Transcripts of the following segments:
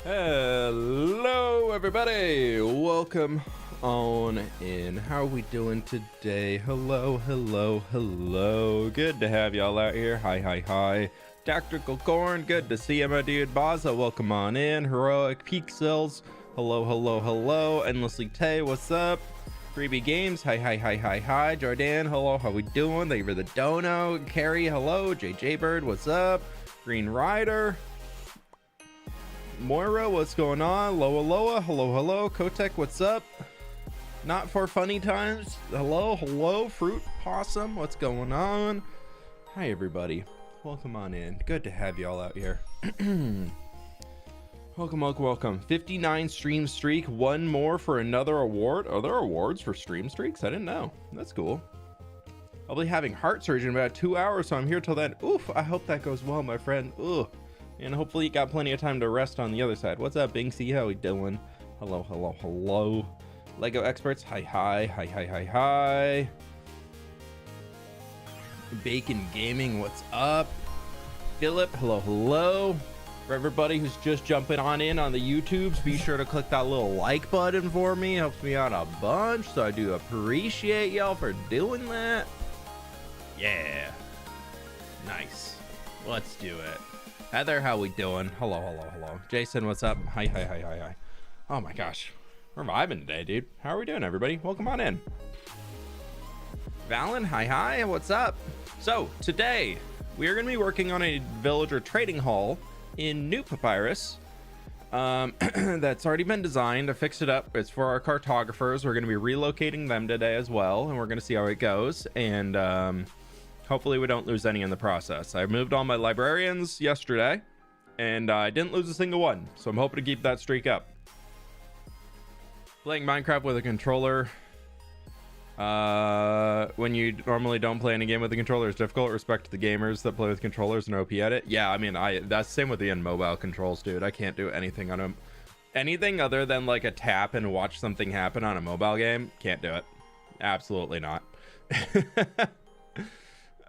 Hello everybody, welcome on in. How are we doing today? Hello, good to have y'all out here. Hi. Tactical Corn, good to see you, my dude. Baza, welcome on in. Heroic Peaksills, hello. Endlessly Tay, what's up? Freebie Games, hi. Jordan, hello, how we doing? Thank you for the dono. Carrie, hello. JJ Bird, what's up? Green Rider, Moira, what's going on? Loa, hello. Kotek, what's up? Not for funny times, hello. Fruit Possum, what's going on? Hi everybody, welcome on in. Good to have y'all out here. welcome. 59 stream streak, one more for another award. Are there awards for stream streaks? I didn't know. That's cool. I'll be having heart surgery in about 2 hours, so I'm here till then. Oof, I hope that goes well, my friend. Ugh. And hopefully you got plenty of time to rest on the other side. What's up, Binksy? How we doing? Hello. Lego experts, hi. Bacon Gaming, what's up? Philip, hello. For everybody who's just jumping on in on the YouTubes, be sure to click that little like button for me. Helps me out a bunch, so I do appreciate y'all for doing that. Yeah, nice. Let's do it. Heather, how we doing? Hello. Jason, what's up? Hi. Oh my gosh, we're vibing today, dude. How are we doing, everybody? Welcome on in. Valen, hi, what's up? So today we are going to be working on a villager trading hall in New Papyrus that's already been designed. I fixed it up. It's for our cartographers. We're going to be relocating them today as well, and we're going to see how it goes, and hopefully we don't lose any in the process. I moved all my librarians yesterday, and I didn't lose a single one, so I'm hoping to keep that streak up. Playing Minecraft with a controller when you normally don't play any game with a controller is difficult. Respect to the gamers that play with controllers and OP at it. Yeah, I mean, that's same with the mobile controls, dude. I can't do anything on them. Anything other than like a tap and watch something happen on a mobile game, can't do it. Absolutely not.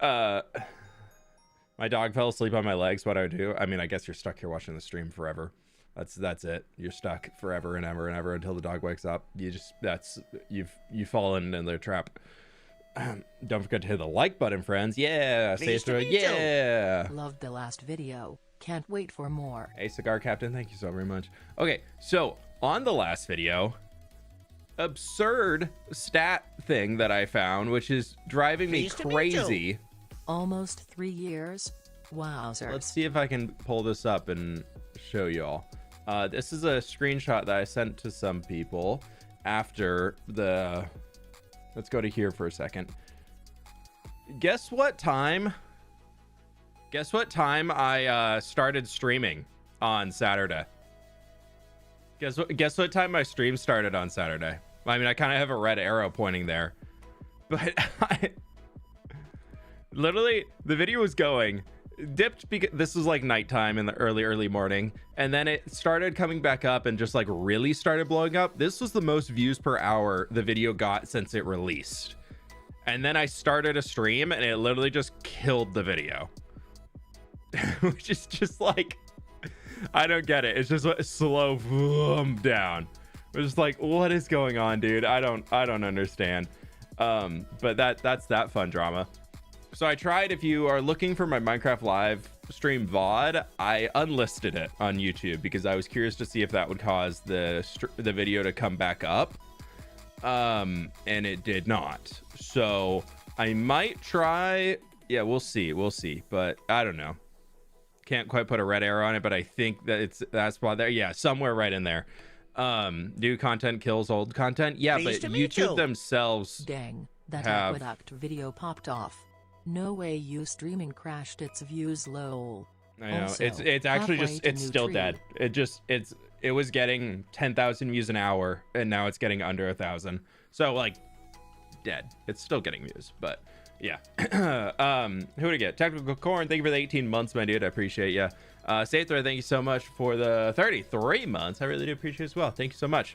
My dog fell asleep on my legs. What do I do? I mean, I guess you're stuck here watching the stream forever. That's it. You're stuck forever and ever until the dog wakes up. You've fallen in their trap. Don't forget to hit the like button, friends. Yeah, say it through. Yeah. Loved the last video. Can't wait for more. Hey, Cigar Captain, thank you so very much. Okay, so on the last video, absurd stat thing that I found, which is driving me crazy. Almost 3 years. Wowzers. Let's see if I can pull this up and show y'all. This is a screenshot that I sent to some people after the... Let's go to here for a second. Guess what time I started streaming on Saturday? Guess what time my stream started on Saturday? I mean, I kind of have a red arrow pointing there, but literally the video was going, dipped because this was like nighttime in the early morning, and then it started coming back up and just like really started blowing up. This was the most views per hour the video got since it released, and then I started a stream and it literally just killed the video. Which is just like, I don't get it. It's just a slow boom down. It's just like, what is going on, dude? I don't understand. But that's that fun drama. So I tried, if you are looking for my Minecraft live stream VOD, I unlisted it on YouTube because I was curious to see if that would cause the video to come back up. And it did not. So I might try. Yeah, we'll see. But I don't know. Can't quite put a red arrow on it, but I think that that's why there. Yeah, somewhere right in there. New content kills old content. Yeah, but YouTube themselves. Dang, that aqueduct video popped off. No way you streaming crashed its views, lol. I know. Also, it's actually just, it's still dead. It was getting 10,000 views an hour, and now it's getting under 1,000. So like dead. It's still getting views, but yeah. Who to get? Tactical Corn, thank you for the 18 months, my dude. I appreciate you. Sather, thank you so much for the 33 months. I really do appreciate it as well. Thank you so much.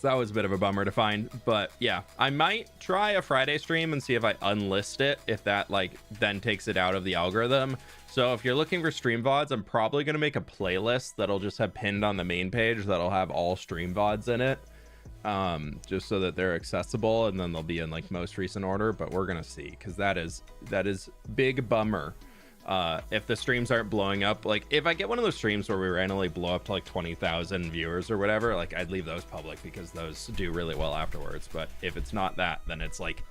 So that was a bit of a bummer to find, but yeah, I might try a Friday stream and see if I unlist it, if that like then takes it out of the algorithm. So if you're looking for stream VODs, I'm probably going to make a playlist that'll just have pinned on the main page that'll have all stream VODs in it, just so that they're accessible, and then they'll be in like most recent order. But we're gonna see, because that is big bummer. If the streams aren't blowing up, like if I get one of those streams where we randomly blow up to like 20,000 viewers or whatever, like I'd leave those public because those do really well afterwards. But if it's not that, then it's like,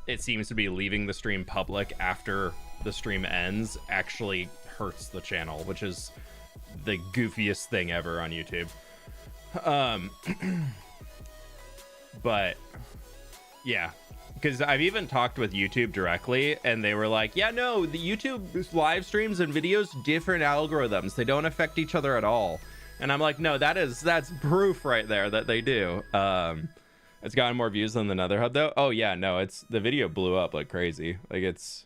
it seems to be leaving the stream public after the stream ends actually hurts the channel, which is the goofiest thing ever on YouTube. But yeah, because I've even talked with YouTube directly, and they were like, yeah, no, the YouTube live streams and videos, different algorithms, they don't affect each other at all. And I'm like, no, that's proof right there that they do. It's gotten more views than the Nether Hub though. Oh yeah, no, the video blew up like crazy. Like it's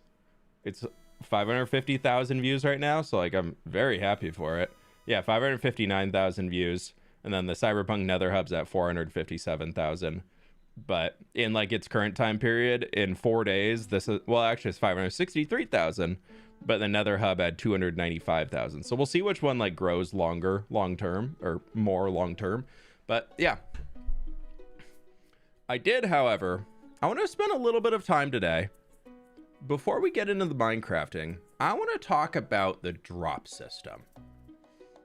550,000 views right now, so like I'm very happy for it. Yeah, 559,000 views, and then the Cyberpunk Nether Hub's at 457,000. But in like its current time period, in 4 days, this is, well, actually it's 563,000, but the Nether Hub had 295,000. So we'll see which one like grows long term or more long term. But yeah, I did, however, I want to spend a little bit of time today before we get into the Minecrafting. I want to talk about the drop system,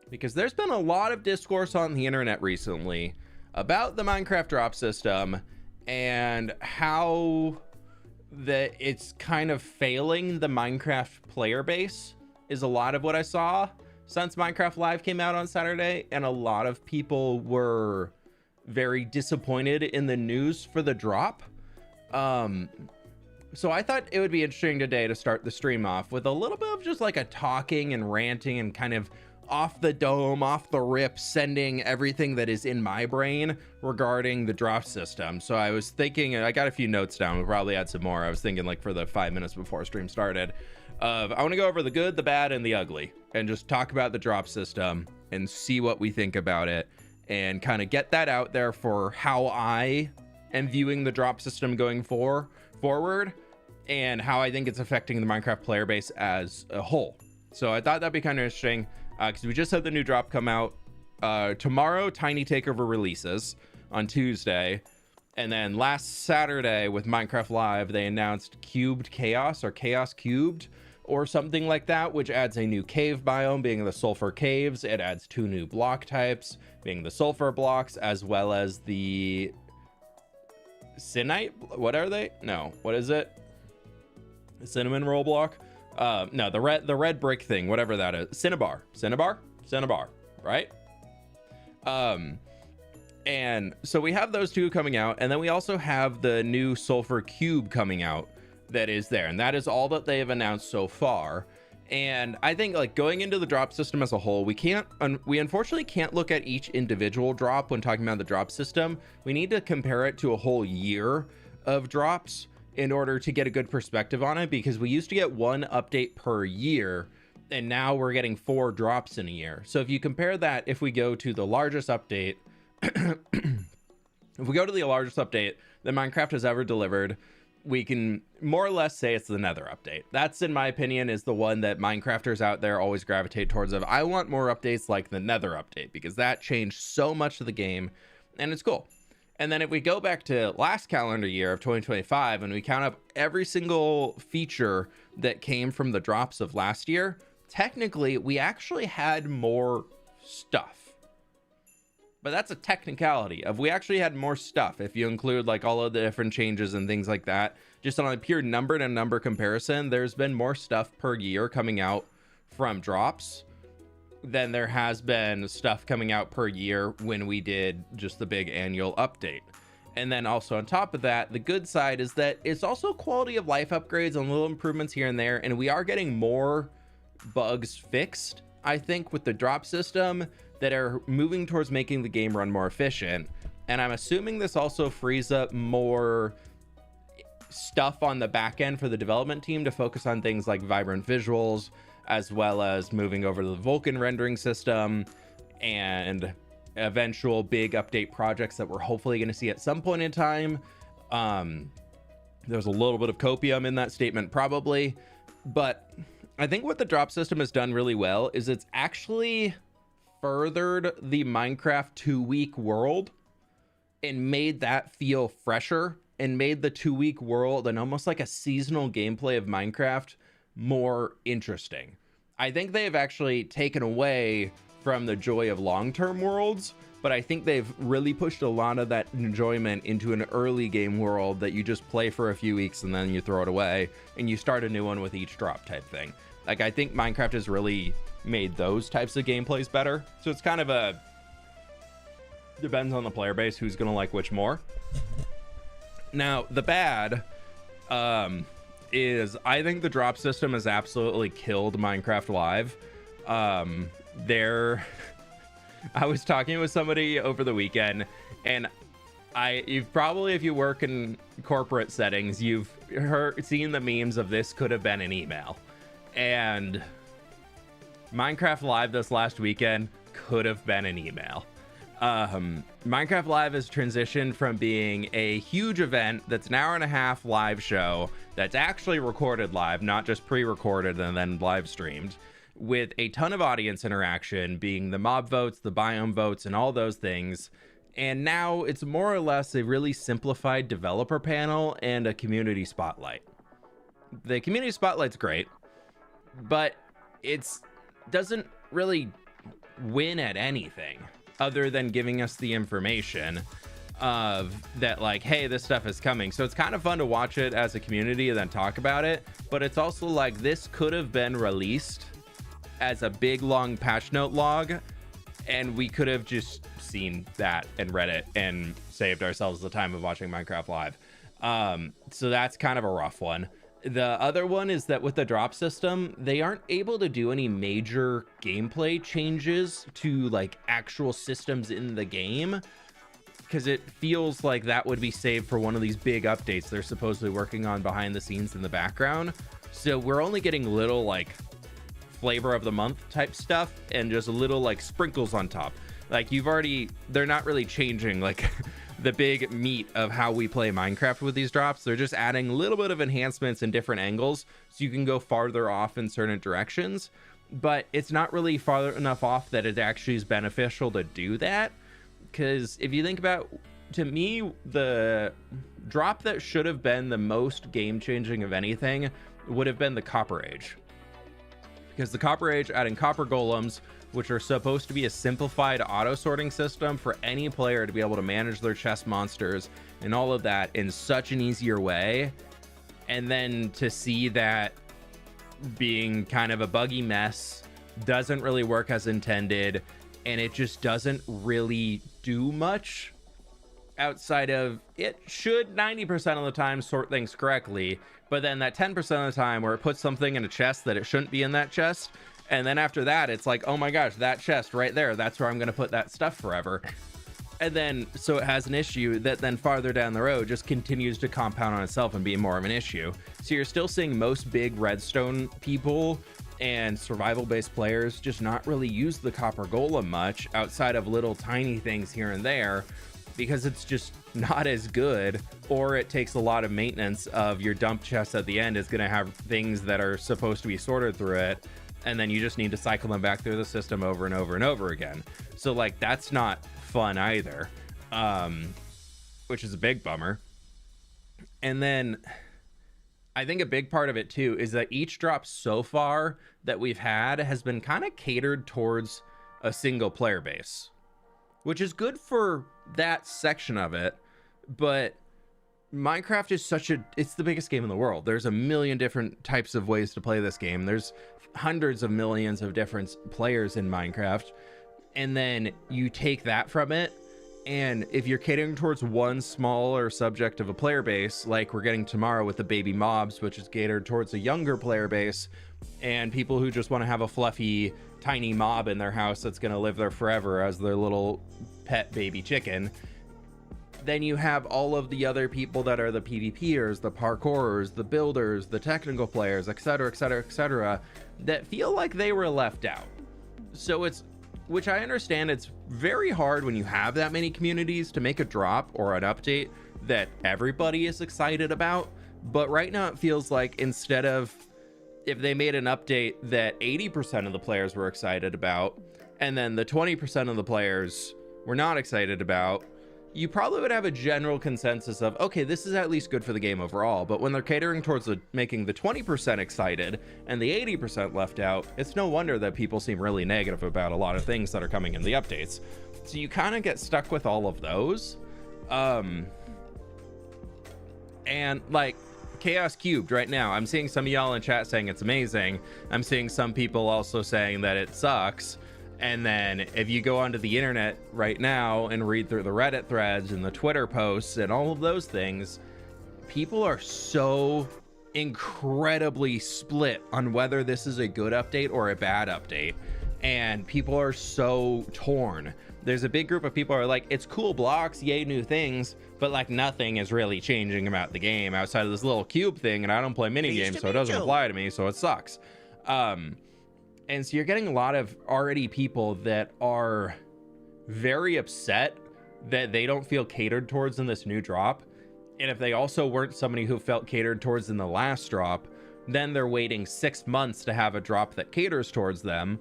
because there's been a lot of discourse on the internet recently about the Minecraft drop system and how that it's kind of failing the Minecraft player base is a lot of what I saw since Minecraft Live came out on Saturday, and a lot of people were very disappointed in the news for the drop. So I thought it would be interesting today to start the stream off with a little bit of just like a talking and ranting and kind of off the dome, off the rip, sending everything that is in my brain regarding the drop system. So I was thinking, I got a few notes down, we'll probably add some more. I was thinking like for the 5 minutes before stream started, I want to go over the good, the bad, and the ugly, and just talk about the drop system and see what we think about it, and kind of get that out there for how I am viewing the drop system going forward, and how I think it's affecting the Minecraft player base as a whole. So I thought that'd be kind of interesting, because we just had the new drop come out tomorrow. Tiny Takeover releases on Tuesday, and then last Saturday with Minecraft Live they announced Cubed Chaos, or Chaos Cubed, or something like that, which adds a new cave biome, being the sulfur caves. It adds 2 new block types, being the sulfur blocks, as well as the Cinnite. What are they? No, what is it? The cinnamon roll block? No, the red brick thing, whatever that is. Cinnabar, right? And so we have those 2 coming out, and then we also have the new sulfur cube coming out that is there, and that is all that they have announced so far. And I think like going into the drop system as a whole, we unfortunately can't look at each individual drop when talking about the drop system. We need to compare it to a whole year of drops in order to get a good perspective on it, because we used to get 1 update per year, and now we're getting 4 drops in a year. So if you compare that, if we go to the largest update, if we go to the largest update that Minecraft has ever delivered, we can more or less say it's the Nether update. That's, in my opinion, is the one that Minecrafters out there always gravitate towards of, I want more updates like the Nether update, because that changed so much of the game, and it's cool. And then if we go back to last calendar year of 2025 and we count up every single feature that came from the drops of last year, technically we actually had more stuff. But that's a technicality of, we actually had more stuff if you include like all of the different changes and things like that. Just on a pure number to number comparison, there's been more stuff per year coming out from drops than there has been stuff coming out per year when we did just the big annual update. And then also on top of that, the good side is that it's also quality of life upgrades and little improvements here and there, and we are getting more bugs fixed, I think, with the drop system, that are moving towards making the game run more efficient. And I'm assuming this also frees up more stuff on the back end for the development team to focus on things like vibrant visuals, as well as moving over to the Vulkan rendering system and eventual big update projects that we're hopefully going to see at some point in time. There's a little bit of copium in that statement probably, but I think what the drop system has done really well is it's actually furthered the Minecraft 2-week world and made that feel fresher, and made the 2-week world and almost like a seasonal gameplay of Minecraft more interesting. I think they have actually taken away from the joy of long-term worlds, but I think they've really pushed a lot of that enjoyment into an early game world that you just play for a few weeks and then you throw it away and you start a new one with each drop type thing. Like, I think Minecraft has really made those types of gameplays better. So it's kind of a, depends on the player base who's gonna like which more. Now, the bad is I think the drop system has absolutely killed Minecraft Live. I was talking with somebody over the weekend, and you've probably, if you work in corporate settings, you've seen the memes of this could have been an email. And Minecraft Live this last weekend could have been an email. Minecraft Live has transitioned from being a huge event that's an hour-and-a-half live show that's actually recorded live, not just pre-recorded and then live streamed, with a ton of audience interaction, being the mob votes, the biome votes, and all those things. And now it's more or less a really simplified developer panel and a community spotlight. The community spotlight's great, but it doesn't really win at anything other than giving us the information of that, like, hey, this stuff is coming. So it's kind of fun to watch it as a community and then talk about it, but it's also like, this could have been released as a big long patch note log, and we could have just seen that and read it and saved ourselves the time of watching Minecraft Live. So that's kind of a rough one. The other one is that with the drop system, they aren't able to do any major gameplay changes to like actual systems in the game, because it feels like that would be saved for one of these big updates they're supposedly working on behind the scenes in the background. So we're only getting little like flavor of the month type stuff and just a little like sprinkles on top. Like, they're not really changing like the big meat of how we play Minecraft with these drops. They're just adding a little bit of enhancements in different angles so you can go farther off in certain directions, but it's not really far enough off that it actually is beneficial to do that. Because if you think about, to me, the drop that should have been the most game-changing of anything would have been the Copper Age. Because the Copper Age, adding copper golems, which are supposed to be a simplified auto sorting system for any player to be able to manage their chest monsters and all of that in such an easier way, and then to see that being kind of a buggy mess, doesn't really work as intended, and it just doesn't really do much outside of, it should 90% of the time sort things correctly, but then that 10% of the time where it puts something in a chest that it shouldn't be in that chest, and then after that it's like, oh my gosh, that chest right there, that's where I'm going to put that stuff forever. And then so it has an issue that then farther down the road just continues to compound on itself and be more of an issue. So you're still seeing most big redstone people and survival based players just not really use the copper golem much outside of little tiny things here and there, because it's just not as good, or it takes a lot of maintenance of your dump chest at the end is going to have things that are supposed to be sorted through it, and then you just need to cycle them back through the system over and over and over again. So like, that's not fun either, which is a big bummer. And then I think a big part of it too is that each drop so far that we've had has been kind of catered towards a single player base, which is good for that section of it. But Minecraft is it's the biggest game in the world. There's a million different types of ways to play this game. There's hundreds of millions of different players in Minecraft. And then you take that from it, and if you're catering towards one smaller subject of a player base, like we're getting tomorrow with the baby mobs, which is catered towards a younger player base, and people who just want to have a fluffy tiny mob in their house that's going to live there forever as their little pet baby chicken, then you have all of the other people that are the PvPers, the parkourers, the builders, the technical players, etc., etc., etc., that feel like they were left out. So it's which I understand it's very hard when you have that many communities to make a drop or an update that everybody is excited about. But right now it feels like instead of, if they made an update that 80% of the players were excited about, and then the 20% of the players were not excited about, you probably would have a general consensus of, okay, this is at least good for the game overall. But when they're catering towards making the 20% excited and the 80% left out, it's no wonder that people seem really negative about a lot of things that are coming in the updates. So you kind of get stuck with all of those. And like Chaos Cubed right now, I'm seeing some of y'all in chat saying it's amazing. I'm seeing some people also saying that it sucks. And then if you go onto the internet right now and read through the Reddit threads and the Twitter posts and all of those things, people are so incredibly split on whether this is a good update or a bad update. And people are so torn. There's a big group of people who are like, it's cool blocks, yay new things, but like nothing is really changing about the game outside of this little cube thing, and I don't play mini games, so it doesn't apply to me, so it sucks. And so you're getting a lot of already people that are very upset that they don't feel catered towards in this new drop. And if they also weren't somebody who felt catered towards in the last drop, then they're waiting 6 months to have a drop that caters towards them,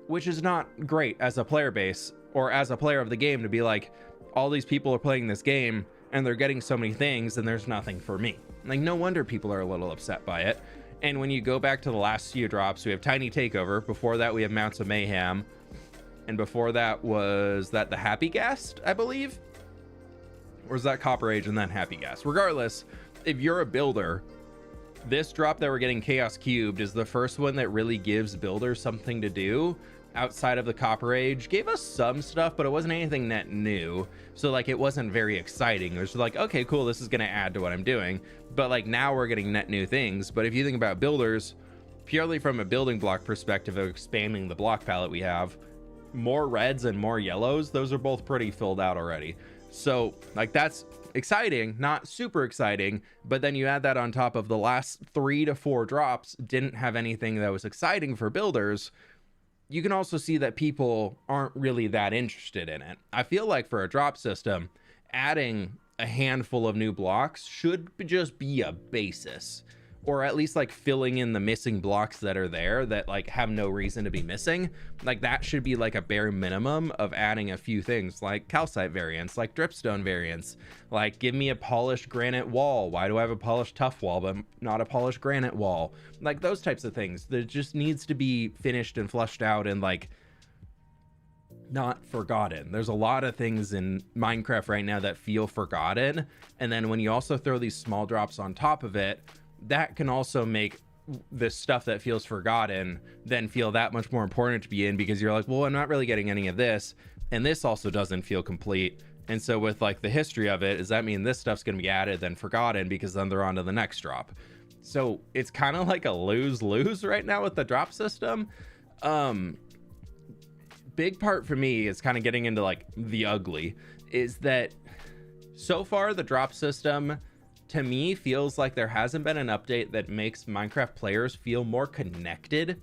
which is not great as a player base or as a player of the game to be like, all these people are playing this game and they're getting so many things and there's nothing for me. Like, no wonder people are a little upset by it. And when you go back to the last few drops, we have Tiny Takeover. Before that, we have Mounts of Mayhem. And before that, was that the Happy Guest, I believe? Or is that Copper Age and then Happy Guest? Regardless, if you're a builder, this drop that we're getting Chaos Cubed is the first one that really gives builders something to do outside of the Copper Age. Gave us some stuff, but it wasn't anything that new. So like, it wasn't very exciting. It was like, okay, cool, this is going to add to what I'm doing. But like, now we're getting net new things. But if you think about builders, purely from a building block perspective of expanding the block palette we have, more reds and more yellows, those are both pretty filled out already. So like, that's exciting, not super exciting. But then you add that on top of the last 3 to 4 drops didn't have anything that was exciting for builders. You can also see that people aren't really that interested in it. I feel like for a drop system, adding a handful of new blocks should just be a basis, or at least like filling in the missing blocks that are there that like have no reason to be missing. Like, that should be like a bare minimum of adding a few things like calcite variants, like dripstone variants, like give me a polished granite wall. Why do I have a polished tough wall but not a polished granite wall? Like those types of things that just needs to be finished and flushed out and like not forgotten. There's a lot of things in Minecraft right now that feel forgotten, and then when you also throw these small drops on top of it, that can also make this stuff that feels forgotten then feel that much more important to be in, because you're like, well, I'm not really getting any of this, and this also doesn't feel complete. And so with like the history of it, does that mean this stuff's going to be added then forgotten, because then they're on to the next drop? So it's kind of like a lose-lose right now with the drop system. Big part for me is kind of getting into like the ugly, is that so far the drop system to me feels like there hasn't been an update that makes Minecraft players feel more connected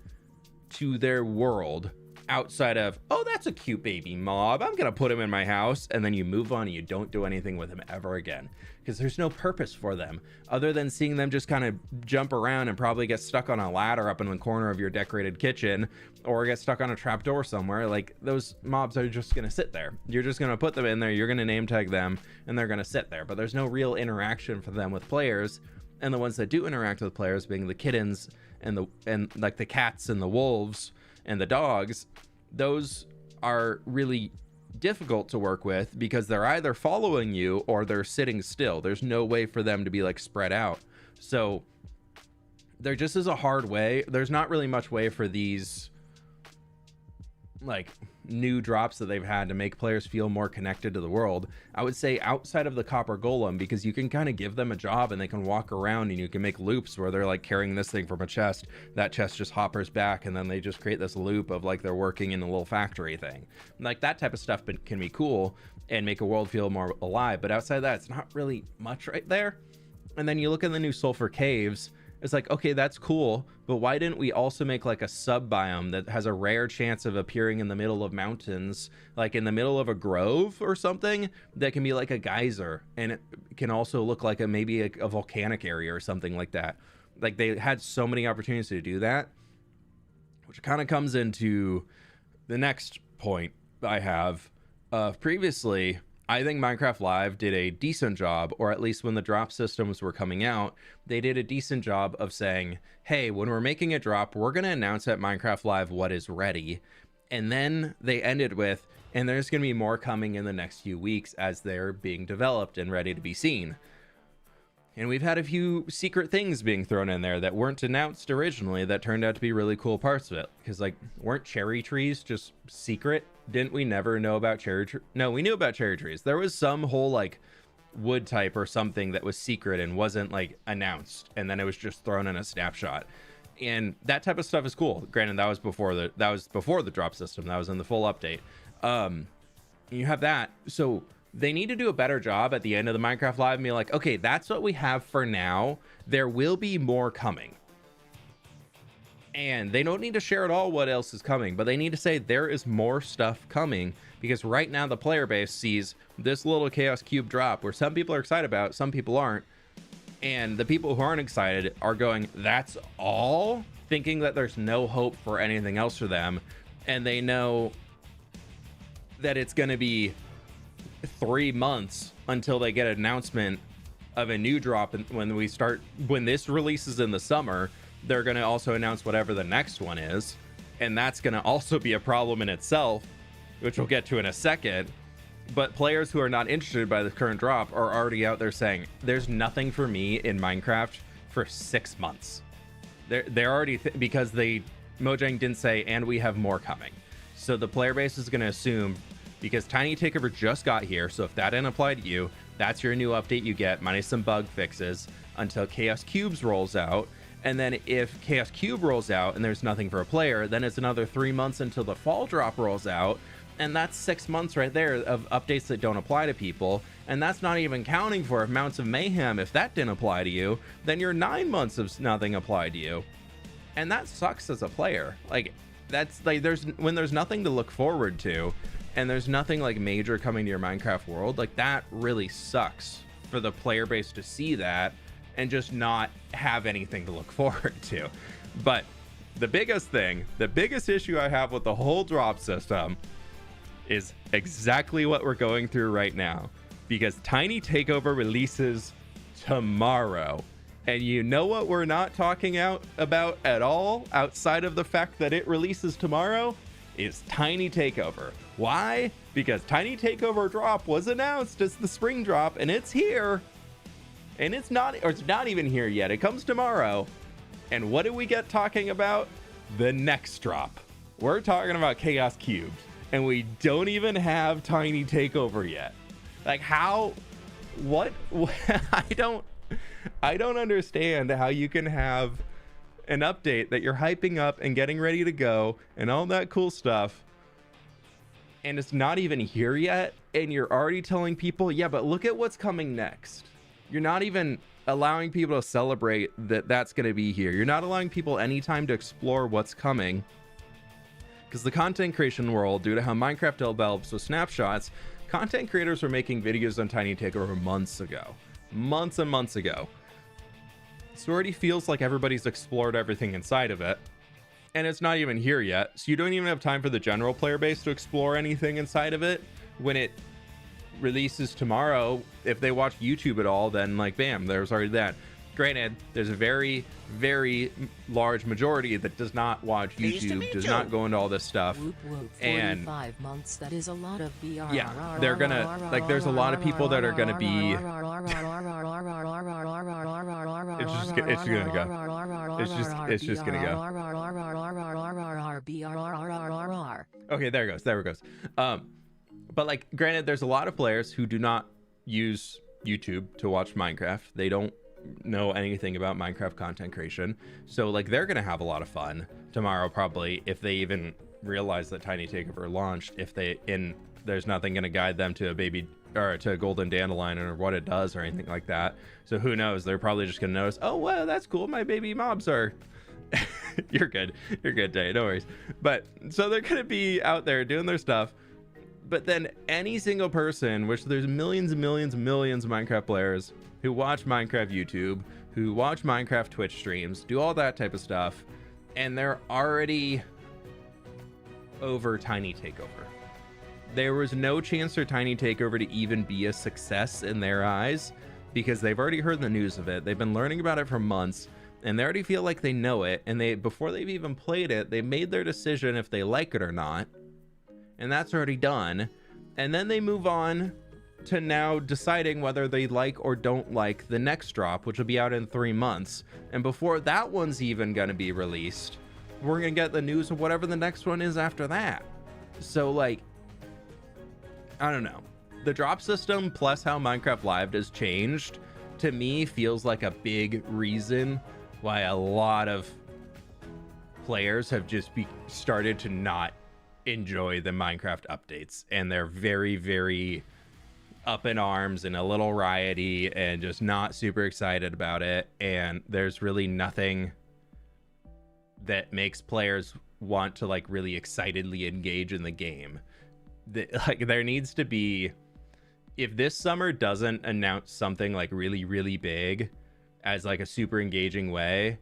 to their world outside of, oh, that's a cute baby mob, I'm gonna put him in my house, and then you move on and you don't do anything with him ever again, because there's no purpose for them other than seeing them just kind of jump around and probably get stuck on a ladder up in the corner of your decorated kitchen, or get stuck on a trapdoor somewhere. Like, those mobs are just gonna sit there. You're just gonna put them in there, you're gonna name tag them, and they're gonna sit there, but there's no real interaction for them with players. And the ones that do interact with players, being the kittens and like the cats and the wolves and the dogs, those are really difficult to work with because they're either following you or they're sitting still. There's no way for them to be like spread out. So there just is a hard way. There's not really much way for these like new drops that they've had to make players feel more connected to the world. I would say outside of the copper golem, because you can kind of give them a job and they can walk around and you can make loops where they're like carrying this thing from a chest, that chest just hoppers back, and then they just create this loop of like they're working in a little factory thing. Like, that type of stuff can be cool and make a world feel more alive, but outside of that, it's not really much right there. And then you look at the new sulfur caves, It's like, okay, that's cool, but why didn't we also make like a sub biome that has a rare chance of appearing in the middle of mountains, like in the middle of a grove or something, that can be like a geyser, and it can also look like maybe a volcanic area or something like that. Like, they had so many opportunities to do that, which kind of comes into the next point I have. Previously, I think Minecraft Live did a decent job, or at least when the drop systems were coming out, they did a decent job of saying, hey, when we're making a drop, we're going to announce at Minecraft Live what is ready. And then they ended with, and there's going to be more coming in the next few weeks as they're being developed and ready to be seen. And we've had a few secret things being thrown in there that weren't announced originally that turned out to be really cool parts of it. Because, like, weren't cherry trees just secret? Didn't we never know about cherry trees? No, we knew about cherry trees. There was some whole, like, wood type or something that was secret and wasn't, like, announced. And then it was just thrown in a snapshot. And that type of stuff is cool. Granted, that was before the drop system. That was in the full update. You have that. So they need to do a better job at the end of the Minecraft Live and be like, okay, that's what we have for now. There will be more coming. And they don't need to share at all what else is coming, but they need to say there is more stuff coming, because right now the player base sees this little Chaos Cube drop where some people are excited about, some people aren't. And the people who aren't excited are going, that's all? Thinking that there's no hope for anything else for them. And they know that it's going to be 3 months until they get an announcement of a new drop. And when this releases in the summer, they're going to also announce whatever the next one is, and that's going to also be a problem in itself, which we'll get to in a second. But players who are not interested by the current drop are already out there saying there's nothing for me in Minecraft for 6 months. They're already because Mojang didn't say, and we have more coming. So the player base is going to assume, because Tiny Takeover just got here, so if that didn't apply to you, that's your new update you get, minus some bug fixes, until Chaos Cubes rolls out. And then if Chaos Cube rolls out and there's nothing for a player, then it's another 3 months until the fall drop rolls out. And that's 6 months right there of updates that don't apply to people. And that's not even counting for Mounts of Mayhem. If that didn't apply to you, then you're 9 months of nothing applied to you. And that sucks as a player. Like, that's like, when there's nothing to look forward to, and there's nothing like major coming to your Minecraft world, like, that really sucks for the player base to see that and just not have anything to look forward to. But the biggest issue I have with the whole drop system is exactly what we're going through right now, because Tiny Takeover releases tomorrow. And you know what we're not talking about at all, outside of the fact that it releases tomorrow, is Tiny Takeover. Why? Because Tiny Takeover drop was announced as the spring drop, and it's here. And it's not even here yet. It comes tomorrow. And what do we get talking about? The next drop. We're talking about Chaos Cubes, and we don't even have Tiny Takeover yet. Like, how? What? I don't understand how you can have an update that you're hyping up and getting ready to go and all that cool stuff, and it's not even here yet, and you're already telling people, yeah, but look at what's coming next. You're not even allowing people to celebrate that that's going to be here. You're not allowing people any time to explore what's coming, because the content creation world, due to how Minecraft develops with snapshots, content creators were making videos on Tiny Takeover months and months ago. So it already feels like everybody's explored everything inside of it, and it's not even here yet. So you don't even have time for the general player base to explore anything inside of it. When it releases tomorrow, if they watch YouTube at all, then like, bam, there's already that. Granted, there's a very, very large majority that does not watch YouTube, does not go into all this stuff. Whoop, whoop, and 45 months, that is a lot of BR. Yeah, they're gonna, like, there's a lot of people that are gonna be, it's gonna go. It's just gonna go. Okay, there it goes. But like, granted, there's a lot of players who do not use YouTube to watch Minecraft. They don't know anything about Minecraft content creation, so like, they're gonna have a lot of fun tomorrow, probably, if they even realize that Tiny Takeover launched if there's nothing going to guide them to a baby or to a golden dandelion or what it does or anything like that. So who knows? They're probably just going to notice, oh, well, that's cool. My baby mobs are... You're good. You're good, Day. No worries. But so they're going to be out there doing their stuff. But then any single person, which there's millions and millions and millions of Minecraft players who watch Minecraft YouTube, who watch Minecraft Twitch streams, do all that type of stuff, and they're already over Tiny Takeover. There was no chance for Tiny Takeover to even be a success in their eyes because they've already heard the news of it. They've been learning about it for months, and they already feel like they know it. And before they've even played it, they made their decision if they like it or not. And that's already done. And then they move on to now deciding whether they like or don't like the next drop, which will be out in 3 months. And before that one's even going to be released, we're going to get the news of whatever the next one is after that. So, like, I don't know. The drop system plus how Minecraft Live has changed, to me, feels like a big reason why a lot of players have just started to not enjoy the Minecraft updates. And they're very, very up in arms and a little rioty and just not super excited about it. And there's really nothing that makes players want to like really excitedly engage in the game. Like there needs to be, if this summer doesn't announce something like really, really big as like a super engaging way,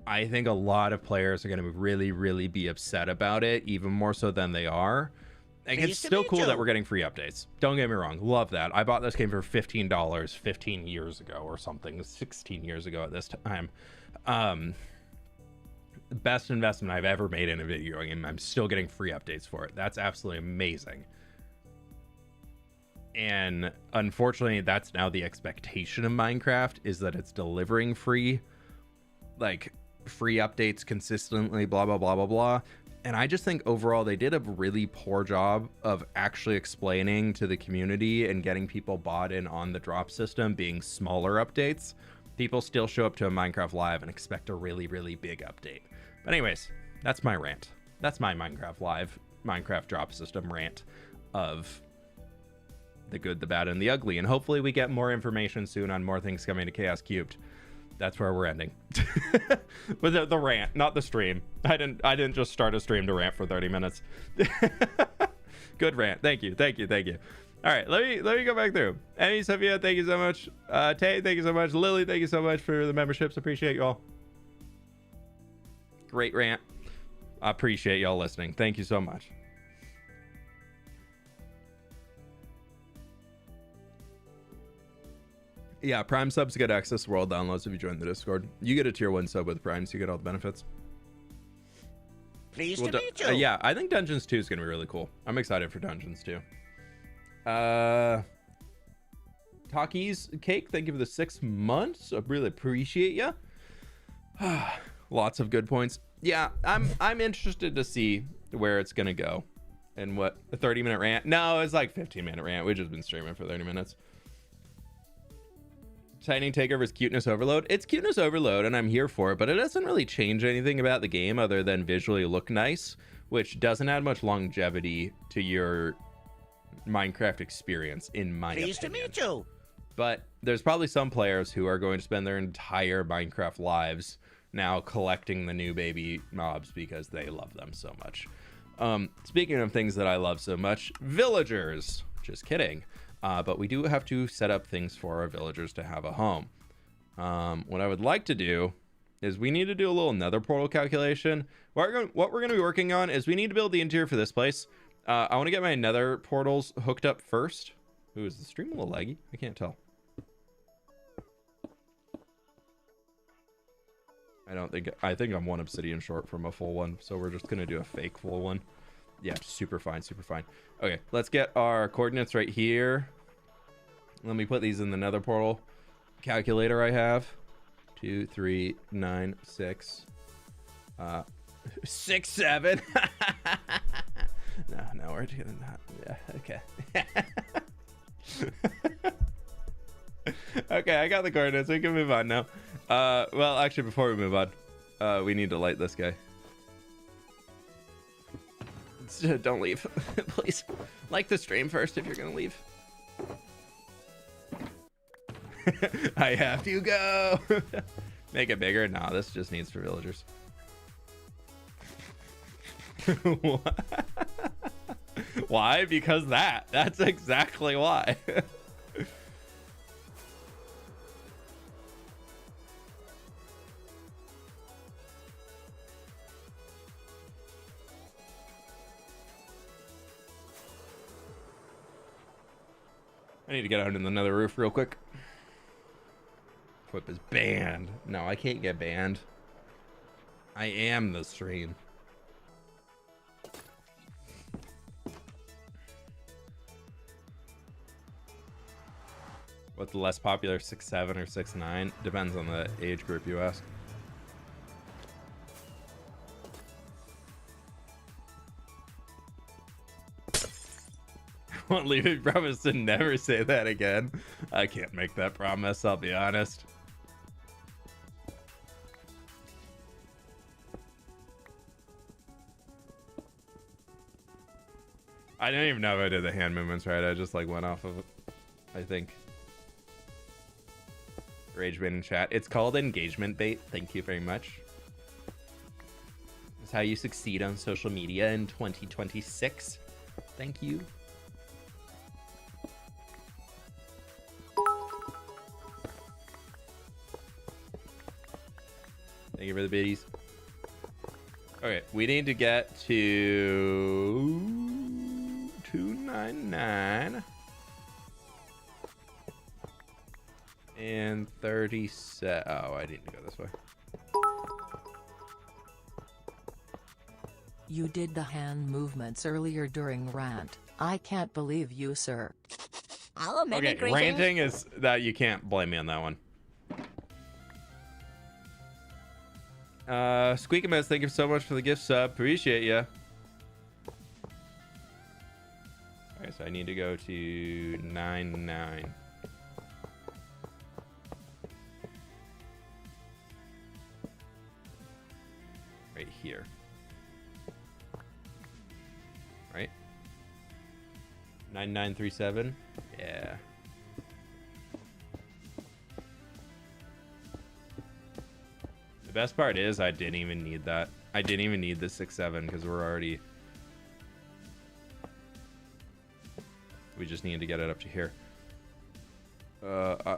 I think a lot of players are going to really, really be upset about it, even more so than they are. Like, it's still cool that we're getting free updates. Don't get me wrong. Love that. I bought this game for $15 15 years ago or something, 16 years ago at this time. Best investment I've ever made in a video game. I'm still getting free updates for it. That's absolutely amazing. And unfortunately, that's now the expectation of Minecraft, is that it's delivering free updates consistently, blah, blah, blah, blah, blah. And I just think overall they did a really poor job of actually explaining to the community and getting people bought in on the drop system being smaller updates. People still show up to a Minecraft Live and expect a really, really big update. But anyways, that's my rant. That's my Minecraft Live, Minecraft drop system rant of the good, the bad, and the ugly. And hopefully we get more information soon on more things coming to Chaos Cubed. That's where we're ending. With the rant, not the stream. I didn't just start a stream to rant for 30 minutes. Good rant. Thank you. All right, let me go back through. Emmy, Sophia, thank you so much. Tay, thank you so much. Lily, thank you so much for the memberships. Appreciate you all. Great rant. I appreciate y'all listening. Thank you so much. Yeah, Prime subs get access to world downloads if you join the Discord. You get a tier 1 sub with Prime, so you get all the benefits. Pleased to meet you. Yeah, I think Dungeons 2 is going to be really cool. I'm excited for Dungeons 2. Takis Cake, thank you for the 6 months. I really appreciate you. Lots of good points. Yeah, I'm interested to see where it's going to go. And what, a 30-minute rant? No, it's like 15-minute rant. We've just been streaming for 30 minutes. Tiny Takeover's cuteness overload. It's cuteness overload, and I'm here for it, but it doesn't really change anything about the game other than visually look nice, which doesn't add much longevity to your Minecraft experience, in my opinion. Pleased to meet you. But there's probably some players who are going to spend their entire Minecraft lives now collecting the new baby mobs because they love them so much. Speaking of things that I love so much, villagers. Just kidding. But we do have to set up things for our villagers to have a home. What I would like to do is we need to do a little nether portal calculation. What we're going to be working on is we need to build the interior for this place. I want to get my nether portals hooked up first. Ooh, is the stream a little laggy? I can't tell. I think I'm 1 obsidian short from a full one, so we're just going to do a fake full one. Yeah, super fine. Okay, let's get our coordinates right here. Let me put these in the nether portal calculator I have. 2, 3, 9, 6. 6, 7. No, we're doing that. Yeah, okay. Okay, I got the coordinates. We can move on now. Well, actually, before we move on, we need to light this guy. don't leave. Please. Like the stream first if you're gonna leave. I have to go. Make it bigger. Nah, this just needs for villagers. Why? Because that's exactly why. I need to get out in the Nether roof real quick. fWhip is banned. No, I can't get banned. I am the stream. What's the less popular, 6'7" or 6'9"? Depends on the age group you ask. I won't leave a promise to never say that again. I can't make that promise, I'll be honest. I don't even know if I did the hand movements right. I just like went off of it, I think. Rage bait in chat. It's called engagement bait. Thank you very much. It's how you succeed on social media in 2026. Thank you. Thank you for the biddies. Okay, we need to get to 299 and 37. Oh, I didn't go this way. You did the hand movements earlier during rant. I can't believe you, sir. Okay, ranting is that you can't blame me on that one. Squeaky Mess, thank you so much for the gift sub. Appreciate ya. Alright, so I need to go to 99. Right here. Right? 9937. Yeah. The best part is I didn't even need that. I didn't even need the 6-7 because we're already... We just need to get it up to here.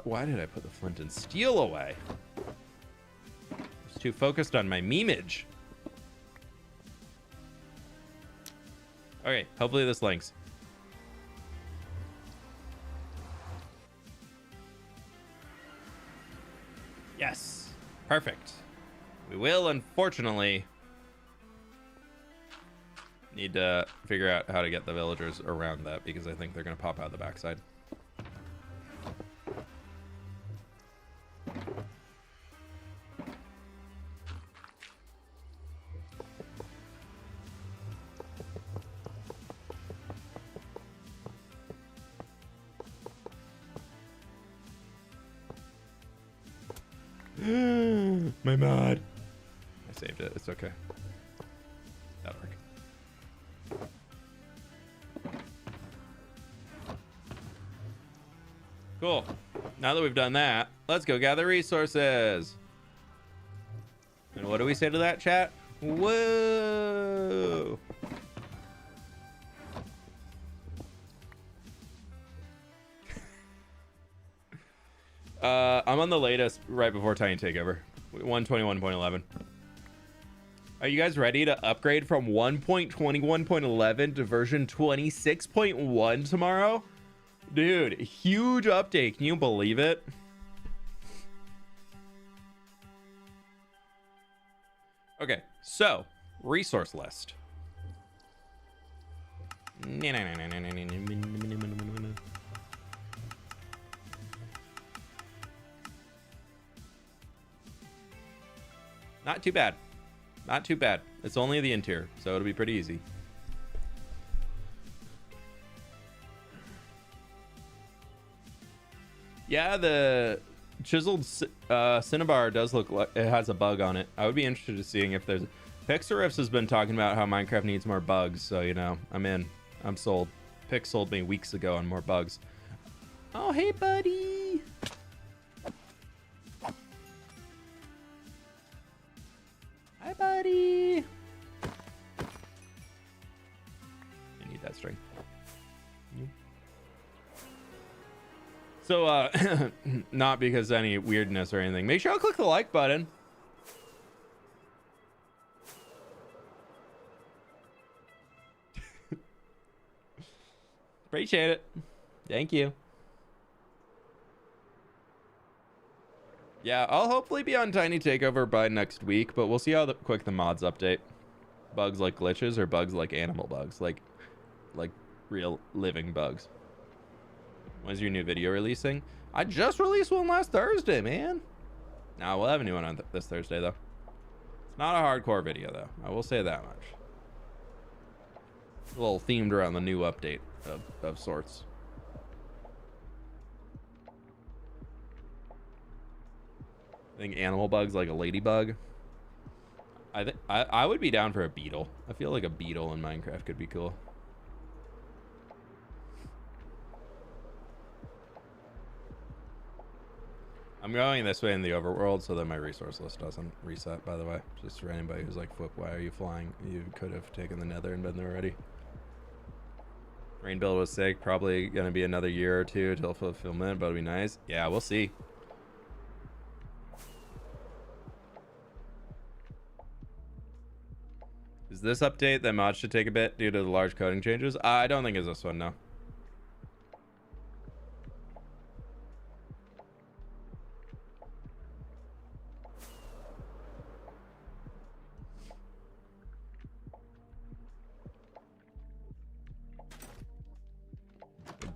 Why did I put the flint and steel away? I was too focused on my memeage. Okay, hopefully this links. Yes, perfect. We will, unfortunately, need to figure out how to get the villagers around that because I think they're going to pop out the backside. My mod. I saved it. It's okay. That'll work. Cool. Now that we've done that, let's go gather resources. And what do we say to that, chat? Whoa. I'm on the latest right before Tiny Takeover. 121.11. Are you guys ready to upgrade from 1.21.11 to version 26.1 tomorrow? Dude, huge update. Can you believe it? Okay, so resource list. Not too bad. Not too bad. It's only the interior, so it'll be pretty easy. Yeah, the chiseled cinnabar does look like it has a bug on it. I would be interested in seeing if there's... Pixariffs has been talking about how Minecraft needs more bugs, so you know, I'm in. I'm sold. Pix sold me weeks ago on more bugs. Oh, hey, buddy. Hi, buddy. I need that string. So, not because any weirdness or anything. Make sure to click the like button. Appreciate it. Thank you. Yeah, I'll hopefully be on Tiny Takeover by next week, but we'll see how quick the mods update. Bugs like glitches or bugs like animal bugs, like real living bugs. When's your new video releasing? I just released one last Thursday, man. Nah, we'll have a new one on this Thursday, though. It's not a hardcore video, though. I will say that much. A little themed around the new update of sorts. I think animal bugs like a ladybug. I would be down for a beetle. I feel like a beetle in Minecraft could be cool. I'm going this way in the overworld so that my resource list doesn't reset, by the way. Just for anybody who's like, fWhip, why are you flying? You could have taken the Nether and been there already. Rain build was sick. Probably going to be another year or two till fulfillment, but it'll be nice. Yeah, we'll see. Is this update that mods should take a bit due to the large coding changes? I don't think it's this one, no.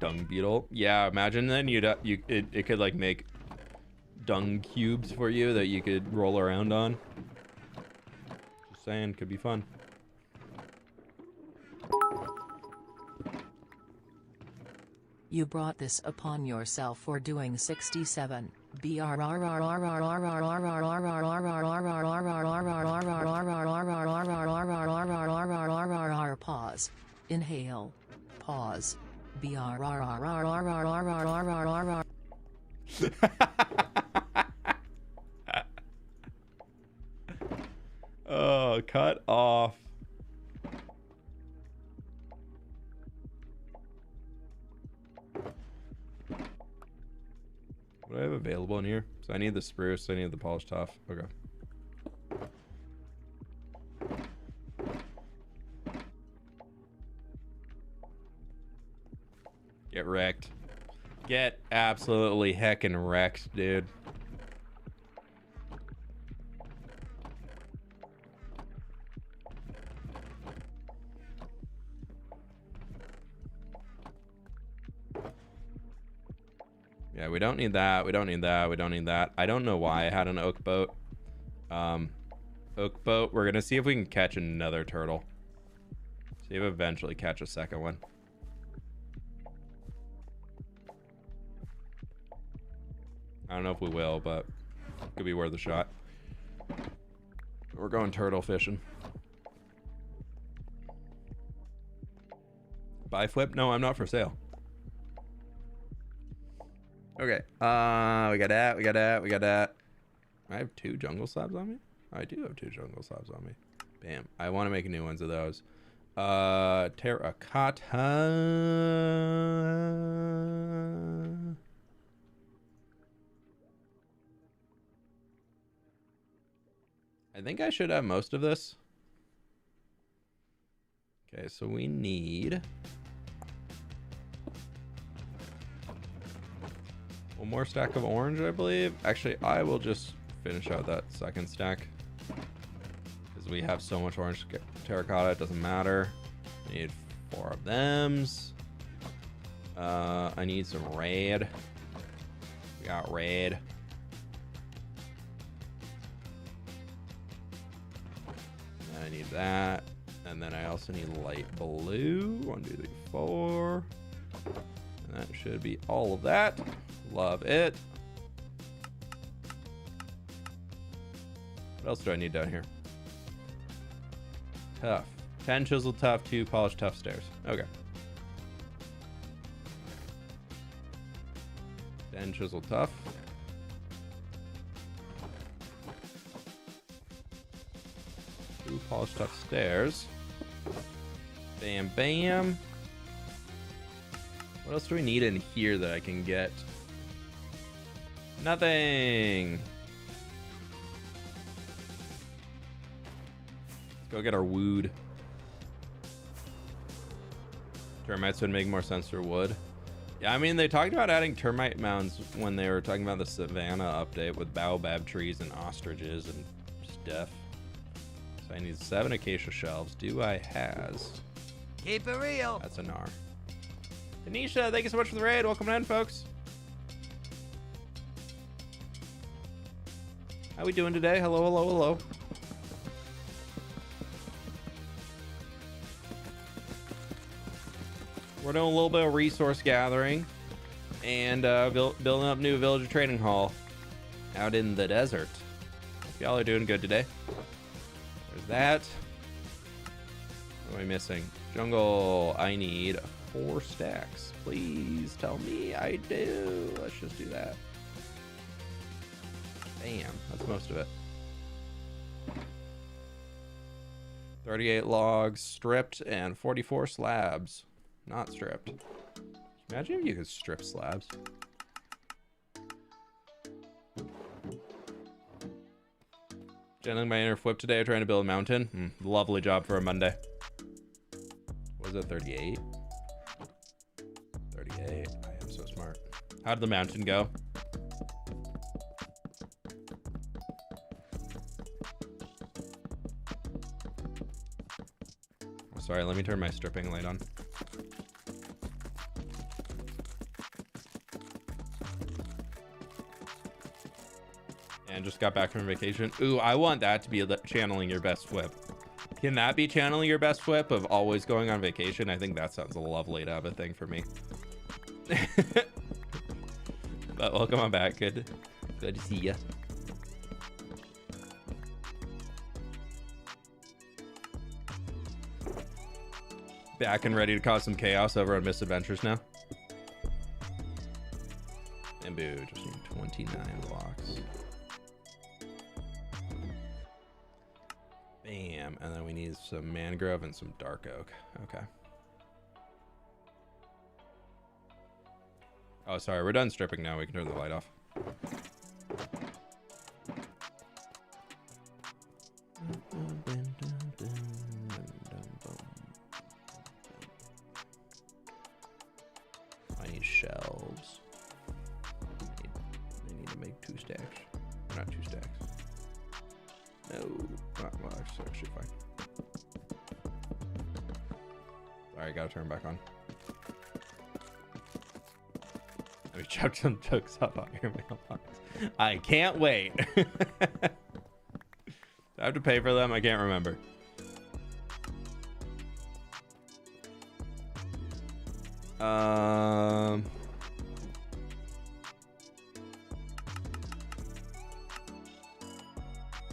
Dung beetle. Yeah, imagine then it could like make dung cubes for you that you could roll around on. Just saying, could be fun. You brought this upon yourself for doing 67. Pause. Inhale. Pause. Oh, cut off. What do I have available in here? So I need the spruce, I need the polished tuff. Okay. Get wrecked. Get absolutely heckin' wrecked, dude. Yeah, we don't need that. We don't need that. We don't need that. I don't know why I had an oak boat. Oak boat. We're gonna see if we can catch another turtle. See if we eventually catch a second one. I don't know if we will, but it could be worth a shot. We're going turtle fishing. Buy fWhip? No, I'm not for sale. Okay. We got that. We got that. We got that. I have 2 jungle slabs on me. I do have 2 jungle slabs on me. Bam. I want to make new ones of those. Terracotta. I think I should have most of this. Okay, so we need one more stack of orange, I believe. Actually, I will just finish out that second stack because we have so much orange terracotta, it doesn't matter. I need 4 of thems. I need some red. We got red. I need that. And then I also need light blue. 1, 2, 3, 4. And that should be all of that. Love it. What else do I need down here? Tough. 10 chisel tough, 2 polished tough stairs. Okay. 10 chisel tough. 2 polished tough stairs. Bam, bam. What else do we need in here that I can get? Nothing. Let's go get our wood. Termites would make more sense for wood. Yeah, I mean, they talked about adding termite mounds when they were talking about the Savannah update with baobab trees and ostriches and stuff. So I need 7 acacia shelves. Do I has? Keep it real. That's a gnar. Tanisha, thank you so much for the raid. Welcome in, folks. How we doing today? Hello, hello, hello. We're doing a little bit of resource gathering and building up new villager trading hall out in the desert. Hope y'all are doing good today. There's that. What am I missing? Jungle, I need 4 stacks. Please tell me I do. Let's just do that. Bam, that's most of it. 38 logs stripped and 44 slabs. Not stripped. Imagine if you could strip slabs. Channeling my inner fWhip today, trying to build a mountain. Lovely job for a Monday. Was it 38? 38. I am so smart. How did the mountain go? Oh, sorry, let me turn my stripping light on. And just got back from vacation. Ooh, I want that to be channeling your best fWhip. Can that be channeling your best fWhip of always going on vacation? I think that sounds lovely to have a thing for me. But welcome on back. Good to see ya. Back and ready to cause some chaos over on Misadventures now. Bamboo, just need 29 blocks. Bam, and then we need some mangrove and some dark oak. Okay. Oh, sorry, we're done stripping now. We can turn the light off. I need shelves. I need to make 2 stacks. Not 2 stacks. No. Well, actually fine. Sorry, gotta turn back on. Let me chuck some jokes up on your mailbox. I can't wait. Do I have to pay for them? I can't remember.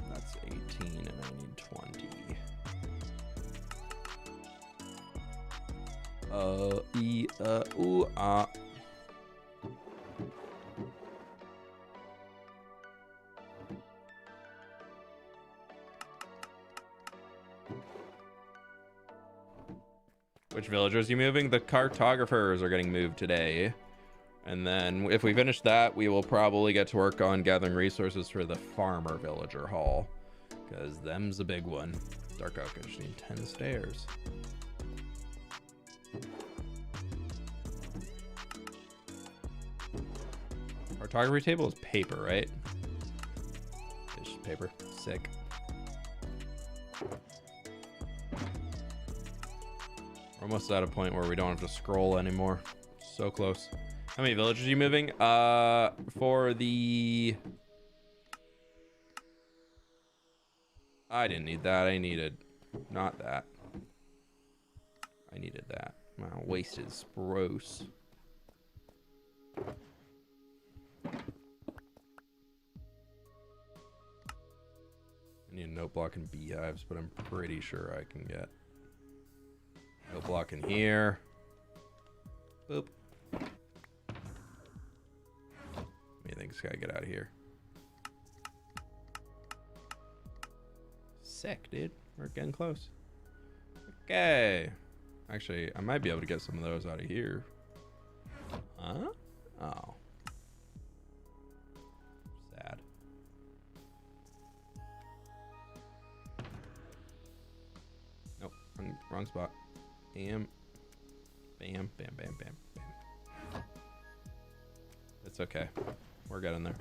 That's 18 and I need 20. Which villagers are you moving? The cartographers are getting moved today. And then if we finish that, we will probably get to work on gathering resources for the farmer villager hall. Because them's a big one. Dark oak, I just need 10 stairs. Cartography table is paper, right? It's just paper. Sick. We're almost at a point where we don't have to scroll anymore. So close. How many villages are you moving? For the... I didn't need that. I needed... Not that. I needed that. Wow, wasted spruce. I need a note block. block and beehives, but I'm pretty sure I can get no block in here. Boop. What do you think, Sky? Get out of here. Sick, dude. We're getting close. Okay. Actually, I might be able to get some of those out of here. Huh? Oh. Sad. Nope. Wrong spot. Bam. Bam, bam, bam, bam, bam. It's okay. We're getting there.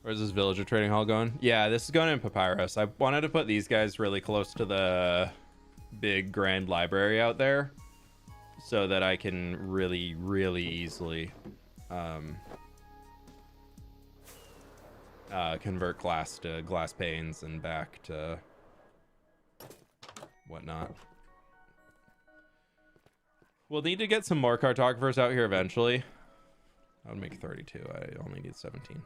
Where's this villager trading hall going? Yeah, this is going in Papyrus. I wanted to put these guys really close to the big grand library out there so that I can really, really easily convert glass to glass panes and back to whatnot. We'll need to get some more cartographers out here eventually. I would make 32. I only need 17.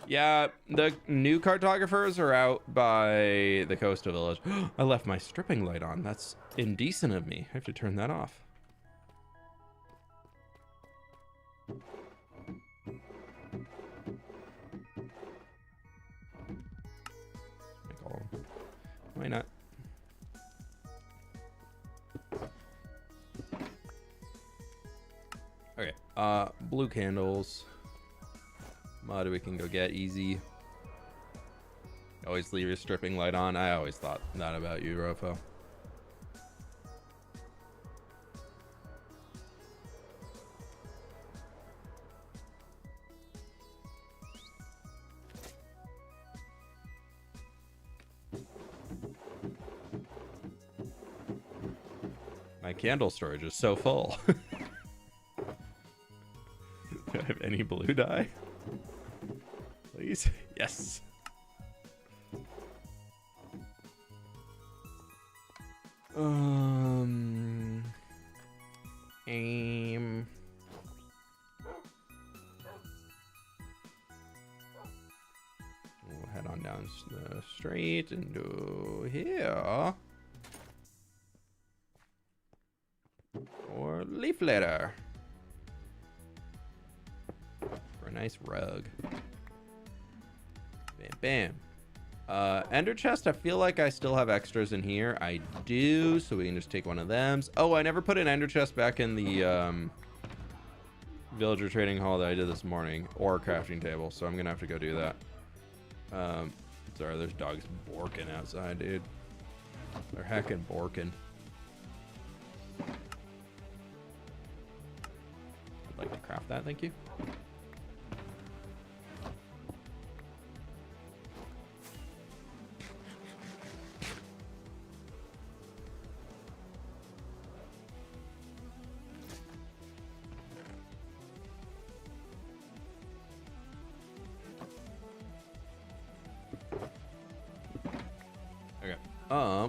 Yeah, the new cartographers are out by the coastal village. I left my stripping light on. That's indecent of me. I have to turn that off. Why not? Okay, blue candles. Mud we can go get easy. Always leave your stripping light on. I always thought that about you, Rofo. My candle storage is so full. Do I have any blue dye? Please? Yes. Aim. We'll head on down the street and do here. Or leaf litter. For a nice rug. Bam, bam. Ender chest, I feel like I still have extras in here. I do, so we can just take one of them. Oh, I never put an ender chest back in the villager trading hall that I did this morning, or crafting table, so I'm gonna have to go do that. Sorry, there's dogs borking outside, dude. They're heckin' borking. I'd like to craft that, thank you.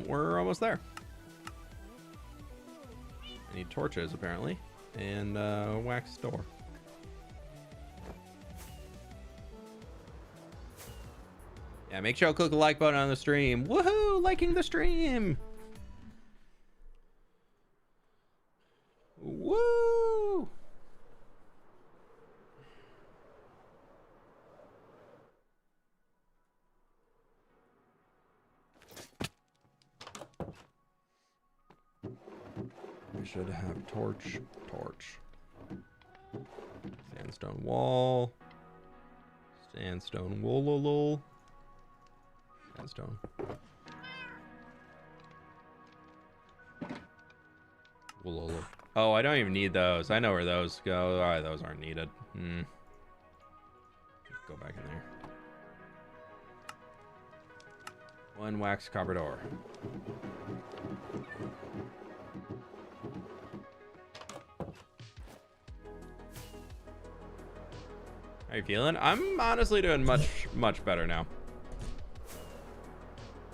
We're almost there. I need torches apparently, and wax door. Yeah, make sure you click the like button on the stream. Woohoo! Liking the stream. Woo! I should have torch. Sandstone wall. Sandstone woololol. Sandstone. Woololol. Oh, I don't even need those. I know where those go. All right, those aren't needed. Go back in there. One wax copper door. How you feeling? I'm honestly doing much better now.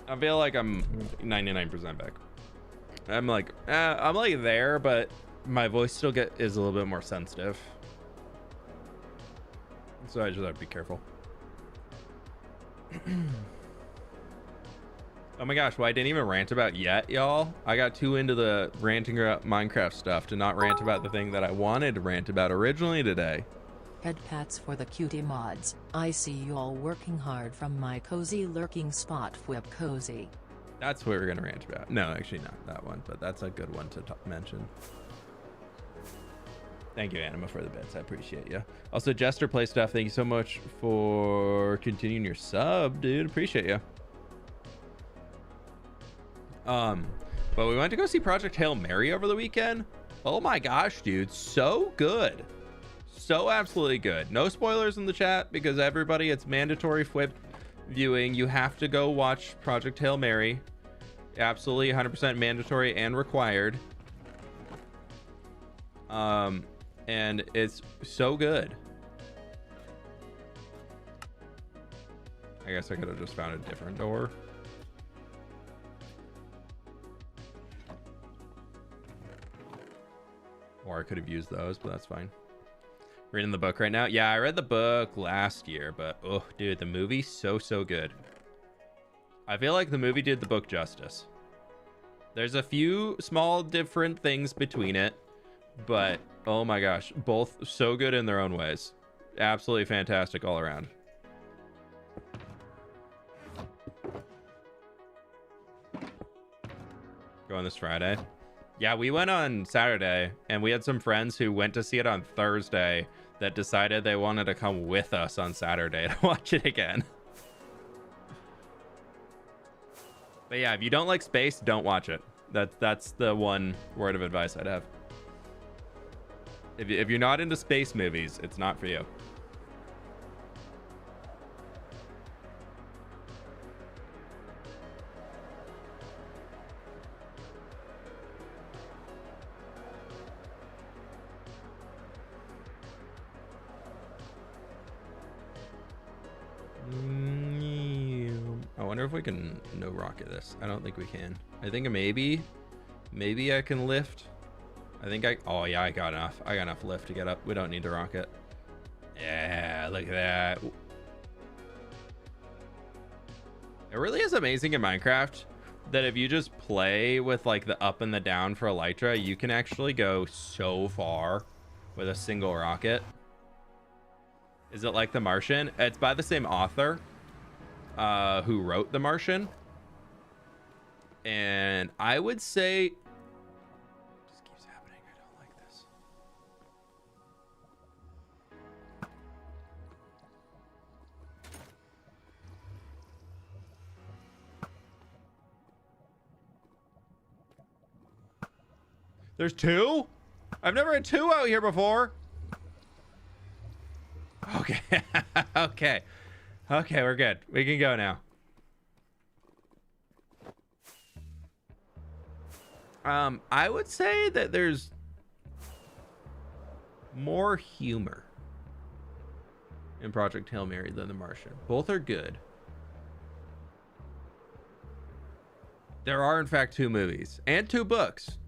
I feel like I'm 99% back. I'm like there, but my voice still is a little bit more sensitive. So I just have to be careful. Oh my gosh, well, I didn't even rant about yet, y'all. I got too into the ranting about Minecraft stuff to not rant about the thing that I wanted to rant about originally today. Head pats for the cutie mods. I see you all working hard from my cozy lurking spot, fWhip cozy. That's what we're gonna rant about. No, actually not that one, but that's a good one to mention. Thank you, Anima, for the bits. I appreciate you. Also, Jester Play Stuff, thank you so much for continuing your sub, dude. Appreciate you. But we went to go see Project Hail Mary over the weekend. Oh my gosh, dude, so good. So absolutely good. No spoilers in the chat because everybody, it's mandatory fWhip viewing. You have to go watch Project Hail Mary. Absolutely 100% mandatory and required. And it's so good. I guess I could have just found a different door. Or I could have used those, but that's fine. Reading the book right now. Yeah, I read the book last year, but oh, dude, the movie so good. I feel like the movie did the book justice. There's a few small different things between it, but oh my gosh, both so good in their own ways. Absolutely fantastic all around. Going this Friday. Yeah, we went on Saturday, and we had some friends who went to see it on Thursday that decided they wanted to come with us on Saturday to watch it again. But yeah, if you don't like space, don't watch it. That's the one word of advice I'd have. If you're not into space movies, it's not for you. I wonder if we can no rocket this. I don't think we can. I think maybe I can lift. I think oh yeah, I got enough lift to get up. We don't need to rocket. Yeah, look at that. It really is amazing in Minecraft that if you just play with like the up and the down for Elytra, you can actually go so far with a single rocket. Is it like The Martian? It's by the same author who wrote The Martian. And I would say... This keeps happening. I don't like this. There's two? I've never had two out here before. Okay. Okay, we're good. We can go now. I would say that there's more humor in Project Hail Mary than The Martian. Both are good. There are, in fact, 2 movies and 2 books.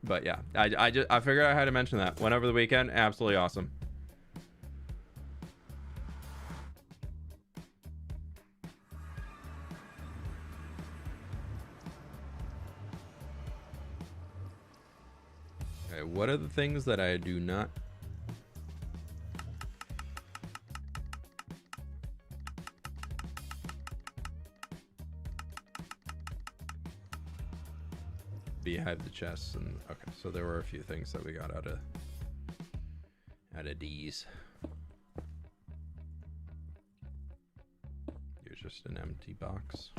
But yeah, I figured out how to mention that. Went over the weekend. Absolutely awesome. Okay, what are the things that I do not... Beehive the chests and okay, so there were a few things that we got out of D's. You're just an empty box.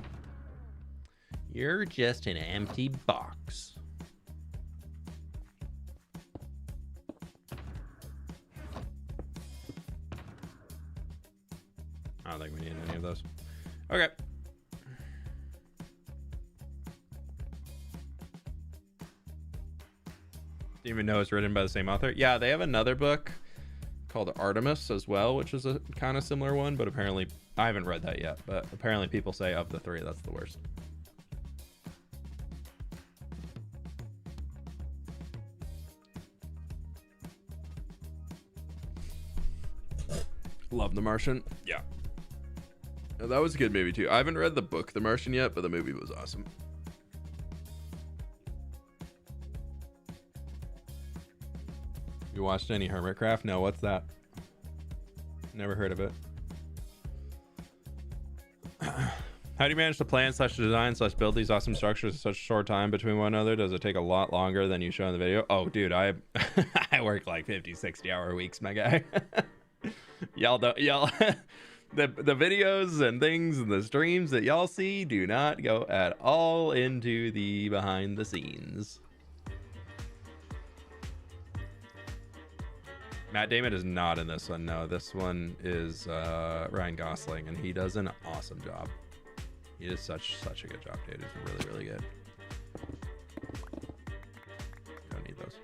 You're just an empty box. I don't think we need any of those. Okay. Didn't even know it's written by the same author. Yeah, they have another book called Artemis as well, which is a kind of similar one, but apparently I haven't read that yet, but apparently people say of the 3 that's the worst. Love The Martian. Yeah. That was a good movie too. I haven't read the book The Martian yet, but the movie was awesome. You watched any Hermitcraft? No, what's that? Never heard of it. How do you manage to plan / design / build these awesome structures in such a short time between one another? Does it take a lot longer than you show in the video? Oh, dude, I I work like 50-60-hour weeks, my guy. Y'all don't, y'all the videos and things and the streams that y'all see do not go at all into the behind the scenes. Matt Damon is not in this one. No, this one is Ryan Gosling, and he does an awesome job. He does such a good job, dude. It's really good. You don't need those.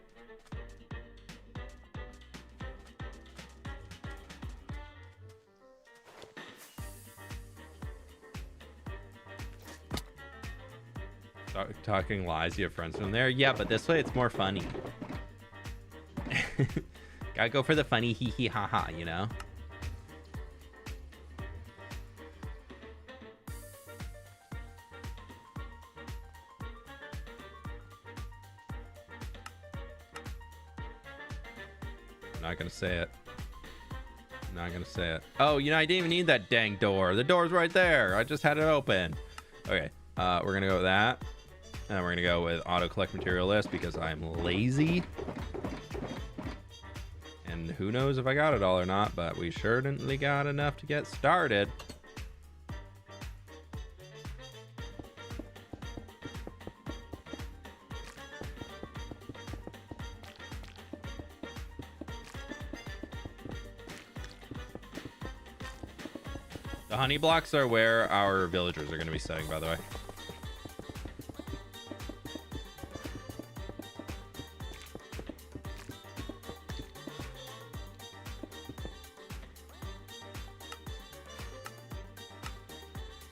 Talking lies, you have friends from there. Yeah, but this way it's more funny. Gotta go for the funny hee hee ha ha, you know? I'm not gonna say it. I'm not gonna say it. Oh, you know, I didn't even need that dang door. The door's right there. I just had it open. Okay, we're gonna go with that. And we're gonna go with auto collect material list because I'm lazy. And who knows if I got it all or not, but we certainly got enough to get started. The honey blocks are where our villagers are going to be setting, by the way.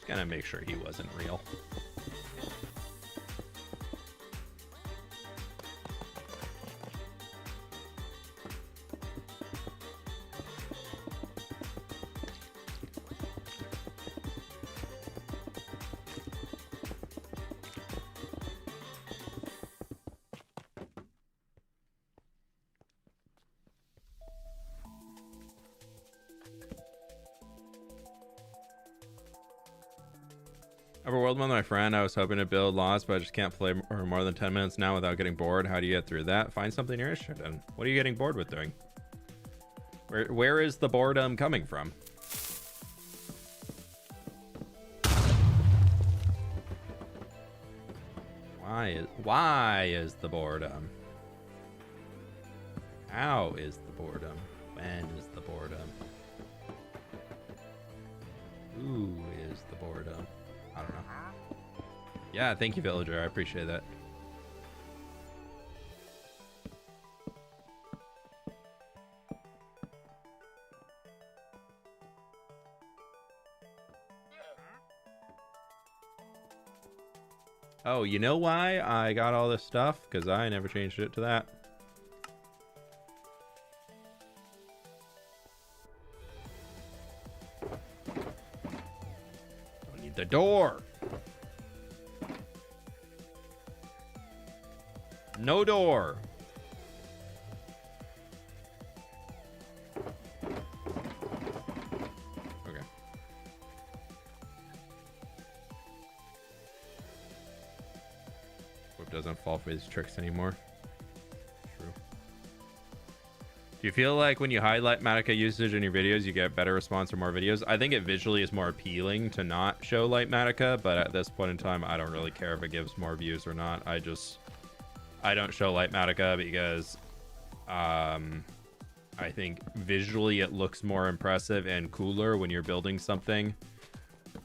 Gonna make sure he wasn't real. Overworld with my friend. I was hoping to build Lost, but I just can't play for more than 10 minutes now without getting bored. How do you get through that? Find something you're interested in. What are you getting bored with doing? Where is the boredom coming from? Why is the boredom? How is the boredom? When is the boredom? Who is the boredom? I don't know. Yeah, thank you, villager. I appreciate that. Oh, you know why I got all this stuff? Because I never changed it to that. Don't need the door. No door. Okay. Whip doesn't fall for these tricks anymore. True. Do you feel like when you highlight Matica usage in your videos, you get better response or more videos? I think it visually is more appealing to not show light Matica, but at this point in time, I don't really care if it gives more views or not. I don't show light Matica because I think visually it looks more impressive and cooler when you're building something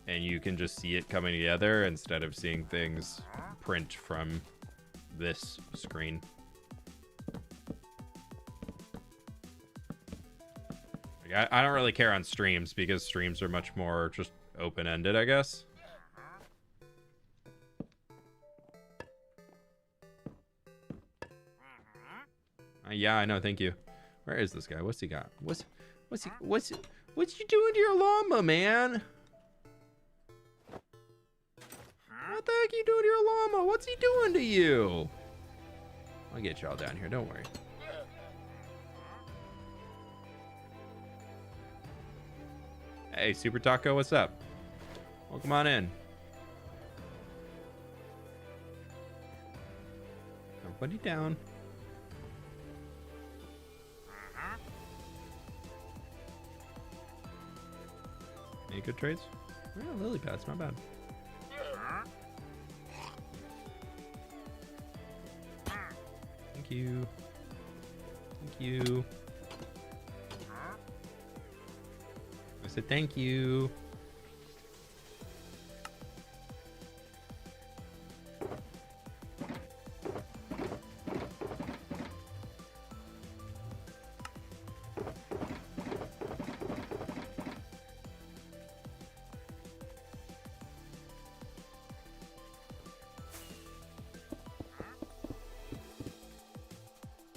and you can just see it coming together instead of seeing things print from this screen. Like, I don't really care on streams because streams are much more just open-ended, I guess. Yeah, I know. Thank you. Where is this guy? What's he got? What you doing to your llama, man? What the heck are you doing to your llama? What's he doing to you? I'll get y'all down here, don't worry. Hey, Super Taco, what's up? Welcome on in. Everybody down. Any good trades? Yeah, lily pads, not bad. Thank you. Thank you. I said thank you.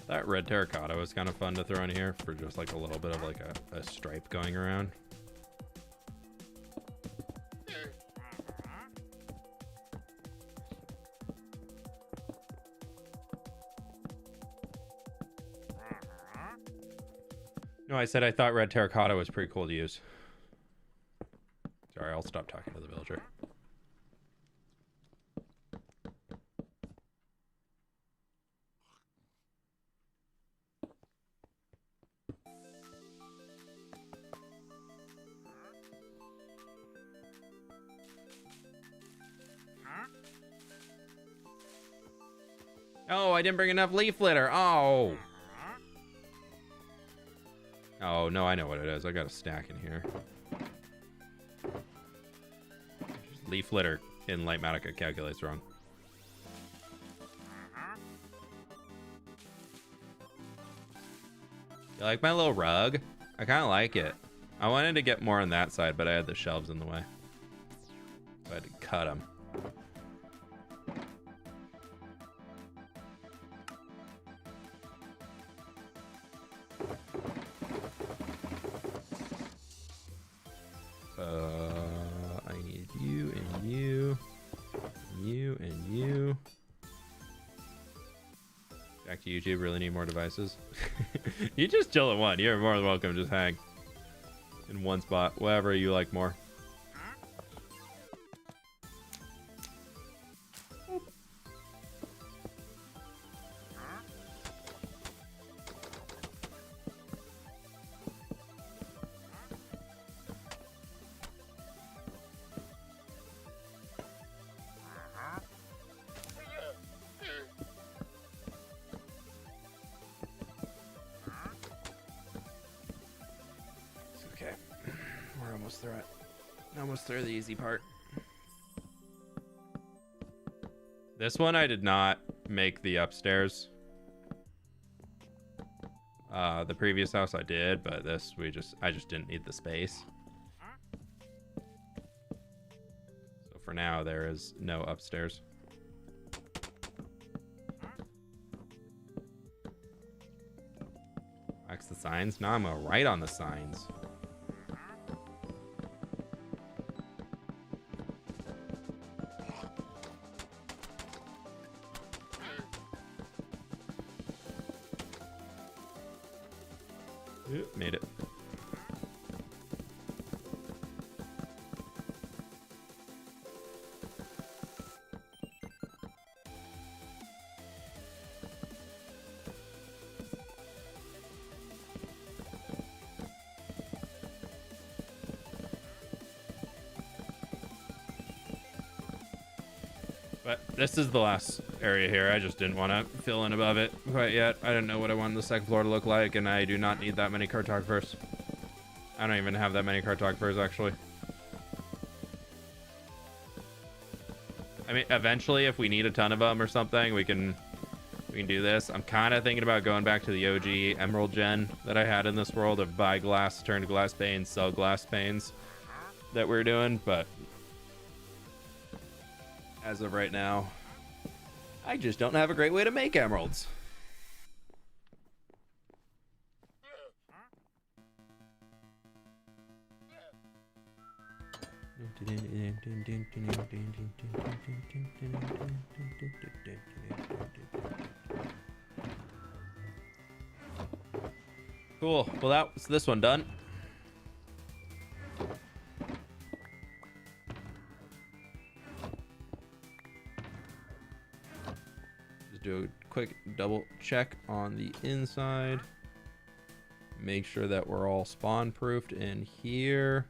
That red terracotta was kind of fun to throw in here for just like a little bit of like a stripe going around. No, I said I thought red terracotta was pretty cool to use. Sorry, I'll stop talking to the villager. Oh, I didn't bring enough leaf litter. Oh. Oh, no, I know what it is. I got a stack in here. Leaf litter in Lightmatica calculates wrong. You like my little rug? I kind of like it. I wanted to get more on that side, but I had the shelves in the way. So I had to cut them. I need you and you, and you and you. Back to YouTube. Really need more devices. You just chill at one. You're more than welcome. Just hang in one spot, whatever you like more. Through the easy part. This one I did not make the upstairs. The previous house I did, but this I just didn't need the space. So for now there is no upstairs. Wax the signs? No, I'm gonna write on the signs. Made it. But this is the last area here. I just didn't want to fill in above it quite yet. I didn't know what I wanted the second floor to look like, and I do not need that many cartographers. I don't even have that many cartographers, actually. I mean, eventually, if we need a ton of them or something, we can do this. I'm kind of thinking about going back to the OG Emerald gen that I had in this world of buy glass, turn to glass panes, sell glass panes that we're doing, but as of right now, I just don't have a great way to make emeralds. Cool. Well, that's this one done. Just do a quick double check on the inside. Make sure that we're all spawn proofed in here.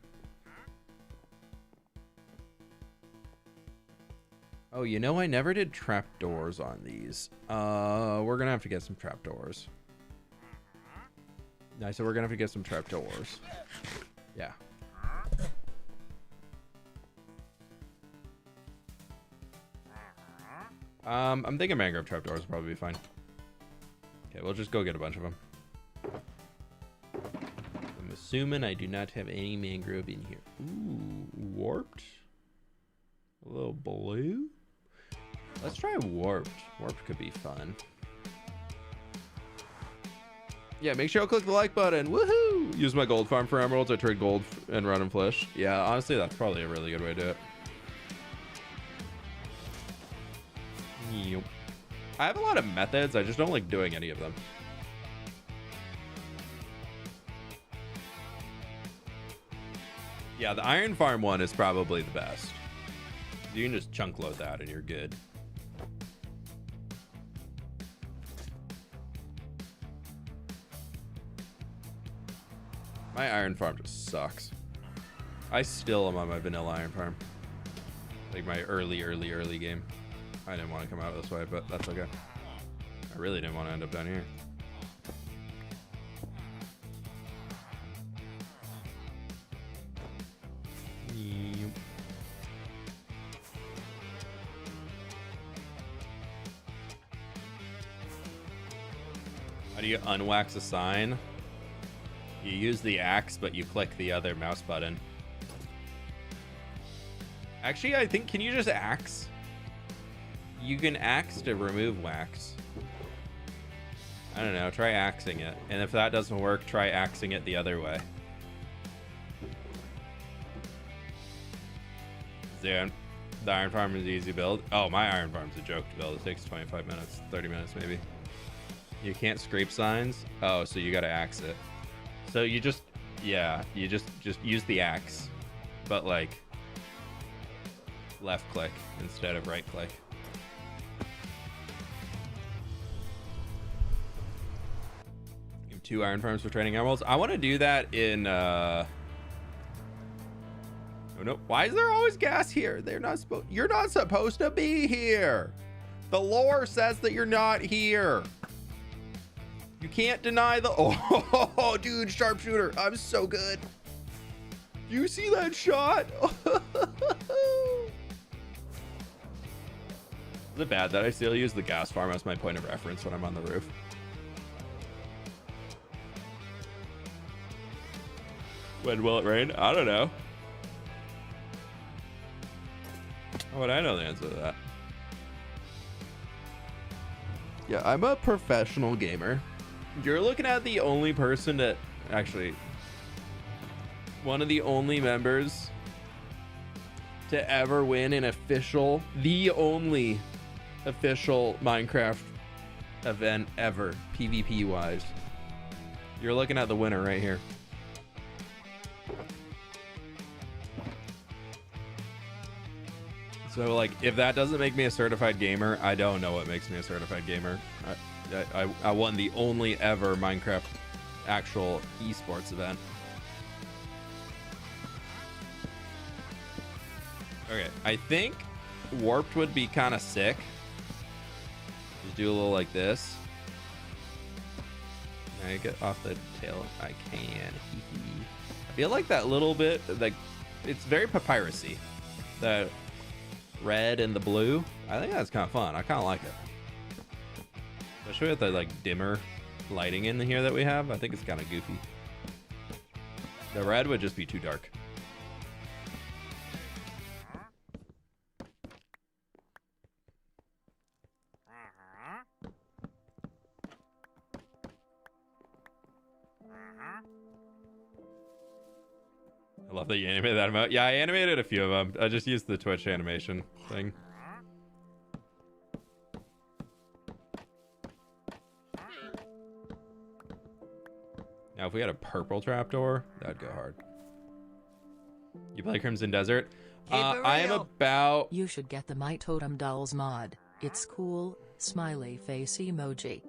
Oh, you know, I never did trapdoors on these. We're gonna have to get some trapdoors. Nice, so we're gonna have to get some trapdoors. Yeah. I'm thinking mangrove trapdoors will probably be fine. Okay, we'll just go get a bunch of them. I'm assuming I do not have any mangrove in here. Ooh, warped. A little blue. Let's try warped. Warped could be fun. Yeah, make sure you click the like button. Woohoo! Use my gold farm for emeralds. I trade gold and run and flesh. Yeah, honestly, that's probably a really good way to do it. Yep. I have a lot of methods. I just don't like doing any of them. Yeah, the iron farm one is probably the best. You can just chunk load that and you're good. My iron farm just sucks. I still am on my vanilla iron farm. Like my early game. I didn't want to come out this way, but that's okay. I really didn't want to end up down here. Yep. How do you unwax a sign? You use the axe, but you click the other mouse button. Actually, I think, can you just axe? You can axe to remove wax. I don't know, try axing it. And if that doesn't work, try axing it the other way. The iron farm is easy build. Oh, my iron farm's a joke to build. It takes 25 minutes, 30 minutes maybe. You can't scrape signs? Oh, so you gotta axe it. So you just, yeah, you just use the axe, but like left click instead of right click. You have 2 iron farms for trading emeralds. I want to do that in, oh no, why is there always gas here? You're not supposed to be here. The lore says that you're not here. You can't deny the... Oh, dude, sharpshooter. I'm so good. You see that shot? Is it bad that I still use the gas farm as my point of reference when I'm on the roof? When will it rain? I don't know. How would I know the answer to that? Yeah, I'm a professional gamer. You're looking at the only person that actually one of the only members to ever win an official, the only official Minecraft event ever, PvP wise. You're looking at the winner right here. So like, if that doesn't make me a certified gamer, I don't know what makes me a certified gamer. I won the only ever Minecraft actual esports event. Okay, I think warped would be kind of sick. Just do a little like this. Can I get off the tail? I can. I feel like that little bit, like, it's very papyrusy. The red and the blue. I think that's kind of fun. I kind of like it. Especially with the like dimmer lighting in here that we have. I think it's kind of goofy. The red would just be too dark. I love that you animated that emote. Yeah, I animated a few of them. I just used the Twitch animation thing. Now, if we had a purple trapdoor, that'd go hard. You play Crimson Desert? I am about... You should get the My Totem Dolls mod. It's cool. Smiley face emoji.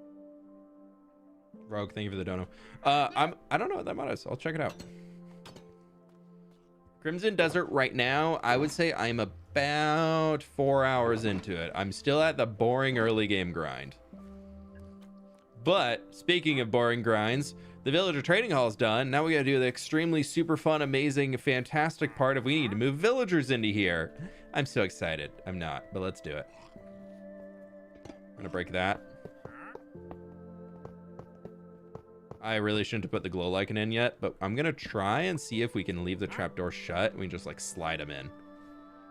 Rogue, thank you for the dono. I don't know what that mod is. I'll check it out. Crimson Desert right now, I would say I'm about 4 hours into it. I'm still at the boring early game grind. But speaking of boring grinds, the villager trading hall is done. Now we gotta do the extremely super fun, amazing, fantastic part of we need to move villagers into here. I'm so excited. I'm not, but let's do it. I'm gonna break that. I really shouldn't have put the glow lichen in yet, but I'm gonna try and see if we can leave the trapdoor shut and we can just like slide them in.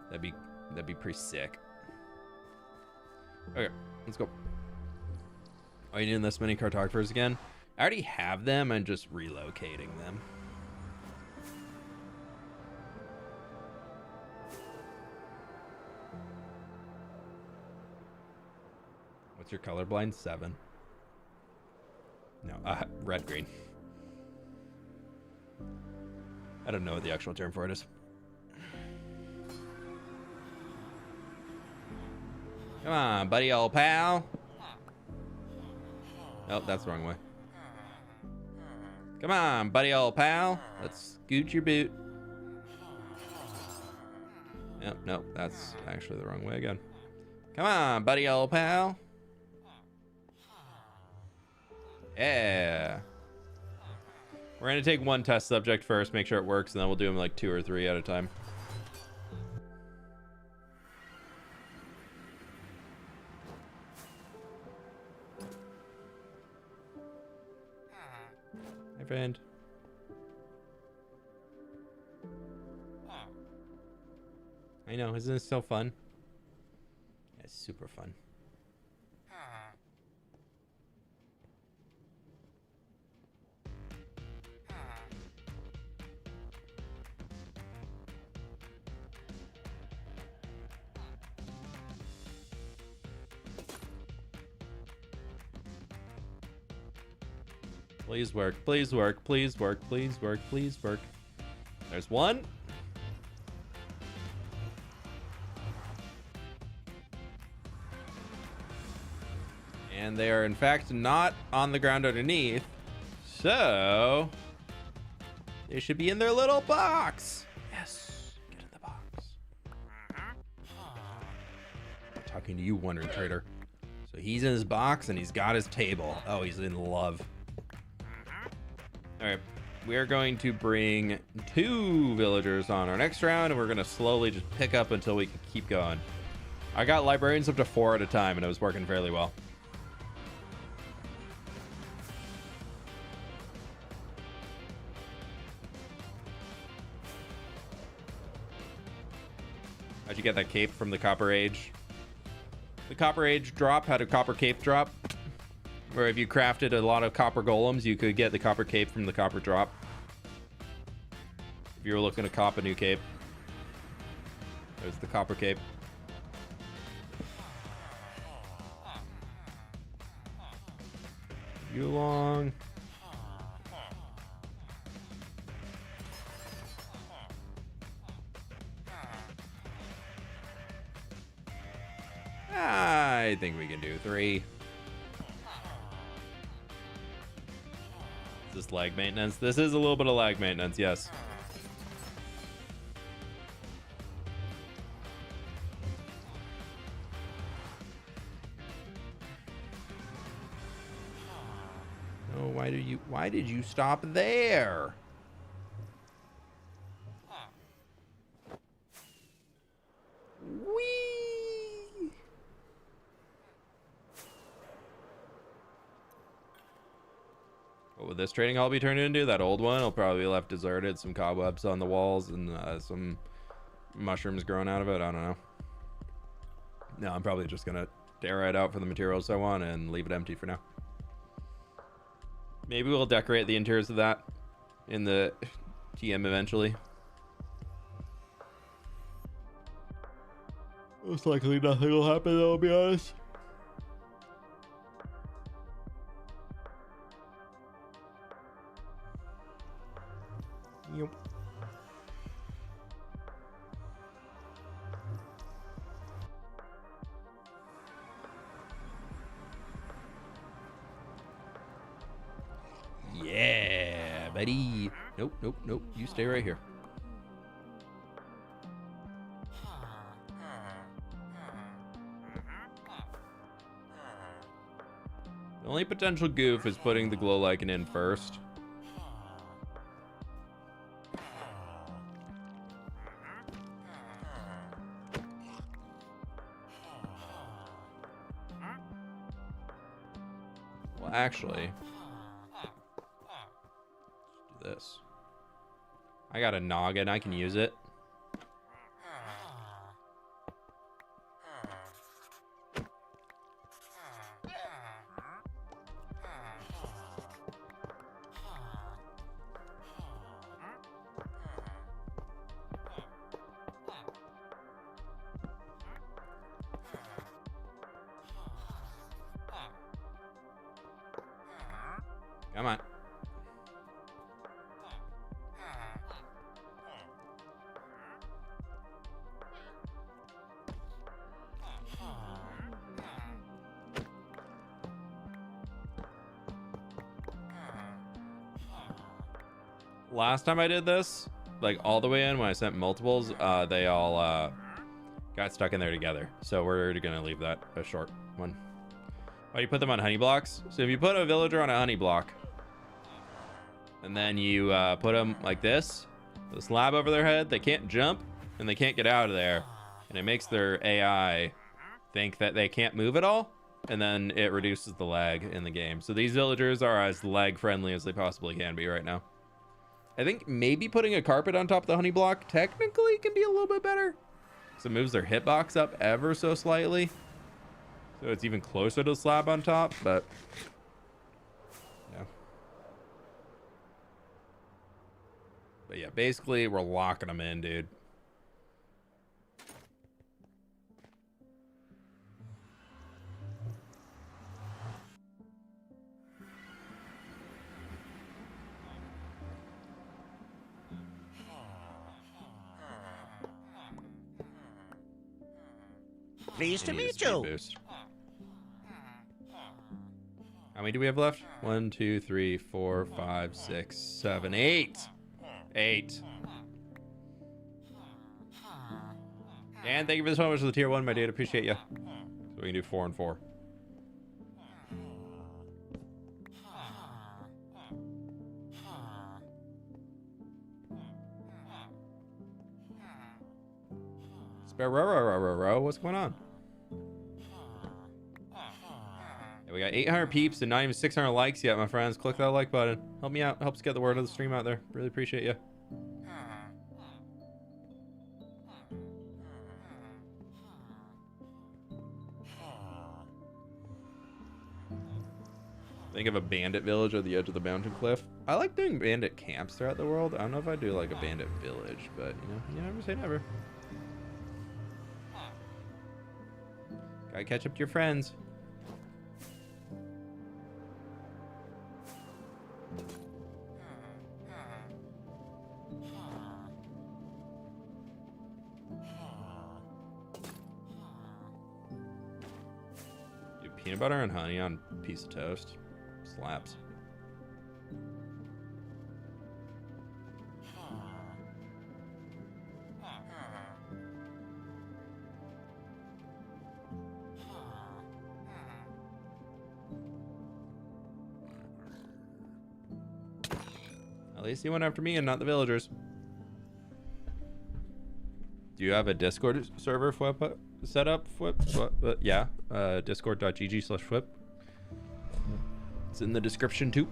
That'd be pretty sick. Okay, let's go. Are you doing this many cartographers again? I already have them. I'm just relocating them. What's your colorblind? 7. No, red, green. I don't know what the actual term for it is. Come on, buddy, old pal. Oh, that's the wrong way. Come on, buddy, old pal. Let's scoot your boot. Nope, nope, that's actually the wrong way again. Come on, buddy, old pal. Yeah. We're gonna take one test subject first, make sure it works, and then we'll do them like 2 or 3 at a time. Hi, friend. I know, isn't it so fun? Yeah, it's super fun. Please work, please work, please work, please work, please work. There's one. And they are in fact not on the ground underneath. So they should be in their little box. Yes, get in the box. I'm talking to you, Wandering Trader. So he's in his box and he's got his table. Oh, he's in love. All right, we are going to bring 2 villagers on our next round, and we're going to slowly just pick up until we can keep going. I got librarians up to 4 at a time, and it was working fairly well. How'd you get that cape from the Copper Age? The Copper Age drop had a copper cape drop, where if you crafted a lot of copper golems, you could get the copper cape from the copper drop. If you were looking to cop a new cape, there's the copper cape. You along. I think we can do 3. Is this lag maintenance? This is a little bit of lag maintenance, yes. Oh, why did you stop there? Whee! What would this trading hall be turned into? That old one will probably be left deserted, some cobwebs on the walls, and some mushrooms growing out of it. I don't know. No, I'm probably just gonna tear it out for the materials I want and leave it empty for now. Maybe we'll decorate the interiors of that in the TM eventually. Most likely nothing will happen though, I'll be honest. Yep. Yeah, buddy. Nope, nope, nope. You stay right here. The only potential goof is putting the glow lichen in first. Well, actually, let's do this. I got a noggin. I can use it. Come on. Last time I did this, like all the way in when I sent multiples, they all got stuck in there together. So we're gonna leave that a short one. Why do you put them on honey blocks? So if you put a villager on a honey block, and then you put them like this, the slab over their head, they can't jump and they can't get out of there, and it makes their AI think that they can't move at all, and then it reduces the lag in the game. So these villagers are as lag friendly as they possibly can be right now. I think maybe putting a carpet on top of the honey block technically can be a little bit better, so it moves their hitbox up ever so slightly, so it's even closer to the slab on top. But yeah. But yeah, basically we're locking them in, dude. Pleased to meet you. Boost. How many do we have left? 1, 2, 3, 4, 5, 6, 7, 8. 8. And thank you for so much for the tier 1, my dude. Appreciate you. So we can do 4 and 4. Sparrow, what's going on? Yeah, we got 800 peeps and not even 600 likes yet, my friends. Click that like button. Help me out. Helps get the word of the stream out there. Really appreciate you. Think of a bandit village at the edge of the mountain cliff. I like doing bandit camps throughout the world. I don't know if I do like a bandit village, but you know, you never say never. Gotta catch up to your friends. Do peanut butter and honey on a piece of toast. Slaps. At least he went after me and not the villagers. Do you have a Discord server fWhip set up? fWhip? Yeah, discord.gg/fWhip. It's in the description too.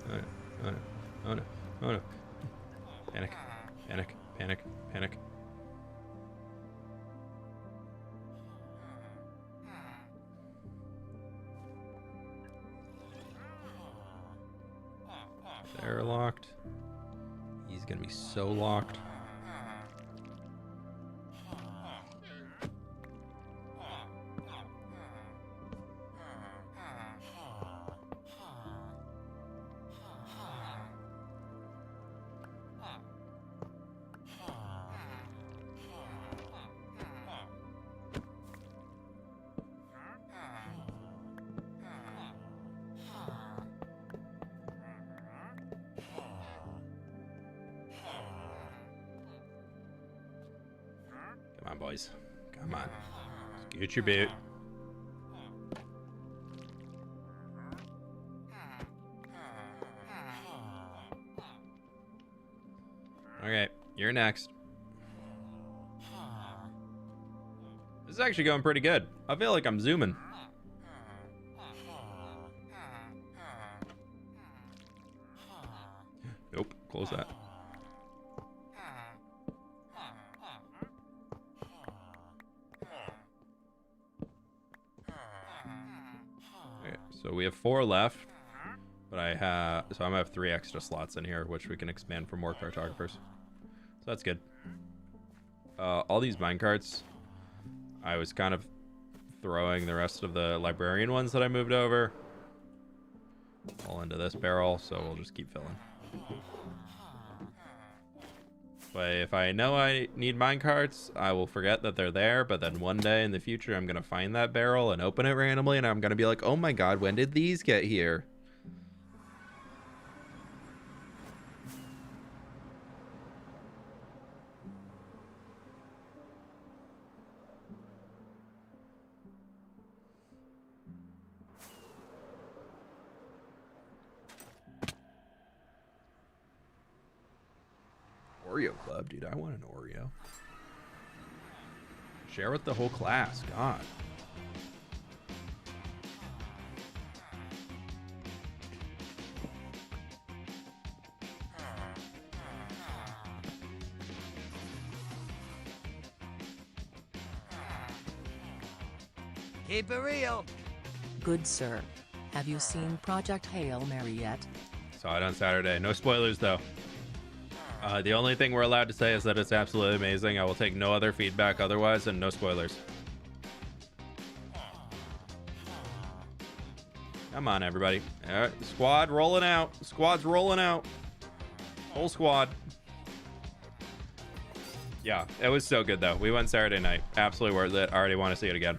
Oh no, oh no, oh no, oh no. Panic, panic, panic, panic. They're locked. He's gonna be so locked. Come on, boys. Come on. Get your boot. Okay, you're next. This is actually going pretty good. I feel like I'm zooming. Nope, close that. Okay, so we have 4 left, but I'm gonna have 3 extra slots in here, which we can expand for more cartographers. So that's good. All these minecarts, I was kind of throwing the rest of the librarian ones that I moved over all into this barrel, so we'll just keep filling. But if I know I need minecarts, I will forget that they're there, but then one day in the future, I'm going to find that barrel and open it randomly, and I'm going to be like, oh my god, when did these get here? Oreo Club, dude. I want an Oreo. Share with the whole class. God. Keep it real. Good sir. Have you seen Project Hail Mary yet? Saw it on Saturday. No spoilers, though. The only thing we're allowed to say is that it's absolutely amazing. I will take no other feedback otherwise, and no spoilers. Come on, everybody. All right, squad rolling out. Squad's rolling out. Whole squad. Yeah, it was so good, though. We went Saturday night. Absolutely worth it. I already want to see it again.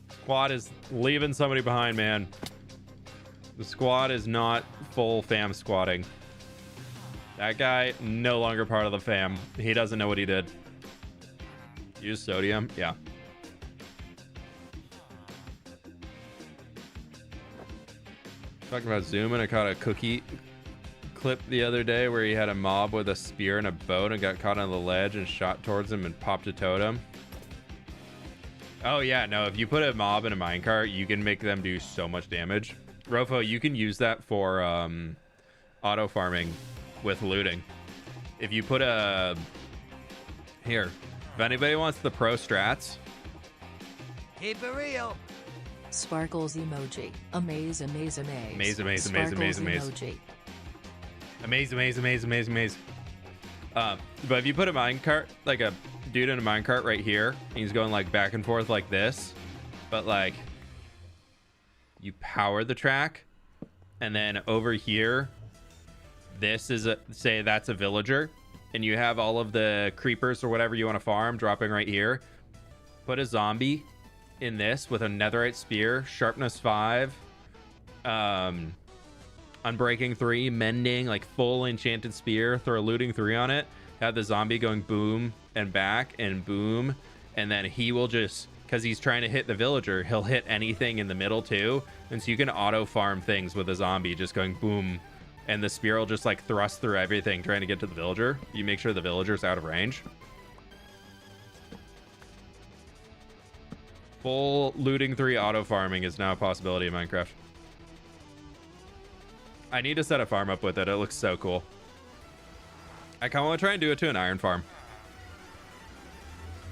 Squad is leaving somebody behind, man. The squad is not full fam squatting. That guy, no longer part of the fam. He doesn't know what he did. Use sodium? Yeah. Talking about zooming, I caught a cookie clip the other day where he had a mob with a spear and a bow and got caught on the ledge and shot towards him and popped a totem. Oh yeah, no, if you put a mob in a minecart, you can make them do so much damage. Rofo, you can use that for auto farming with looting. If you put a... Here, if anybody wants the pro strats... Keep it real. Sparkles emoji. Amaze, amaze, amaze. Amaze, amaze, amaze, amaze, amaze. Emoji. Amaze, amaze, amaze, amaze, amaze. But if you put a minecart, like a dude in a minecart right here, and he's going like back and forth like this, but like you power the track, and then over here, this is a, say that's a villager, and you have all of the creepers or whatever you want to farm dropping right here. Put a zombie in this with a netherite spear, sharpness 5, unbreaking 3, mending, like full enchanted spear, throw a looting 3 on it, have the zombie going boom and back and boom, and then he will just, because he's trying to hit the villager, he'll hit anything in the middle too, and so you can auto farm things with a zombie just going boom, and the spear will just like thrust through everything trying to get to the villager. You make sure the villager's out of range. Full looting 3 auto farming is now a possibility in Minecraft. I need to set a farm up with it. It looks so cool. I kind of want to try and do it to an iron farm.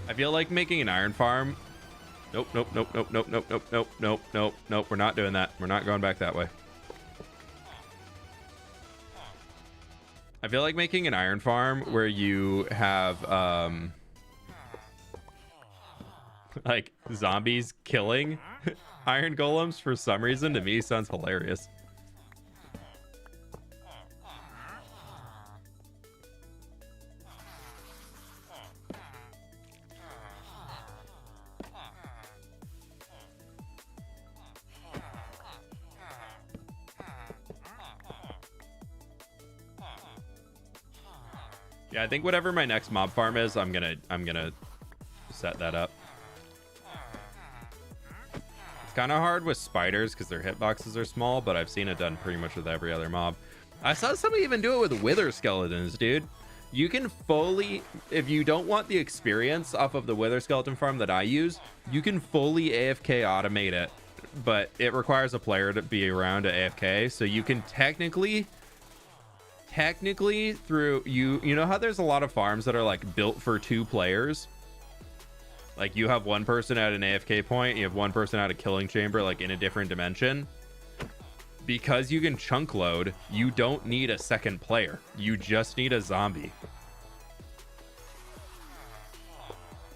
I feel like making an iron farm Nope, nope, nope, nope, nope, nope, nope, nope, nope, nope, nope. We're not doing that. We're not going back that way. I feel like making an iron farm where you have like zombies killing iron golems for some reason, to me sounds hilarious. Yeah, I think whatever my next mob farm is, I'm gonna set that up. It's kind of hard with spiders because their hitboxes are small, but I've seen it done pretty much with every other mob. I saw somebody even do it with wither skeletons, dude. You can fully, if you don't want the experience off of the wither skeleton farm that I use, you can fully AFK automate it, but it requires a player to be around to AFK, so you can technically through you know how there's a lot of farms that are like built for 2 players, like you have one person at an AFK point, you have one person at a killing chamber, like in a different dimension. Because you can chunk load, you don't need a second player, you just need a zombie.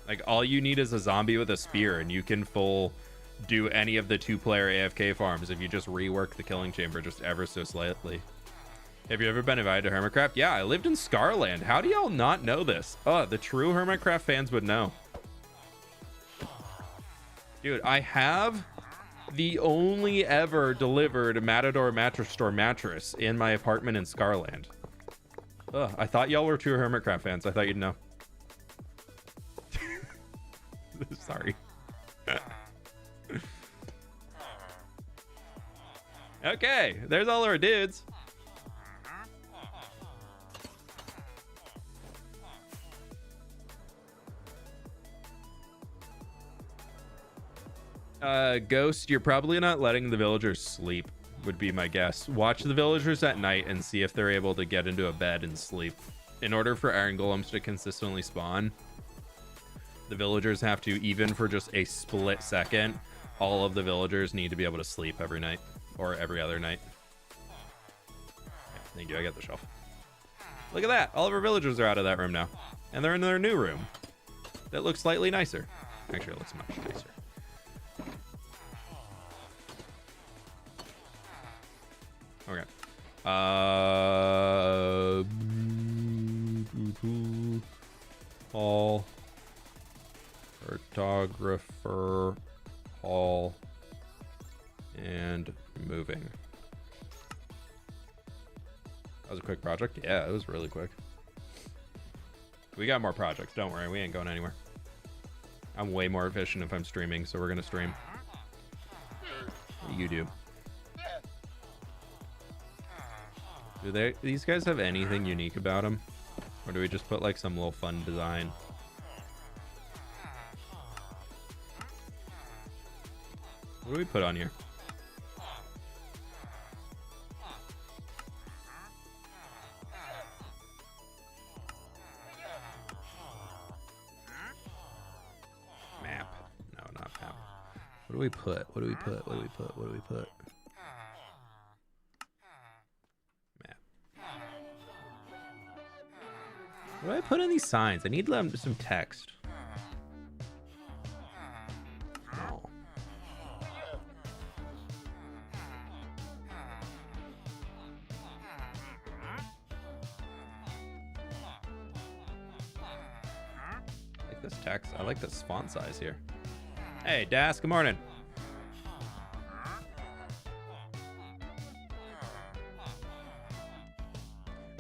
Like all you need is a zombie with a spear, and you can full do any of the 2-player AFK farms if you just rework the killing chamber just ever so slightly. Have you ever been invited to Hermitcraft? Yeah, I lived in Scarland. How do y'all not know this? Oh, the true Hermitcraft fans would know. Dude, I have the only ever delivered Matador Mattress Store mattress in my apartment in Scarland. Ugh, I thought y'all were true Hermitcraft fans. I thought you'd know. Sorry. Okay, there's all our dudes. Ghost, you're probably not letting the villagers sleep, would be my guess. Watch the villagers at night and see if they're able to get into a bed and sleep. In order for iron golems to consistently spawn, the villagers have to, even for just a split second, all of the villagers need to be able to sleep every night or every other night. Yeah, thank you, I got the shelf. Look at that, all of our villagers are out of that room now, and they're in their new room that looks slightly nicer. Actually, it looks much nicer. Okay. Hall. Cartographer. Hall. And moving. That was a quick project. Yeah, it was really quick. We got more projects. Don't worry. We ain't going anywhere. I'm way more efficient if I'm streaming, so we're going to stream. What do you do? Do these guys have anything unique about them? Or do we just put like some little fun design? What do we put on here? Map. No, not map. What do we put? What do we put? What do we put? What do we put? What do I put in these signs? I need some text. Oh. I like this text. I like this font size here. Hey, Das, good morning.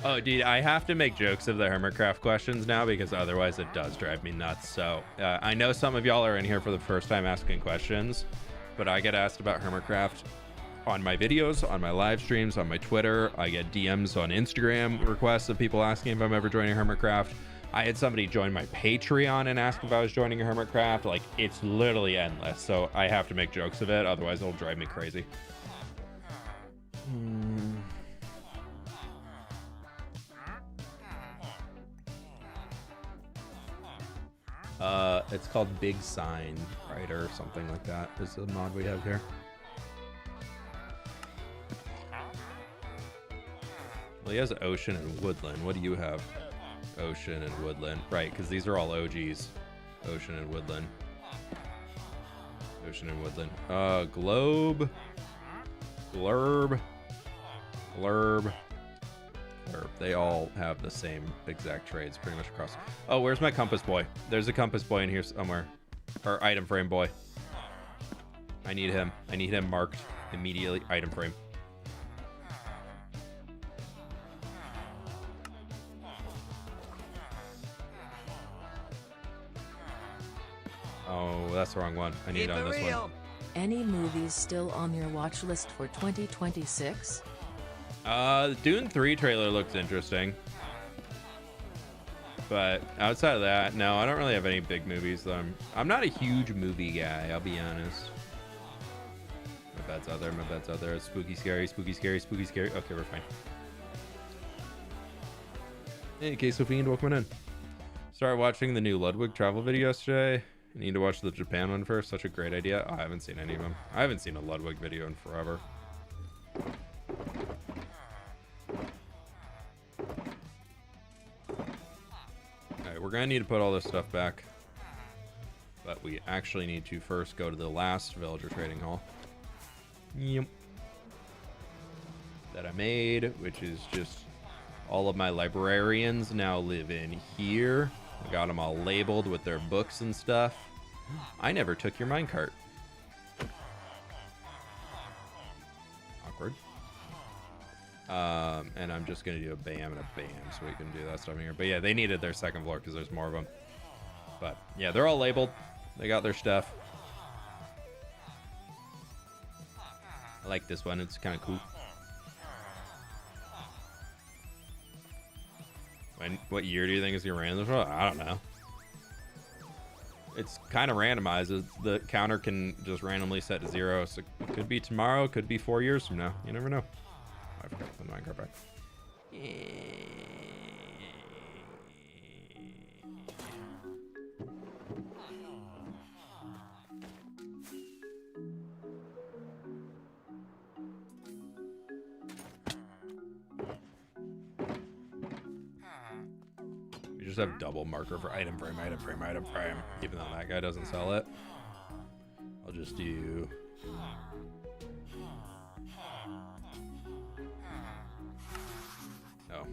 Oh, dude, I have to make jokes of the Hermitcraft questions now because otherwise it does drive me nuts. So I know some of y'all are in here for the first time asking questions, but I get asked about Hermitcraft on my videos, on my live streams, on my Twitter. I get DMs on Instagram requests of people asking if I'm ever joining Hermitcraft. I had somebody join my Patreon and ask if I was joining Hermitcraft. Like, it's literally endless. So I have to make jokes of it. Otherwise it'll drive me crazy. It's called Big Sign Writer or something like that is the mod we have here. Well, he has ocean and woodland. What do you have? Ocean and woodland. Right, because these are all OGs. Ocean and woodland. Ocean and woodland. Globe. Glurb. Glurb. Glurb. They all have the same exact trades pretty much across. Oh, where's my compass boy? There's a compass boy in here somewhere. Or item frame boy. I need him. I need him marked immediately. Item frame. Oh, that's the wrong one. I need it on this one. Any movies still on your watch list for 2026? The Dune 3 trailer looks interesting. But outside of that, no, I don't really have any big movies. I'm not a huge movie guy, I'll be honest. My bed's out there, my bed's out there. It's spooky, scary, spooky, scary, spooky, scary. Okay, we're fine. Hey, K-Sophie, and welcome in. Started watching the new Ludwig travel video yesterday. I need to watch the Japan one first. Such a great idea. Oh, I haven't seen any of them. I haven't seen a Ludwig video in forever. Alright, we're gonna need to put all this stuff back. But we actually need to first go to the last villager trading hall. Yep. That I made, which is just all of my librarians now live in here. I got them all labeled with their books and stuff. I never took your minecart. Awkward. And I'm just gonna do a bam and a bam so we can do that stuff in here. But yeah, they needed their second floor because there's more of them. But yeah, they're all labeled. They got their stuff. I like this one. It's kind of cool. What year do you think is your random? I don't know. It's kind of randomized. The counter can just randomly set to 0. So it could be tomorrow. Could be 4 years from now. You never know. I forgot to put my Minecraft back. Just have double marker for item frame, item frame, item frame. Even though that guy doesn't sell it, I'll just do. Oh.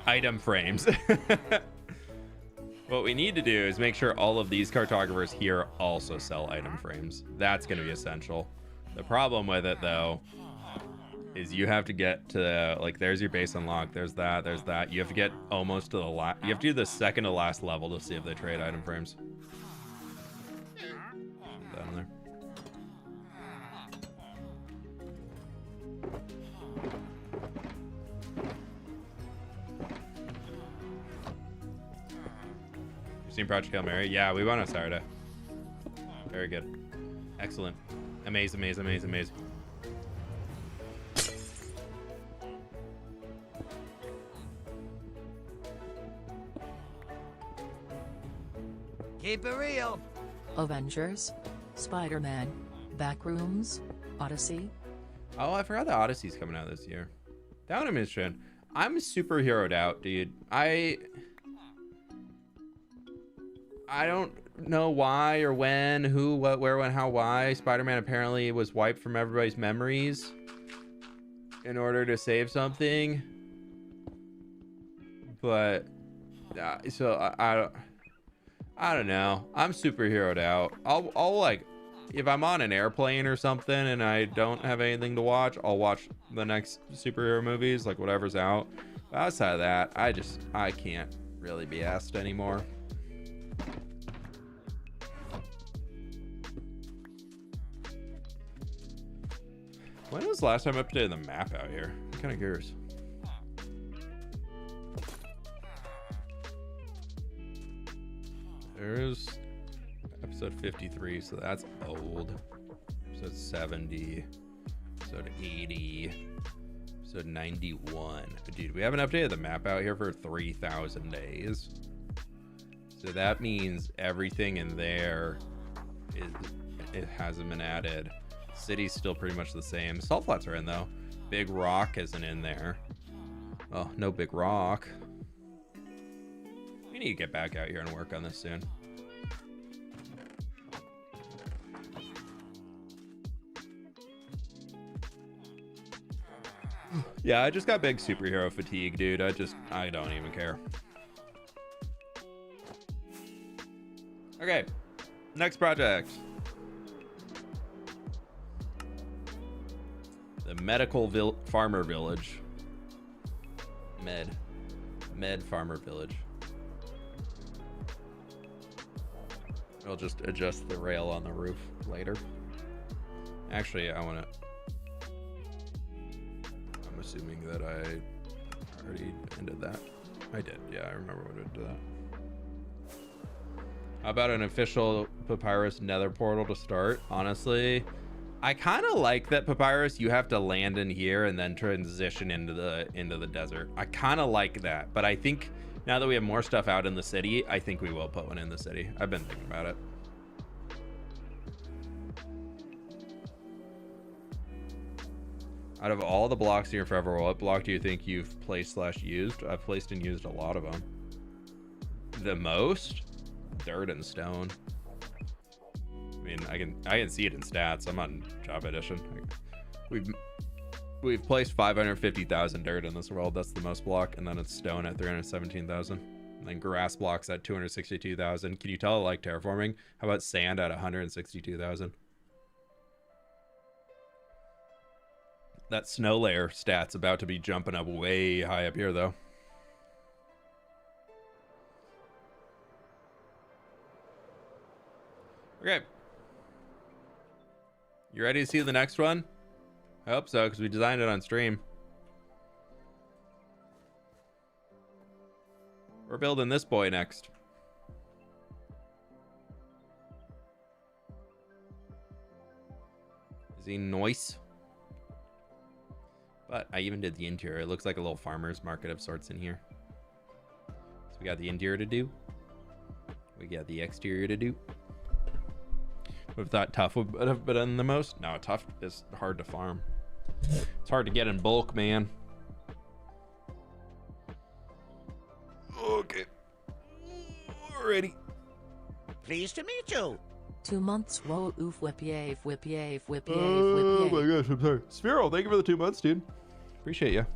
Item frames. What we need to do is make sure all of these cartographers here also sell item frames. That's going to be essential. The problem with it, though, is you have to get to, like, there's your base unlock. There's that. There's that. You have to get almost to the last. You have to do the second to last level to see if they trade item frames. Put that on there. Seen Project Hail Mary? Yeah, we went on Saturday. Very good. Excellent. Amazing, amazing, amazing, amazing. Keep it real. Avengers, Spider-Man, Backrooms, Odyssey. Oh, I forgot the Odyssey's coming out this year. That one I'm interested in. I'm superheroed out, dude. I don't know why or when, who, what, where, when, how, why. Spider-Man apparently was wiped from everybody's memories in order to save something. But so I don't know. I'm superheroed out. I'll like, if I'm on an airplane or something and I don't have anything to watch, I'll watch the next superhero movies, like whatever's out. But outside of that, I can't really be asked anymore. When was the last time I updated the map out here? I'm kind of curious. There's episode 53, so that's old. Episode 70, Episode 80. Episode 91. Dude, we haven't updated the map out here for 3,000 days. So that means everything in there it hasn't been added. City's still pretty much the same. Salt flats are in though. Big Rock isn't in there. Oh, no Big Rock. We need to get back out here and work on this soon. Yeah, I just got big superhero fatigue, dude. I don't even care. Okay, next project. The medical farmer village. Med farmer village. I'll just adjust the rail on the roof later. Actually, I'm assuming that I already ended that. I did, yeah, I remember when I did that. How about an official Papyrus Nether portal to start? Honestly, I kind of like that Papyrus, you have to land in here and then transition into the desert. I kind of like that, but I think now that we have more stuff out in the city, I think we will put one in the city. I've been thinking about it. Out of all the blocks here forever, what block do you think you've placed / used? I've placed and used a lot of them. The most? Dirt and stone. I mean, I can see it in stats. I'm on job edition. We've placed 550,000 dirt in this world. That's the most block, and then it's stone at 317,000, and then grass blocks at 262,000. Can you tell I like terraforming? How about sand at 162,000? That snow layer stat's about to be jumping up way high up here, though. Okay. You ready to see the next one? I hope so, because we designed it on stream. We're building this boy next. Is he nice? But I even did the interior. It looks like a little farmer's market of sorts in here. So we got the interior to do. We got the exterior to do. We thought tough would have been the most. No, tough is hard to farm. It's hard to get in bulk, man. Okay. Alrighty. Pleased to meet you. 2 months. Whoa, oof, whip, yay, whip, yay, whip, yay, Oh whip, yay. my gosh, I'm sorry. Sphero, thank you for the 2 months, dude. Appreciate you.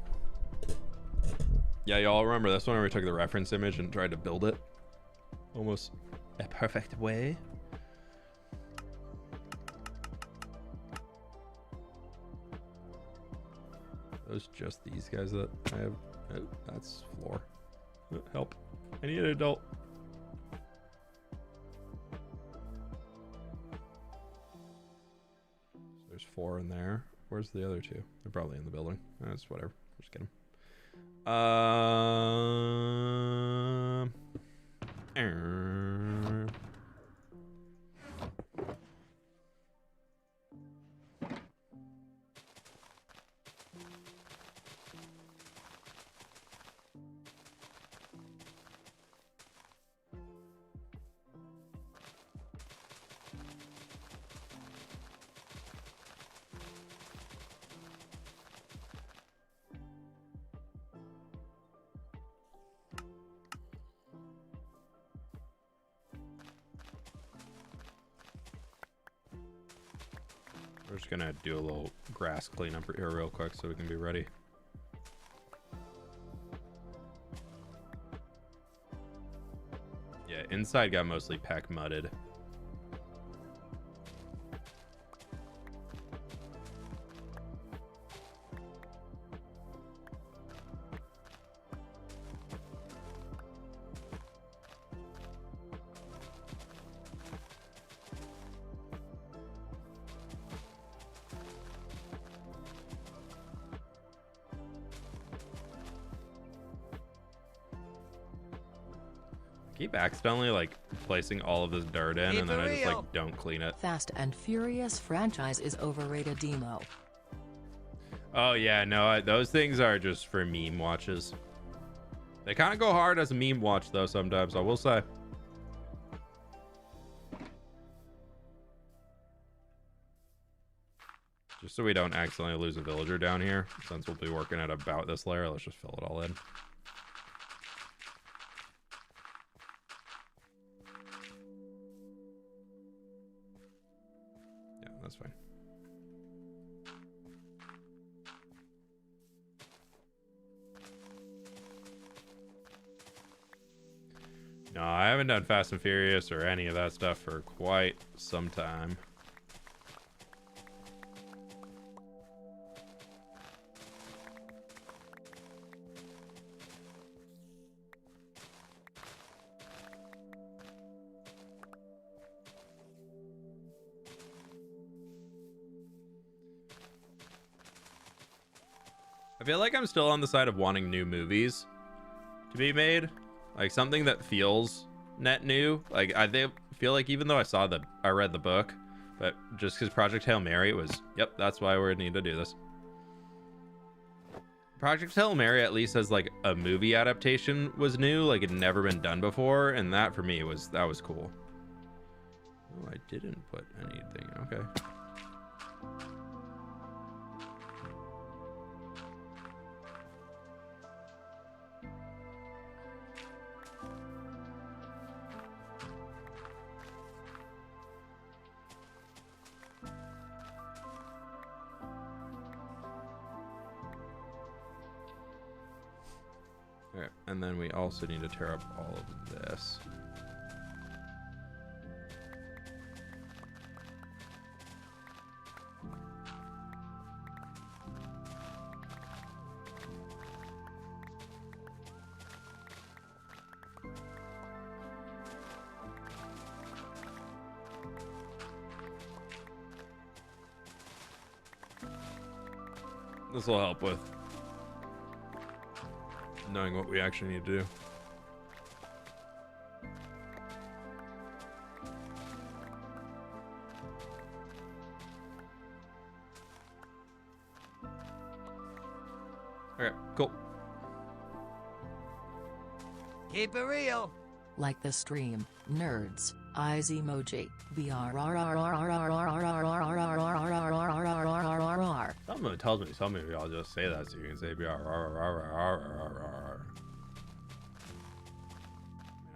Yeah, y'all remember this one where we took the reference image and tried to build it almost a perfect way. Those just these guys that I have. Oh, that's floor. Help. I need an adult. There's 4 in there. Where's the other 2? They're probably in the building. That's whatever. Just get them. We're just gonna do a little grass cleanup here real quick so we can be ready. Yeah, inside got mostly pack mudded. Keep accidentally like placing all of this dirt in, and then I just like don't clean it. Fast and Furious franchise is overrated, Demo. Oh yeah, no, those things are just for meme watches. They kind of go hard as a meme watch though sometimes, I will say. Just so we don't accidentally lose a villager down here, since we'll be working at about this layer, let's just fill it all in. Yeah, that's fine. No, I haven't done Fast and Furious or any of that stuff for quite some time. I feel like I'm still on the side of wanting new movies to be made, like something that feels net new. Like I feel like even though I read the book, but just because Project Hail Mary was, yep, that's why we need to do this. Project Hail Mary at least as like a movie adaptation was new, like it had never been done before, and that for me was cool. Oh, I didn't put anything. Okay. Alright, and then we also need to tear up all of this. This will help with knowing what we actually need to do. Okay, cool. Keep it real. Like the stream, nerds, eyes emoji, Someone tells me some of y'all just say that so you can say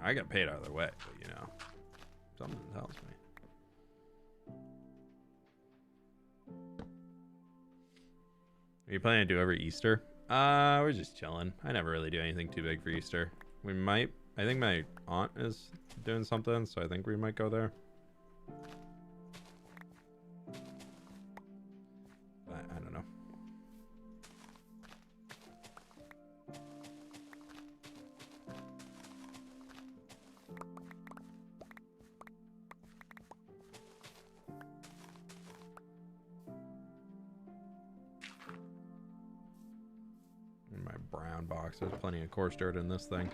I get paid either way, but you know, someone tells me. Are you planning to do every Easter? We're just chilling. I never really do anything too big for Easter. We might. I think my aunt is doing something, so I think we might go there. I don't know. In my brown box, there's plenty of coarse dirt in this thing.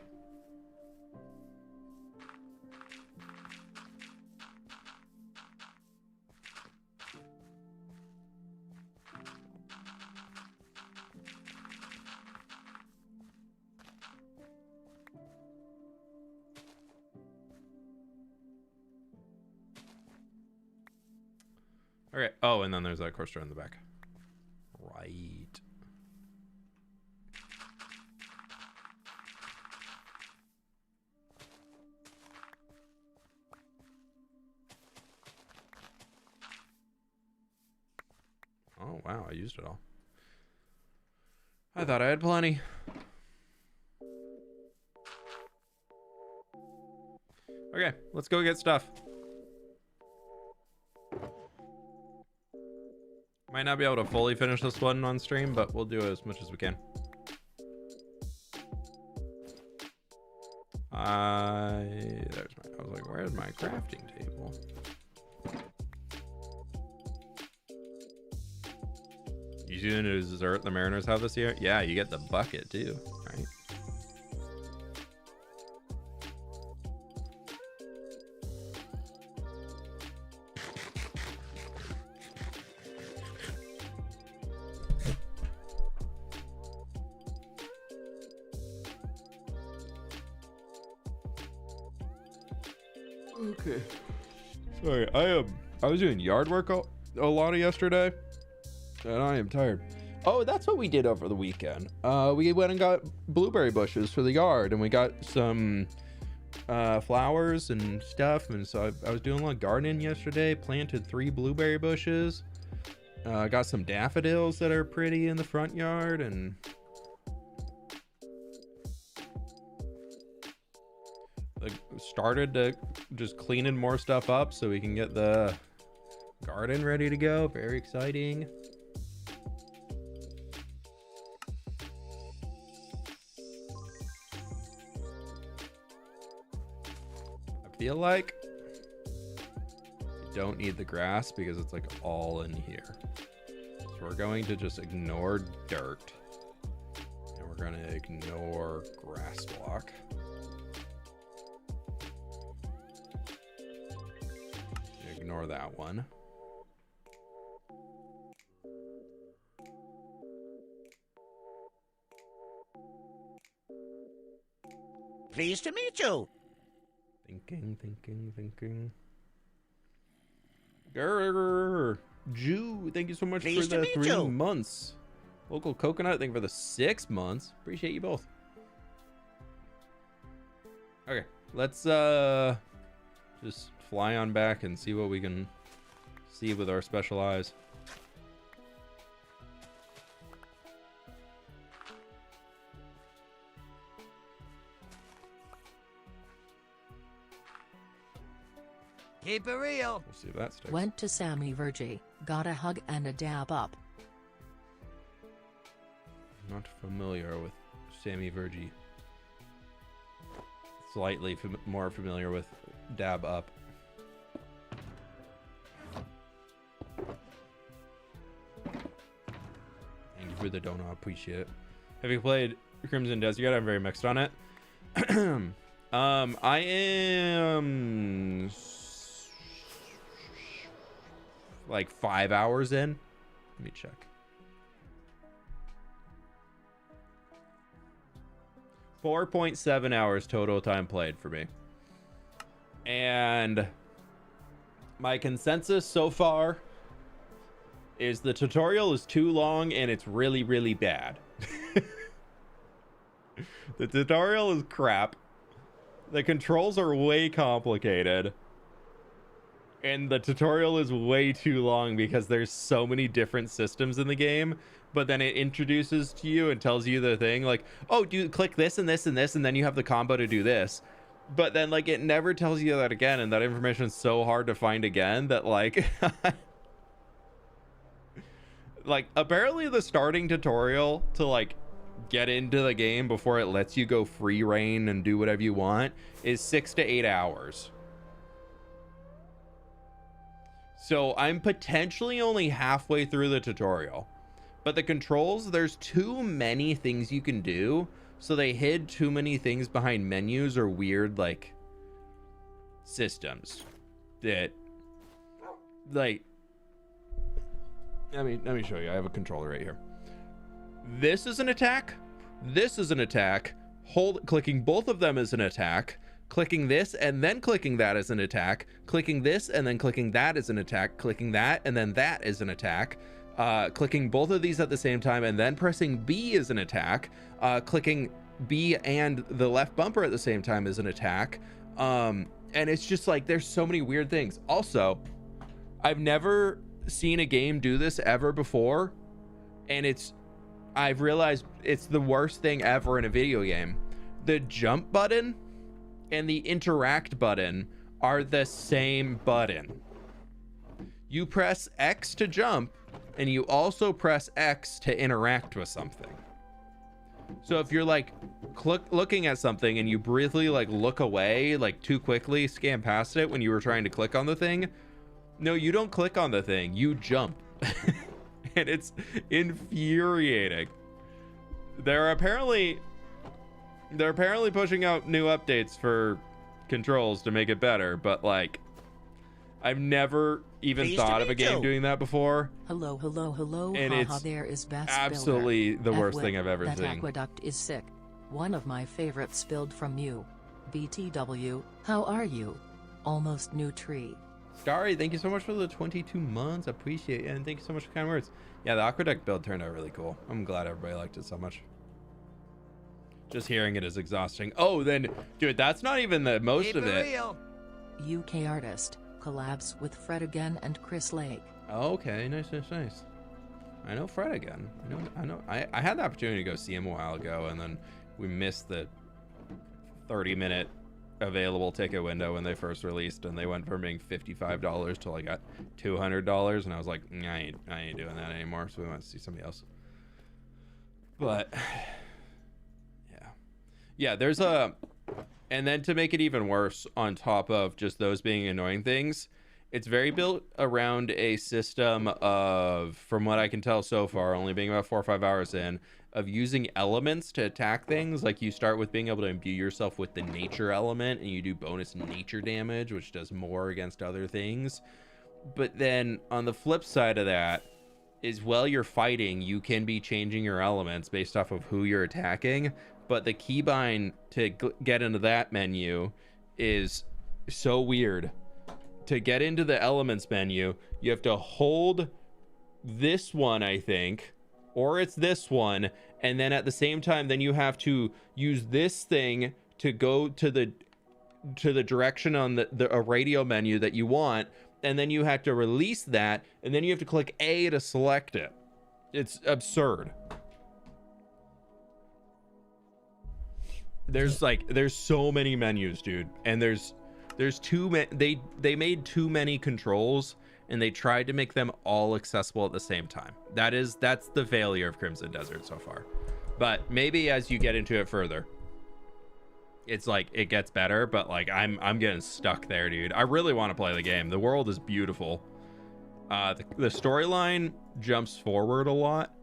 Okay. Oh, and then there's that course in the back. Right. Oh, wow. I used it all. I thought I had plenty. Okay, let's go get stuff. Might not be able to fully finish this one on stream, but we'll do as much as we can. I was like, where's my crafting table? You doing a dessert the Mariners have this year? Yeah, you get the bucket too, right? Okay. Sorry, I was doing yard work a lot of yesterday, and I am tired. Oh, that's what we did over the weekend. We went and got blueberry bushes for the yard, and we got some flowers and stuff. And so I was doing a lot of gardening yesterday. Planted 3 blueberry bushes. Got some daffodils that are pretty in the front yard, and started to just cleaning more stuff up so we can get the garden ready to go. Very exciting. I feel like I don't need the grass because it's like all in here. So we're going to just ignore dirt, and we're going to ignore grass block. Ignore that one. Pleased to meet you. Thinking. Grrr. Jew, thank you so much Pleased for to the meet 3 you. months. Local Coconut, thank you for the 6 months. Appreciate you both. Okay, let's just fly on back and see what we can see with our special eyes. Keep it real. We'll see if that sticks. Went to Sammy Virgie, got a hug and a dab up. Not familiar with Sammy Virgie. Slightly more familiar with dab up. Thank you for the donut. Appreciate it. Have you played Crimson Desert yet? I'm very mixed on it. I am like 5 hours in. Let me check. 4.7 hours total time played for me. And my consensus so far is the tutorial is too long and it's really, really bad. The tutorial is crap. The controls are way complicated. And the tutorial is way too long because there's so many different systems in the game. But then it introduces to you and tells you the thing like, oh, click this and this and this, and then you have the combo to do this. But then like it never tells you that again, and that information is so hard to find again that like like apparently the starting tutorial to like get into the game before it lets you go free reign and do whatever you want is 6 to 8 hours. So I'm potentially only halfway through the tutorial. But the controls, there's too many things you can do. So they hid too many things behind menus or weird, like, systems. That, like, let me show you. I have a controller right here. This is an attack. This is an attack. Clicking both of them is an attack. Clicking this and then clicking that is an attack. Clicking this and then clicking that is an attack. Clicking that and then that is an attack. Clicking both of these at the same time and then pressing B is an attack. Clicking B and the left bumper at the same time is an attack. And it's just like there's so many weird things. Also, I've never seen a game do this ever before, and I've realized it's the worst thing ever in a video game. The jump button and the interact button are the same button. You press X to jump, and you also press X to interact with something. So if you're like looking at something and you briefly like look away, like too quickly, scan past it when you were trying to click on the thing, no, you don't click on the thing, you jump. And it's infuriating. They're apparently pushing out new updates for controls to make it better, but like I've never even thought of a game doing that before. Hello, and haha, it's there is best absolutely builder. the worst fWhip, thing I've ever that seen. Aqueduct is sick. One of my favorites spilled from you. BTW, how are you? Almost new tree. Starry, thank you so much for the 22 months. Appreciate it. And thank you so much for kind words. Yeah, the aqueduct build turned out really cool. I'm glad everybody liked it so much. Just hearing it is exhausting. Oh, then, dude, that's not even the most Keep of it. real. UK artist collabs with Fred again and Chris Lake. Okay, nice. I know Fred again. I had the opportunity to go see him a while ago, and then we missed the 30-minute available ticket window when they first released, and they went from being $55 to like at $200, and I was like, nah, I ain't doing that anymore. So we went to see somebody else. But yeah, there's and then to make it even worse, on top of just those being annoying things, it's very built around a system of, from what I can tell so far, only being about 4 or 5 hours in, of using elements to attack things. Like you start with being able to imbue yourself with the nature element, and you do bonus nature damage, which does more against other things. But then on the flip side of that is, while you're fighting, you can be changing your elements based off of who you're attacking. But the keybind to get into that menu is so weird. To get into the elements menu, you have to hold this one, I think, or it's this one, and then at the same time, then you have to use this thing to go to the direction on a radio menu that you want, and then you have to release that, and then you have to click A to select it. It's absurd. There's so many menus, dude, and there's too many. They made too many controls, and they tried to make them all accessible at the same time. That's the failure of Crimson Desert so far. But maybe as you get into it further, it's like it gets better. But like I'm getting stuck there, dude. I really want to play the game. The world is beautiful. The storyline jumps forward a lot.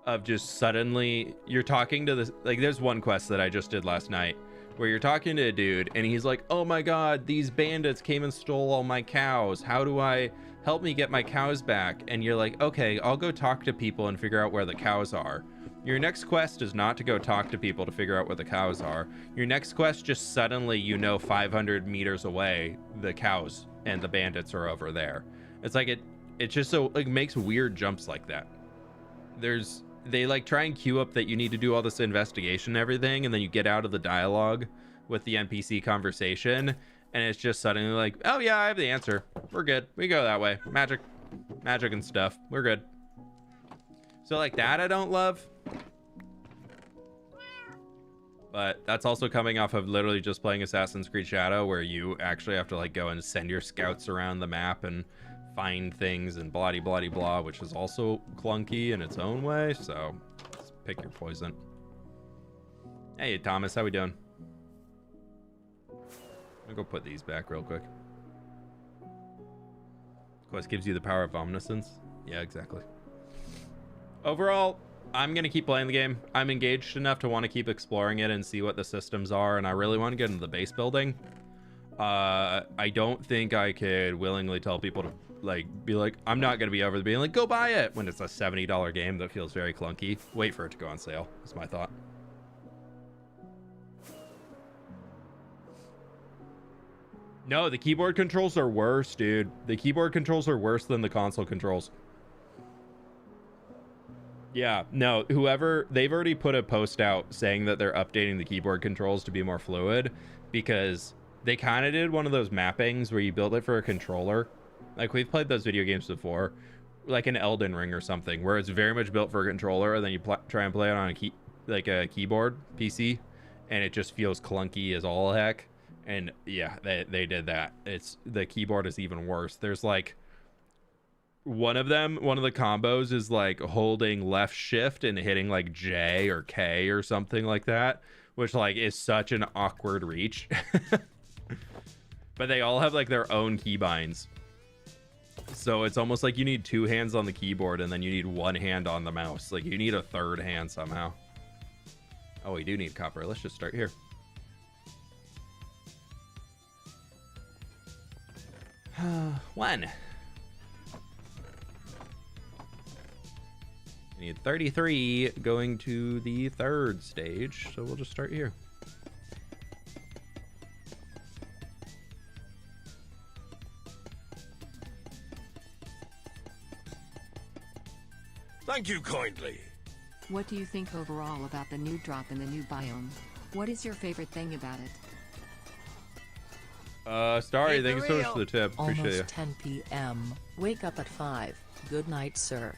Of just suddenly you're talking to this, like there's one quest that I just did last night where you're talking to a dude and he's like, oh my god, these bandits came and stole all my cows. How do I help me get my cows back? And you're like, okay, I'll go talk to people and figure out where the cows are. Your next quest is not to go talk to people to figure out where the cows are. Your next quest, just suddenly, 500 meters away, the cows and the bandits are over there. It's like it just so like makes weird jumps like that. They like try and queue up that you need to do all this investigation and everything, and then you get out of the dialogue with the NPC conversation, and it's just suddenly like, oh yeah, I have the answer. We're good. We go that way. Magic and stuff. We're good. So like that I don't love. But that's also coming off of literally just playing Assassin's Creed Shadow, where you actually have to like go and send your scouts around the map and find things and blah blah blah, which is also clunky in its own way. So just pick your poison. Hey Thomas, how we doing? I'm gonna go put these back real quick. Quest gives you the power of omniscience. Yeah, exactly. Overall, I'm gonna keep playing the game. I'm engaged enough to want to keep exploring it and see what the systems are, and I really want to get into the base building. I don't think I could willingly tell people to be like, I'm not going to be over being like, go buy it, when it's a $70 game that feels very clunky. Wait for it to go on sale, is my thought. No, the keyboard controls are worse, dude. The keyboard controls are worse than the console controls. Yeah, no, they've already put a post out saying that they're updating the keyboard controls to be more fluid, because they kind of did one of those mappings where you build it for a controller. Like, we've played those video games before, like an Elden Ring or something, where it's very much built for a controller, and then you try and play it on a keyboard PC, and it just feels clunky as all heck. And yeah, they did that. The keyboard is even worse. There's like one of the combos is like holding left shift and hitting like J or K or something like that, which like is such an awkward reach. But they all have like their own keybinds. So it's almost like you need 2 hands on the keyboard and then you need 1 hand on the mouse. Like you need a 3rd hand somehow. Oh, we do need copper. Let's just start here. One. I need 33 going to the 3rd stage, so we'll just start here. Thank you kindly. What do you think overall about the new drop in the new biome? What is your favorite thing about it? Starry, Keep it thank you so much real. for the tip. Appreciate Almost you. 10 p.m. Wake up at 5. Good night, sir.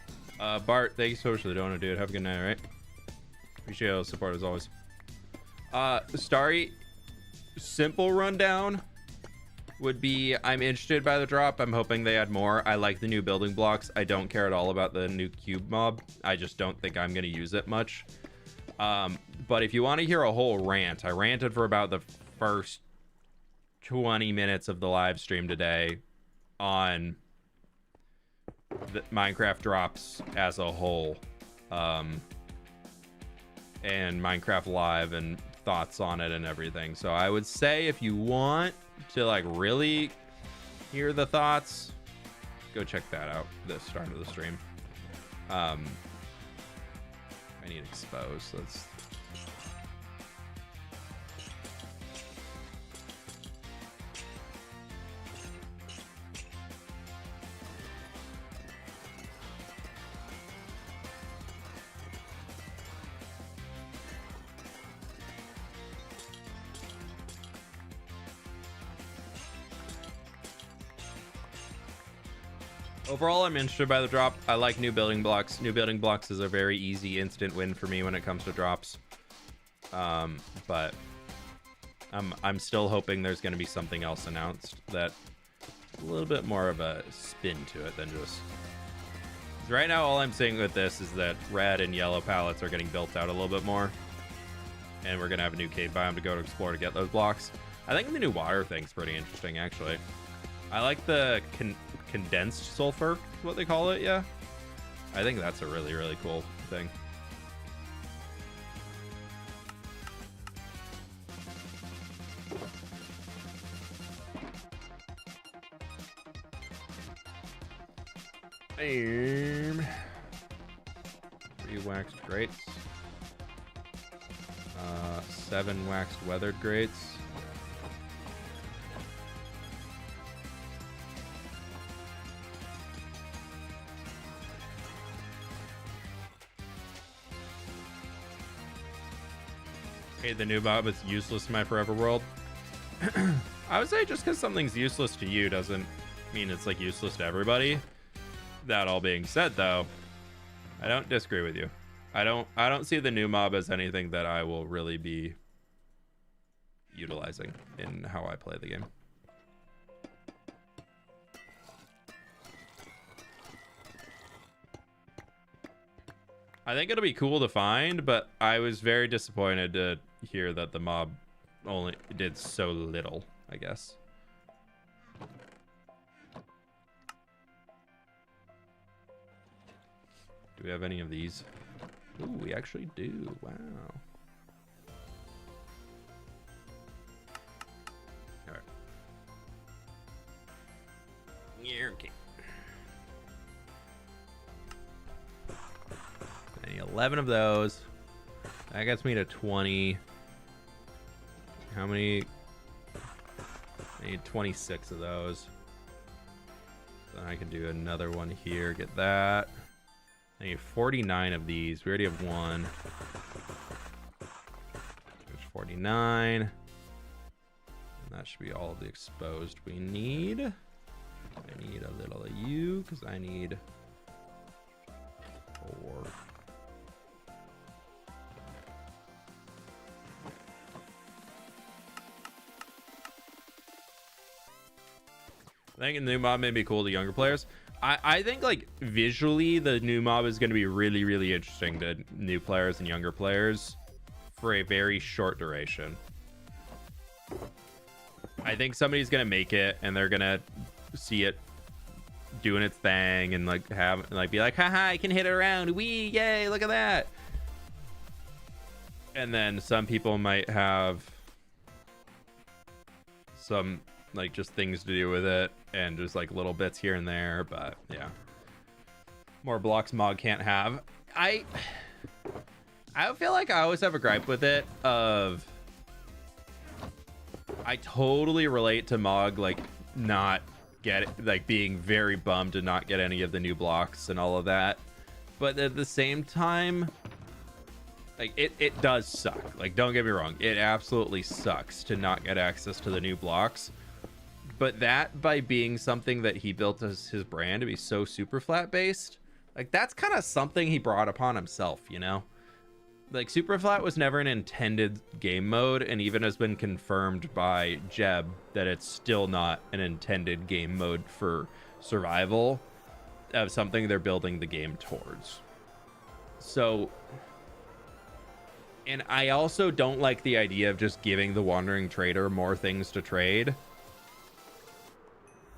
Bart, thank you so much for the donut, dude. Have a good night, all right? Appreciate all the support as always. Starry, simple rundown would be I'm interested by the drop. I'm hoping they add more. I like the new building blocks. I don't care at all about the new cube mob. I just don't think I'm going to use it much. But if you want to hear a whole rant, I ranted for about the first 20 minutes of the live stream today on the Minecraft drops as a whole, and Minecraft Live and thoughts on it and everything. So I would say if you want to like really hear the thoughts, go check that out, the start of the stream. I need exposed. Let's overall, I'm interested by the drop. I like new building blocks. New building blocks is a very easy, instant win for me when it comes to drops. But I'm still hoping there's going to be something else announced that a little bit more of a spin to it than just. 'Cause right now, all I'm seeing with this is that red and yellow pallets are getting built out a little bit more, and we're gonna have a new cave biome to go to explore to get those blocks. I think the new water thing's pretty interesting, actually. I like the condensed sulfur, is what they call it. Yeah, I think that's a really, really cool thing. Bam. 3 waxed grates, 7 waxed weathered grates. Okay, the new mob is useless in my forever world. I would say just because something's useless to you doesn't mean it's like useless to everybody. That all being said, though, I don't disagree with you. I don't see the new mob as anything that I will really be utilizing in how I play the game. I think it'll be cool to find, but I was very disappointed to hear that the mob only did so little, I guess. Do we have any of these? Ooh, we actually do. Wow. All right. Yeah, okay. I need 11 of those. That gets me to 20. How many? I need 26 of those. Then I can do another one here. Get that. I need 49 of these. We already have one. There's 49. And that should be all of the exposed we need. I need a little of you because I need 4. I think the new mob may be cool to younger players. I think like visually the new mob is going to be really, really interesting to new players and younger players for a very short duration. I think somebody's going to make it and they're going to see it doing its thing and like have like be like, haha, I can hit it around. Wee, yay, look at that. And then some people might have some like just things to do with it and just like little bits here and there, but yeah, more blocks Mog can't have. I feel like I always have a gripe with it of I totally relate to Mog like not get it, like being very bummed to not get any of the new blocks and all of that, but at the same time, like it does suck. Like, don't get me wrong, it absolutely sucks to not get access to the new blocks. But that, by being something that he built as his brand to be so super flat based, like that's kind of something he brought upon himself, you know? Like, super flat was never an intended game mode, and even has been confirmed by Jeb that it's still not an intended game mode for survival of something they're building the game towards. So, and I also don't like the idea of just giving the wandering trader more things to trade.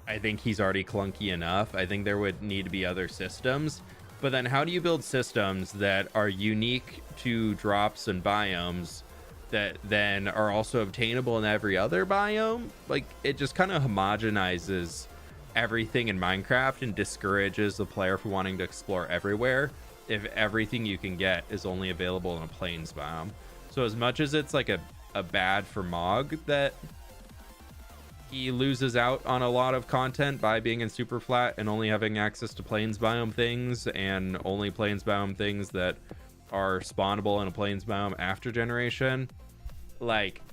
I think he's already clunky enough. I think there would need to be other systems. But then how do you build systems that are unique to drops and biomes that then are also obtainable in every other biome? Like, it just kind of homogenizes everything in Minecraft and discourages the player from wanting to explore everywhere if everything you can get is only available in a plains biome. So as much as it's like a bad for Mog that he loses out on a lot of content by being in super flat and only having access to plains biome things, and only plains biome things that are spawnable in a plains biome after generation, like,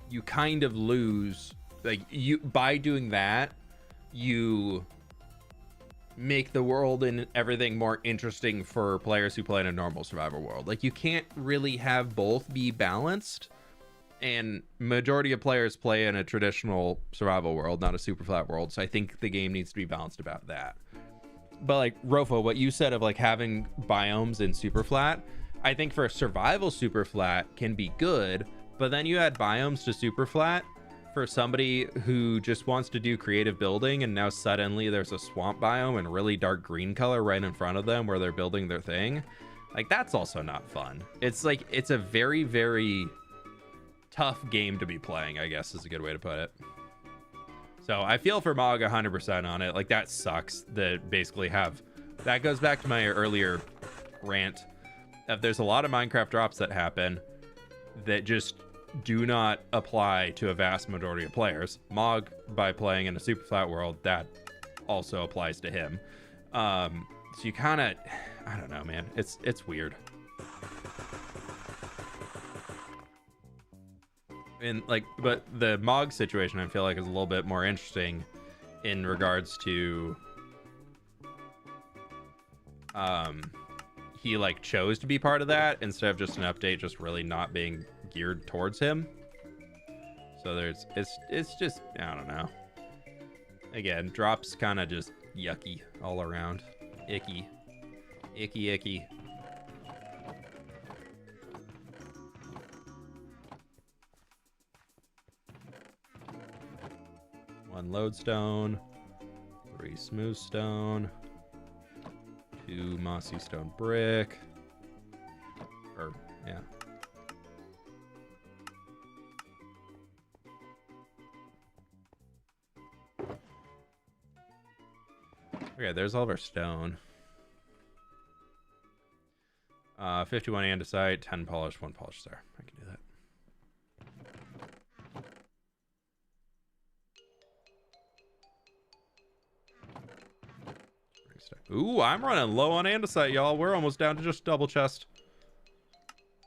you kind of lose, like, you, by doing that, you make the world and everything more interesting for players who play in a normal survival world. Like, you can't really have both be balanced, and majority of players play in a traditional survival world, not a super flat world. So I think the game needs to be balanced about that. But like Rofo, what you said of like having biomes in super flat, I think for a survival super flat can be good, but then you add biomes to super flat for somebody who just wants to do creative building, and now suddenly there's a swamp biome and really dark green color right in front of them where they're building their thing. Like, that's also not fun. It's like, it's a very, very tough game to be playing, I guess is a good way to put it. So I feel for Mog 100% on it. Like, that sucks that basically have, that goes back to my earlier rant of there's a lot of Minecraft drops that happen that just do not apply to a vast majority of players. Mog, by playing in a super flat world, that also applies to him. So you kind of, I don't know, man, it's weird. And like, but the Mog situation I feel like is a little bit more interesting in regards to he like chose to be part of that instead of just an update just really not being geared towards him. So there's it's just, I don't know, again, drops kind of just yucky all around. Icky. One lodestone, 3 smooth stone, 2 mossy stone brick, or yeah. Okay, there's all of our stone. 51 andesite, 10 polished, 1 polished. There, I can do that. Ooh, I'm running low on andesite, y'all. We're almost down to just double chest.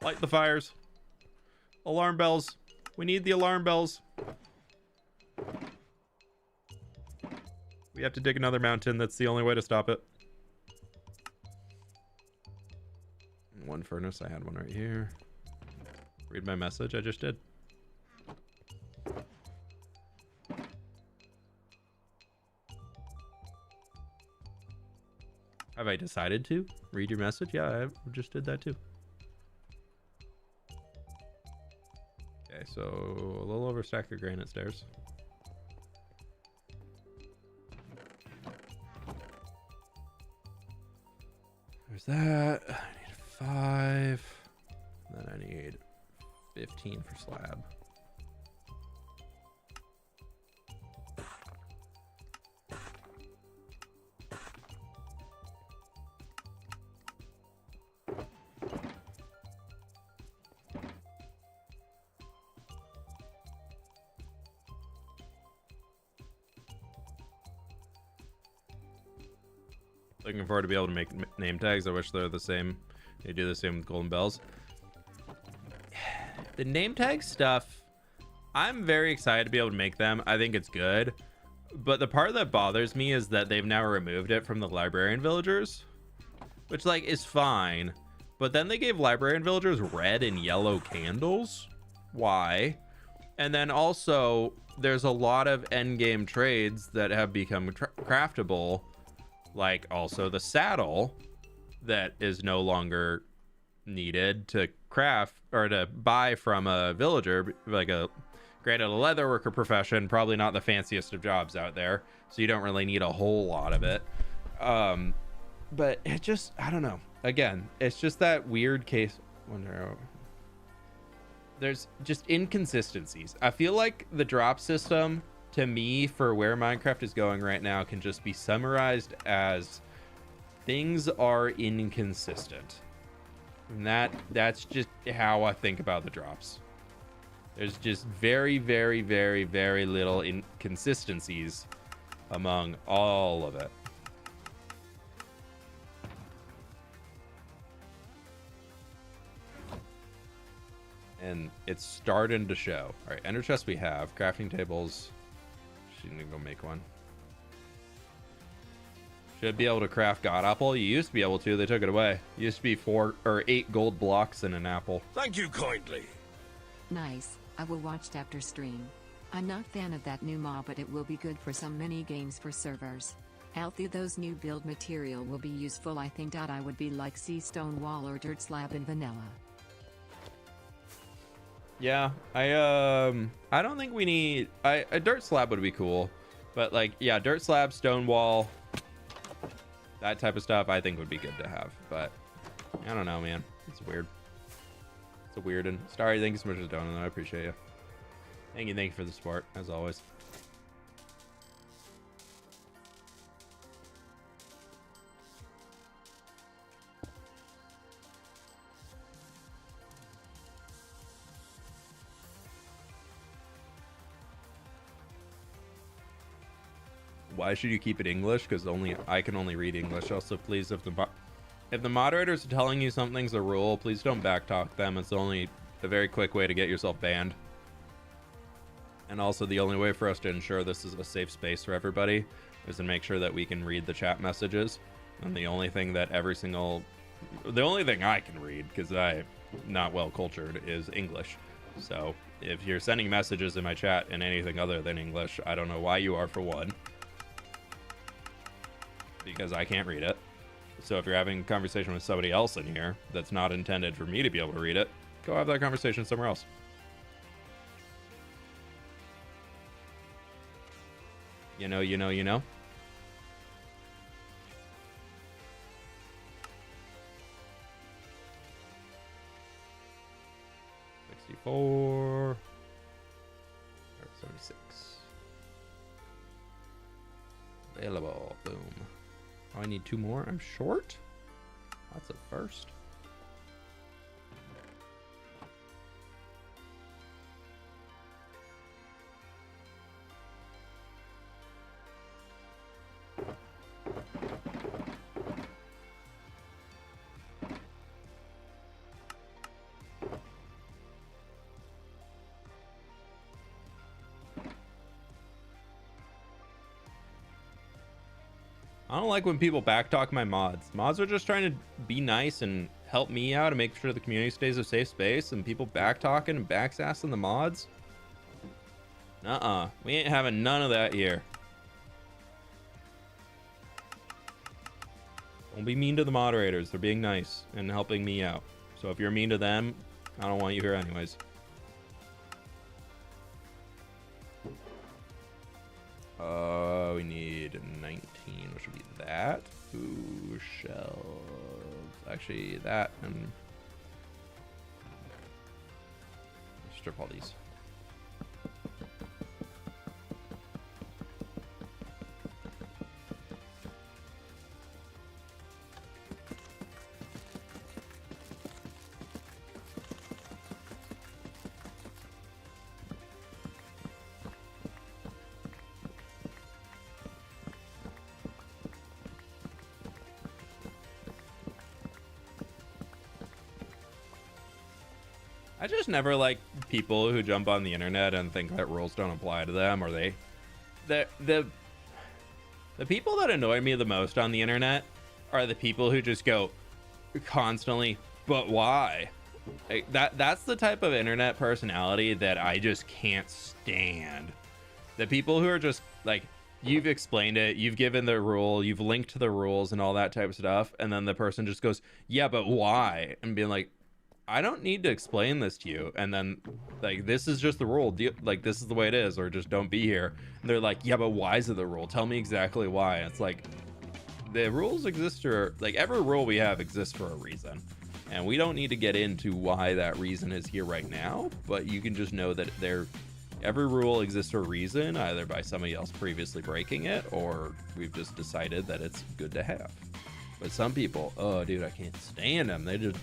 Light the fires. Alarm bells. We need the alarm bells. We have to dig another mountain. That's the only way to stop it. 1 furnace. I had one right here. Read my message. I just did. Have I decided to read your message? Yeah, I just did that too. Okay, so a little over a stack of granite stairs. There's that. I need 5. Then I need 15 for slab. Looking forward to be able to make name tags. I wish they're the same. They do the same with golden bells. The name tag stuff, I'm very excited to be able to make them. I think it's good. But the part that bothers me is that they've now removed it from the librarian villagers, which like is fine. But then they gave librarian villagers red and yellow candles. Why? And then also there's a lot of end game trades that have become craftable, like also the saddle that is no longer needed to craft or to buy from a villager, like granted, a leather worker profession, probably not the fanciest of jobs out there, so you don't really need a whole lot of it. But it just, I don't know. Again, it's just that weird case. There's just inconsistencies. I feel like the drop system, to me, for where Minecraft is going right now, can just be summarized as things are inconsistent. And that's just how I think about the drops. There's just very, very, very, very little inconsistencies among all of it. And it's starting to show. All right, ender chest we have. Crafting tables. She didn't go make one. Should be able to craft god apple. You used to be able to. They took it away. Used to be 4 or 8 gold blocks in an apple. Thank you kindly. Nice. I will watch after stream. I'm not fan of that new mob, but it will be good for some mini games for servers. Healthy, those new build material will be useful. I think I would be like sea stone wall or dirt slab in vanilla. Yeah, I don't think we need a dirt slab would be cool, but like yeah, dirt slab, stone wall, that type of stuff I think would be good to have. But I don't know, man. It's weird. It's a weird and Starry, thank you so much for donating. I appreciate you. Thank you for the support as always. Why should you keep it English? Because I can only read English. Also, please, if the moderators are telling you something's a rule, please don't backtalk them. It's only a very quick way to get yourself banned. And also, the only way for us to ensure this is a safe space for everybody is to make sure that we can read the chat messages. And the only thing that the only thing I can read, because I'm not well cultured, is English. So if you're sending messages in my chat in anything other than English, I don't know why you are, for one. Because I can't read it. So if you're having a conversation with somebody else in here that's not intended for me to be able to read it, go have that conversation somewhere else. You know. 64. 76. Available. Boom. Oh, I need 2 more. I'm short. That's a first. I don't like when people backtalk my mods. Mods are just trying to be nice and help me out and make sure the community stays a safe space, and people backtalking and backsassing the mods. We ain't having none of that here. Don't be mean to the moderators. They're being nice and helping me out. So if you're mean to them, I don't want you here anyways. We need 19, which would be that. Ooh, shells. Actually, that and strip all these. I just never like people who jump on the internet and think that rules don't apply to them, or the people that annoy me the most on the internet are the people who just go constantly, but why? Like, that's the type of internet personality that I just can't stand. The people who are just like, you've explained it, you've given the rule, you've linked to the rules and all that type of stuff, and then the person just goes, yeah, but why? And being like, I don't need to explain this to you. And then like, this is just the rule, like this is the way it is, or just don't be here. And they're like, yeah, but why is it the rule? Tell me exactly why. It's like, the rules exist for, like, every rule we have exists for a reason, and we don't need to get into why that reason is here right now, but you can just know that every rule exists for a reason, either by somebody else previously breaking it, or we've just decided that it's good to have. But some people, oh dude, I can't stand them. They just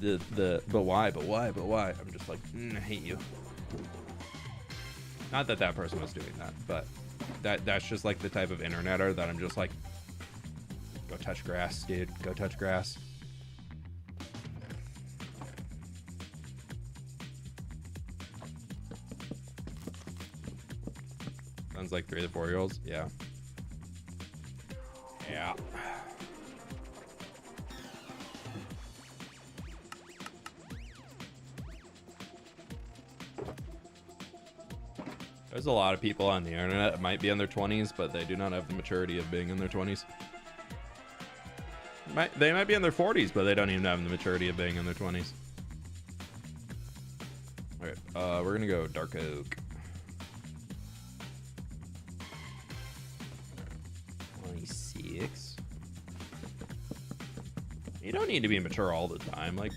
but why? I'm just like, I hate you. Not that that person was doing that, but that's just like the type of interneter that I'm just like, go touch grass, dude. Go touch grass. Sounds like 3 to 4 year olds. Yeah. Yeah. There's a lot of people on the internet that might be in their 20s, but they do not have the maturity of being in their 20s. They might be in their 40s, but they don't even have the maturity of being in their 20s. Alright, we're gonna go Dark Oak. 26. You don't need to be mature all the time. Like,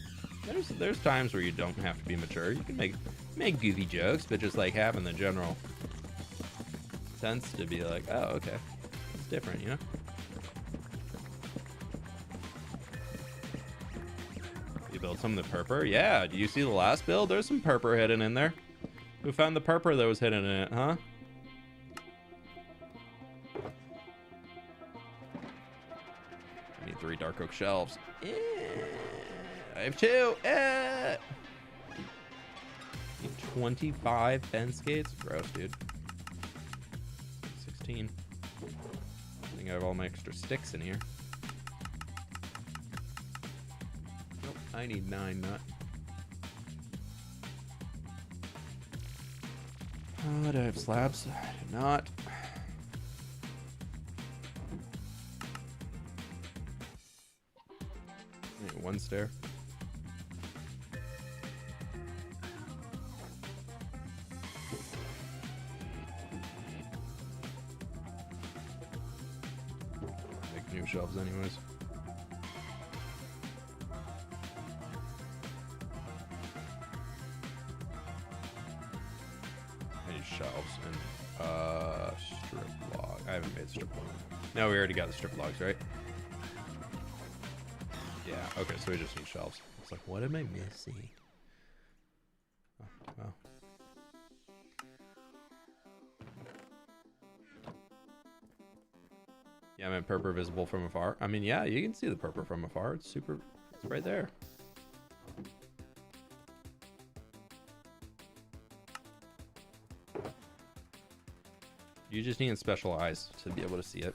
there's times where you don't have to be mature. You can make goofy jokes, but just like having the general sense to be like, oh, okay, it's different, you know? You built some of the purper? Yeah, do you see the last build? There's some purper hidden in there. Who found the purper that was hidden in it, huh? I need 3 dark oak shelves. I have 2. Need 25 fence gates? Gross, dude. 16. I think I have all my extra sticks in here. Nope, I need 9 nut. Do I have slabs? I do not. I need 1 stair. Make new shelves anyways. I need shelves and strip log. I haven't made strip log. No, we already got the strip logs, right? Yeah, okay, so we just need shelves. It's like, what am I missing? Oh, well. Yeah, I meant purper visible from afar. I mean, yeah, you can see the purper from afar. It's super, it's right there. You just need special eyes to be able to see it.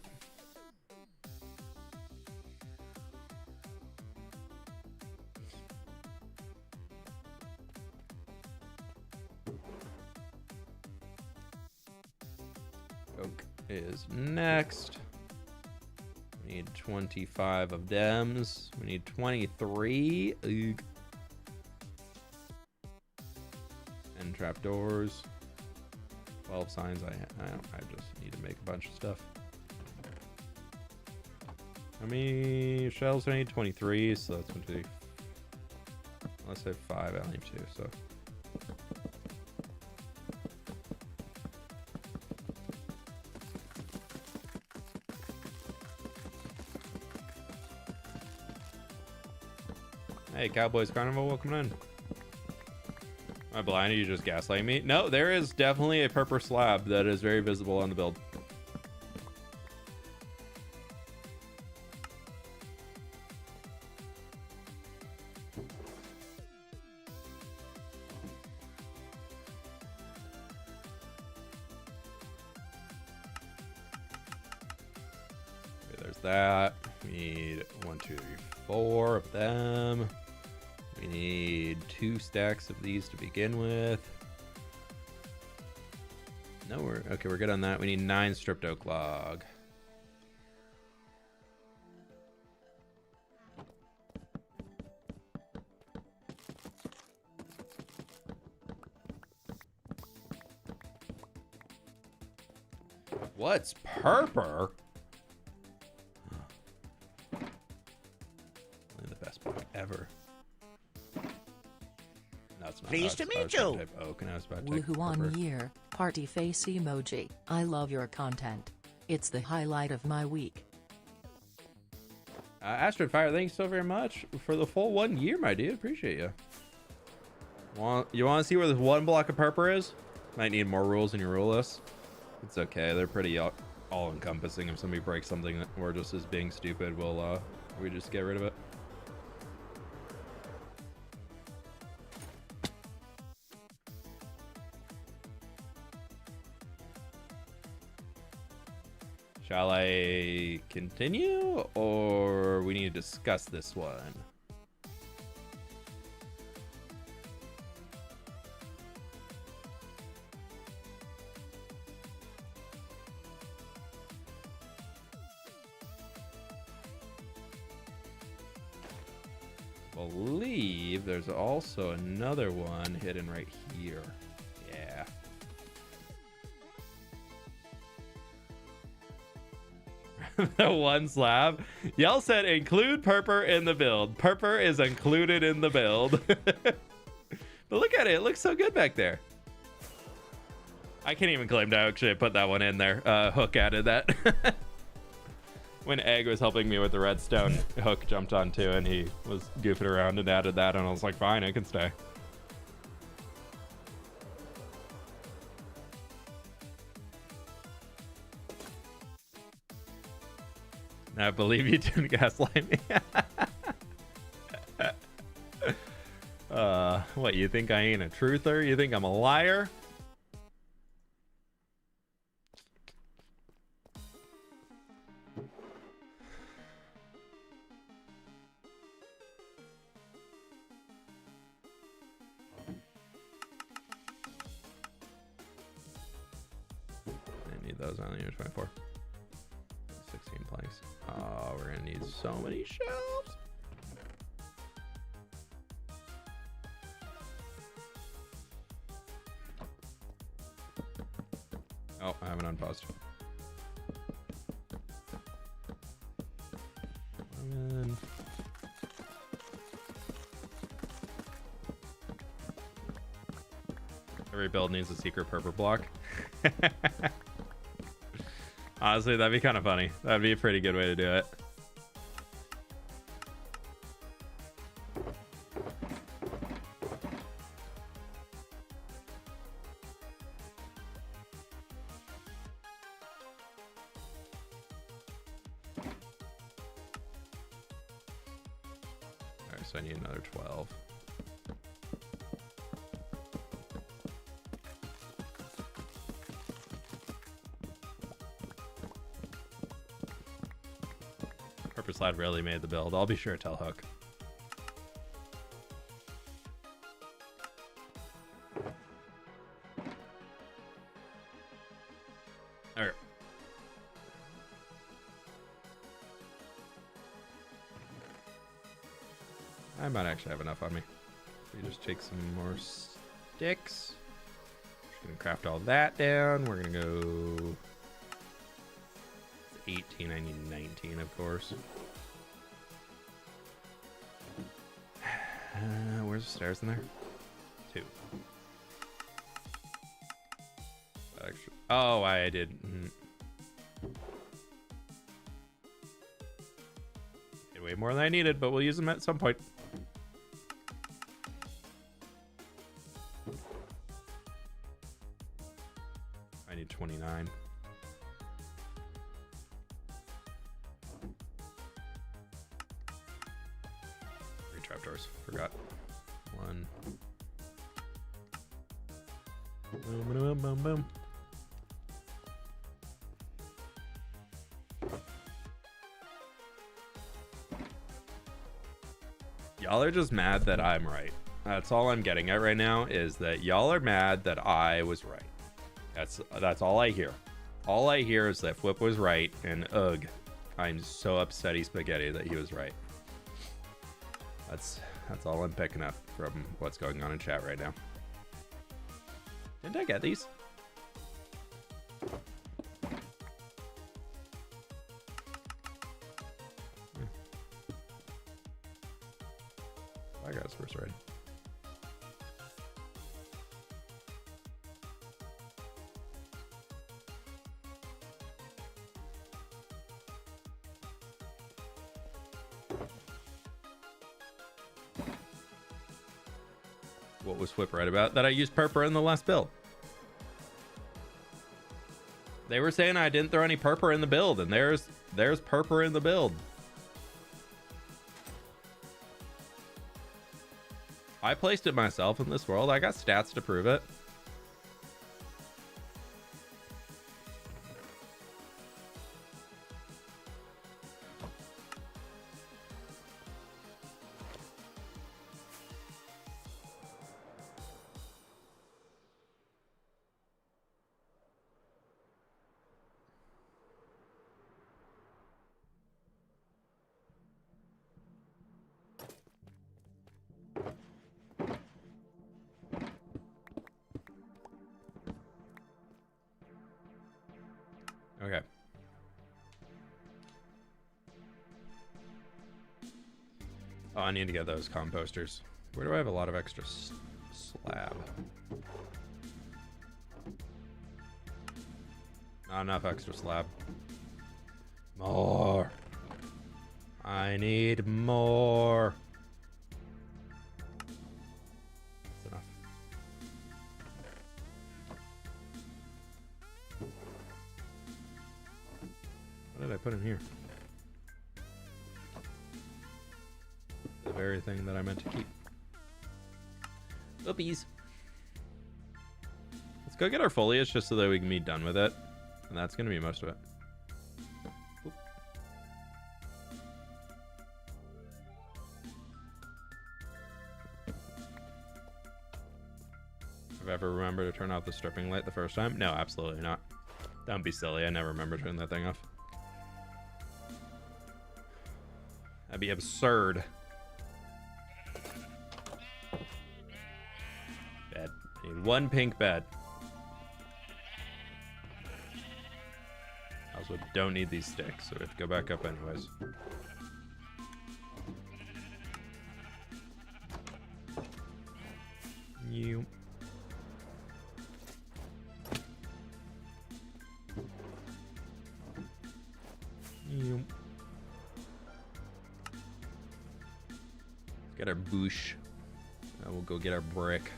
Oak is next. We need 25 of dems. We need 23. Ugh. And trapdoors. 12 signs. I just need to make a bunch of stuff. How many shelves do I need? 23. So that's going to be. Let's say 5. I only need 2. So. Hey, Cowboys Carnival, welcome in. Am I blind? Are you just gaslighting me? No, there is definitely a purple slab that is very visible on the build. There's that. We need 1, 2, 3, 4 of them. We need 2 stacks of these to begin with. No, we're good on that. We need 9 stripped oak log. What's purper? Only the best book ever. No, it's not. Pleased to meet you. Oak, and I was about to type Woohoo on purper. year, party face emoji. I love your content. It's the highlight of my week. Astrid Fire, thanks so very much for the full 1 year, my dude. Appreciate you. You want to see where this 1 block of purper is? Might need more rules in your rule list. It's okay. They're pretty all-encompassing. If somebody breaks something that we're just as being stupid, we just get rid of it. Shall I continue, or we need to discuss this one? Believe there's also another one hidden right here. Yeah. The 1 slab. Yell said include purper in the build. Purper is included in the build. But look at it. It looks so good back there. I can't even claim to actually put that one in there. Hook added that. When Egg was helping me with the redstone, Hook jumped on too, and he was goofing around and added that, and I was like, fine, I can stay. I believe you didn't gaslight me. What, you think I ain't a truther? You think I'm a liar? Those on the 24. 16 planks. Oh, we're gonna need so many shelves. Oh, I haven't unpaused. Every build needs a secret purple block. Honestly, that'd be kind of funny. That'd be a pretty good way to do it. Alright, so I need another 12. Slide really made the build. I'll be sure to tell Hook. Alright. I might actually have enough on me. We just take some more sticks. Just gonna craft all that down. We're gonna go 18. I need 19, of course. Where's the stairs in there? 2. Extra. Oh, I did. Way more than I needed, but we'll use them at some point. I need 29. 3 trapdoors. Forgot. 1. Boom, boom, boom, boom. Y'all are just mad that I'm right. That's all I'm getting at right now, is that y'all are mad that I was right. That's all I hear. All I hear is that fWhip was right, and ugh, I'm so upsetty spaghetti that he was right. That's all I'm picking up from what's going on in chat right now. Didn't I get these? I got his first raid. What was fWhip right about? That I used purpur in the last build. They were saying I didn't throw any purpur in the build, and there's purpur in the build. I placed it myself in this world. I got stats to prove it. Okay. Oh, I need to get those composters. Where do I have a lot of extra slab? Not enough extra slab. More. I need more. That's enough. What did I put in here? The very thing that I meant to keep. Oopies. Let's go get our foliage just so that we can be done with it. And that's going to be most of it. Oop. Have I ever remembered to turn off the stripping light the first time? No, absolutely not. Don't be silly. I never remember turning that thing off. That'd be absurd. Bed. I need one pink bed. I also don't need these sticks, so we have to go back up anyways. You. You. Get our boosh. Now we'll go get our brick.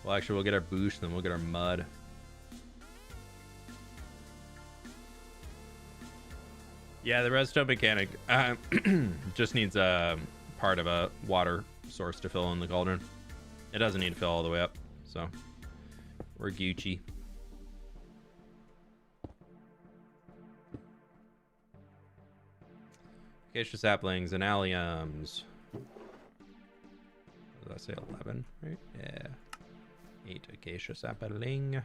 Well, actually, we'll get our boosh, then we'll get our mud. Yeah, the redstone mechanic just needs a part of a water source to fill in the cauldron. It doesn't need to fill all the way up, so we're Gucci. Acacia saplings and alliums. Did I say 11, right? Yeah. 8 acacia sapling.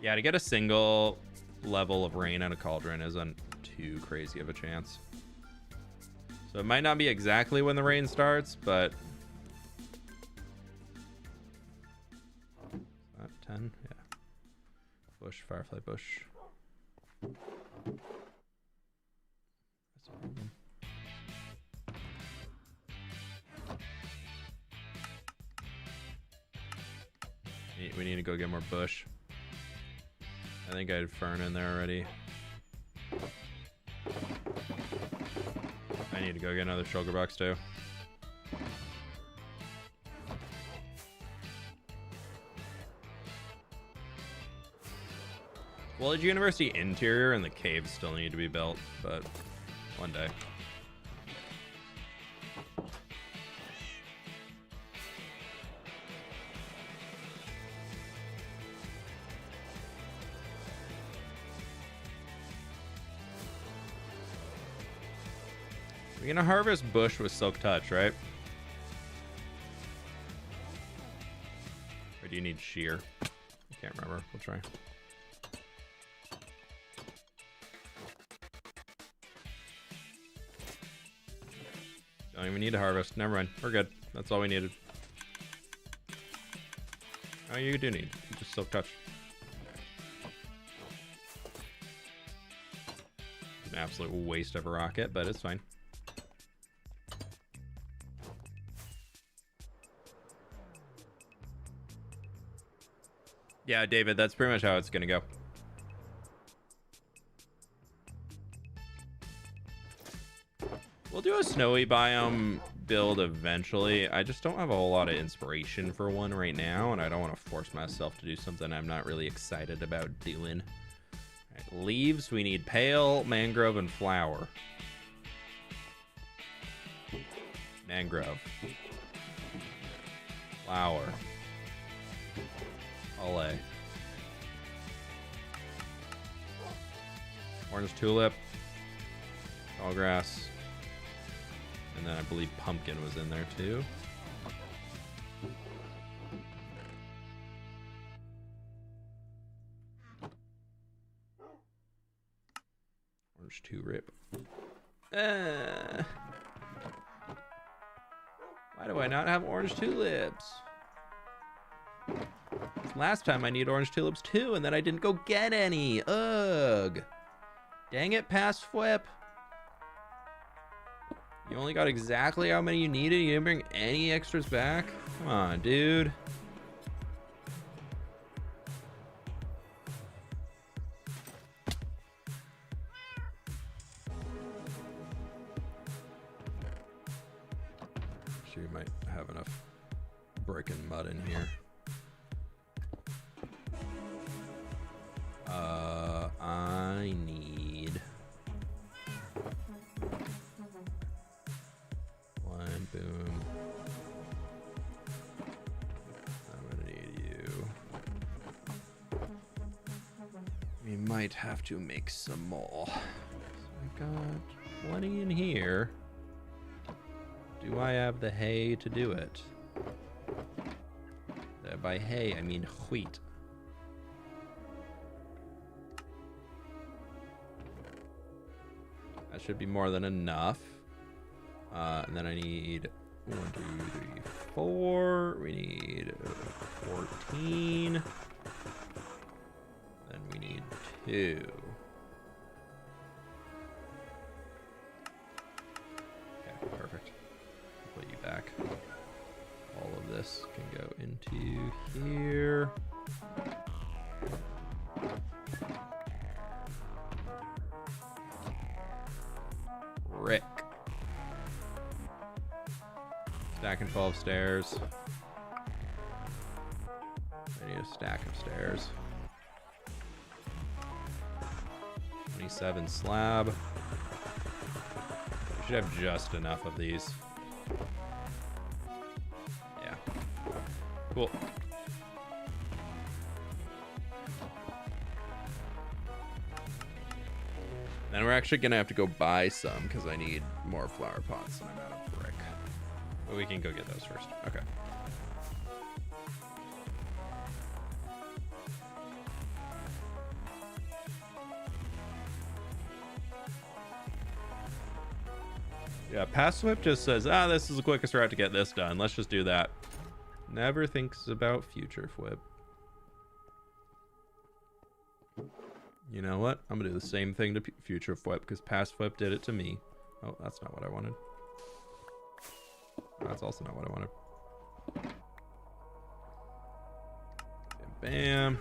Yeah, to get a single level of rain in a cauldron isn't too crazy of a chance. So it might not be exactly when the rain starts, but... Is that 10? Yeah. Bush, firefly bush. That's a problem. We need to go get more bush. I think I had fern in there already. I need to go get another shulker box too. Village University interior and the caves still need to be built, but one day. We're gonna harvest bush with silk touch, right? Or do you need shear? I can't remember. We'll try. Don't even need to harvest. Never mind. We're good. That's all we needed. Oh, you do need just silk touch. An absolute waste of a rocket, but it's fine. Yeah, David, that's pretty much how it's gonna go. We'll do a snowy biome build eventually. I just don't have a whole lot of inspiration for one right now, and I don't want to force myself to do something I'm not really excited about doing. All right, leaves, we need pale, mangrove, and flower. Mangrove. Flower. Olay. Orange tulip. Tall grass. And then I believe pumpkin was in there too. Orange tulip. Why do I not have orange tulips? Last time I need orange tulips too, and then I didn't go get any. Ugh. Dang it, fWhip. You only got exactly how many you needed. You didn't bring any extras back. Come on, dude. Sure, you might have enough brick and mud in here. I need one. Boom. I'm gonna need you. We might have to make some more. So I got plenty in here. Do I have the hay to do it? By hay, I mean wheat. That should be more than enough. And then I need 1, 2, 3, 4. We need 14. Then we need 2. Okay, perfect. Put you back. All of this can go into here. Rick. Stack and 12 stairs. I need a stack of stairs. 27 slab. We should have just enough of these. Yeah. Cool. Then we're actually gonna have to go buy some because I need more flower pots and I'm out of brick. But we can go get those first. Okay. Yeah, fWhip just says, this is the quickest route to get this done. Let's just do that. Never thinks about future fWhip. You know what? I'm gonna do the same thing to future fWhip because fWhip did it to me. Oh, that's not what I wanted. That's also not what I wanted. Bam.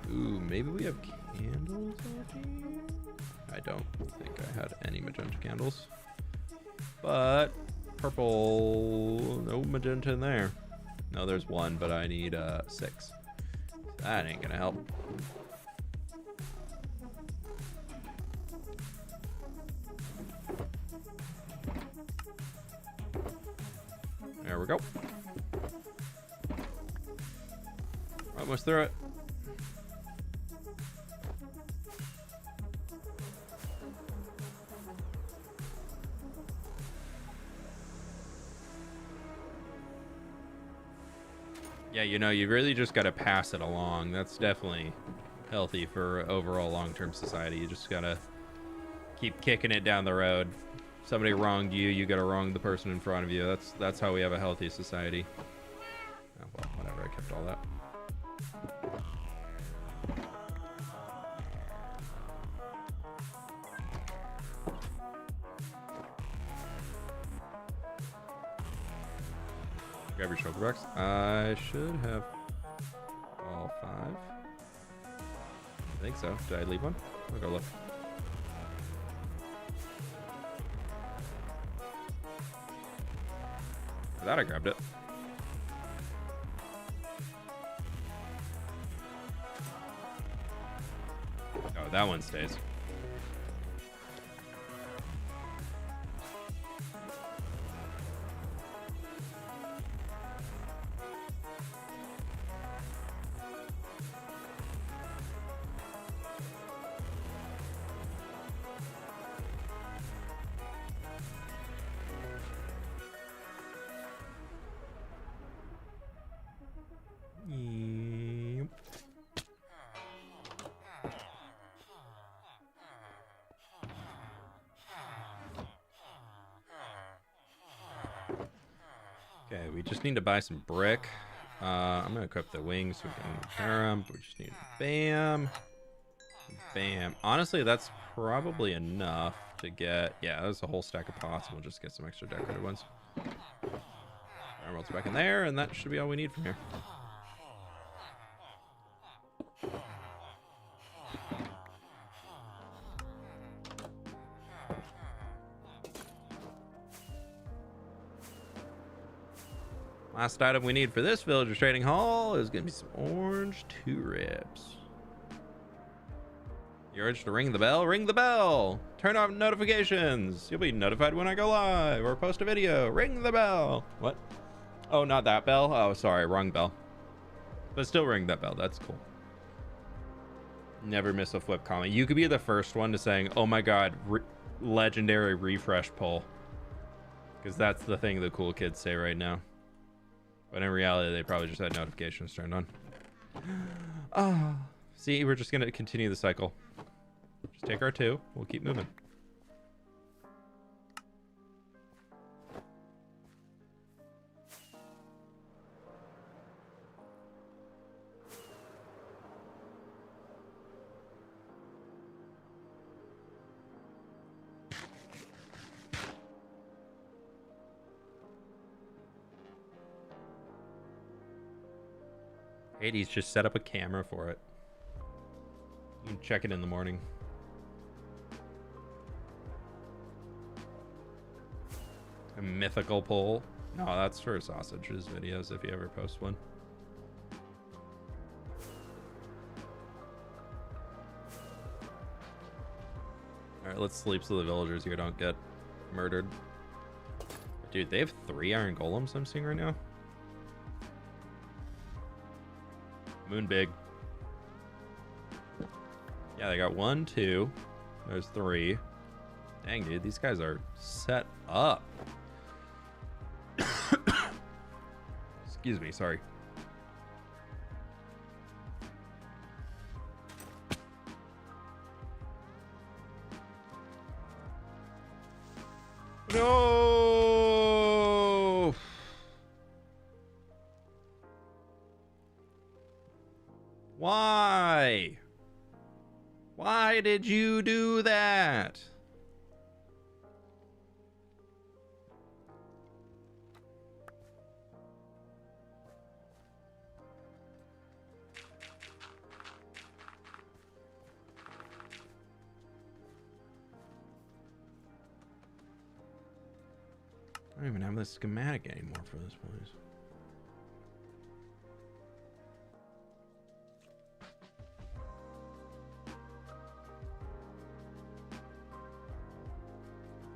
Ooh, maybe we have candles over here? I don't think I had any magenta candles. But purple, no magenta in there. No, there's one, but I need 6. That ain't gonna help. There we go. Almost through it. Yeah, you know, you really just got to pass it along. That's definitely healthy for overall long-term society. You just got to keep kicking it down the road. Somebody wronged you, you got to wrong the person in front of you. That's how we have a healthy society. Oh, well, whatever. I kept all that. Grab your shulker box. I should have all 5. I think so. Did I leave one? I'll go look. For that, I grabbed it. Oh, that one stays. Yep. Okay, we just need to buy some brick. I'm gonna equip the wings so we can repair them. We just need bam, bam. Honestly, that's probably enough to get. Yeah, that's a whole stack of pots. We'll just get some extra decorated ones. Emeralds back in there, and that should be all we need from here. Last item we need for this villager trading hall is gonna be some orange tulips. You urge to ring the bell? Ring the bell! Turn on notifications! You'll be notified when I go live or post a video. Ring the bell! What? Oh, not that bell? Oh, sorry, wrong bell. But still ring that bell, that's cool. Never miss a fWhip comment. You could be the first one to saying, oh my god, legendary refresh poll. Because that's the thing the cool kids say right now. But in reality, they probably just had notifications turned on. Oh, see, we're just going to continue the cycle. Just take our 2. We'll keep moving. Hades just set up a camera for it. You can check it in the morning. A mythical poll. No, that's for Sausage's videos if you ever post one. Alright, let's sleep so the villagers here don't get murdered. Dude, they have 3 iron golems I'm seeing right now. Moon big. Yeah, they got 1, 2. There's 3. Dang, dude, these guys are set up. Excuse me, sorry. No! Why? Why did you do that? I don't even have the schematic anymore for this place.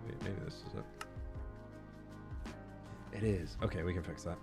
Wait, maybe this is it. It is. Okay, we can fix that.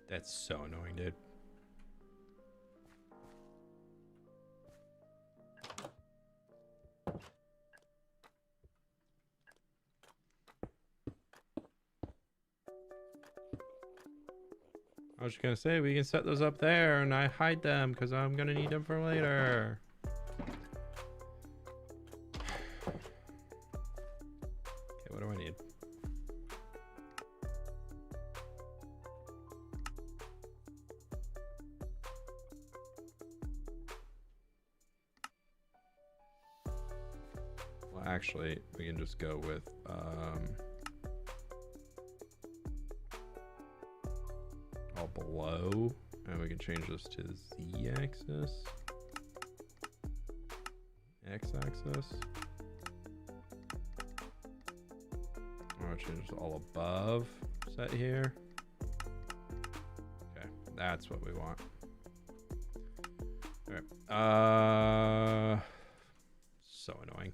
That's so annoying, dude. I was just gonna say we can set those up there and I hide them because I'm gonna need them for later. Okay, what do I need? Well, actually, we can just go with all below, and we can change this to the z-axis, x-axis. I'll change this all above set here. Okay, that's what we want. All right. So annoying.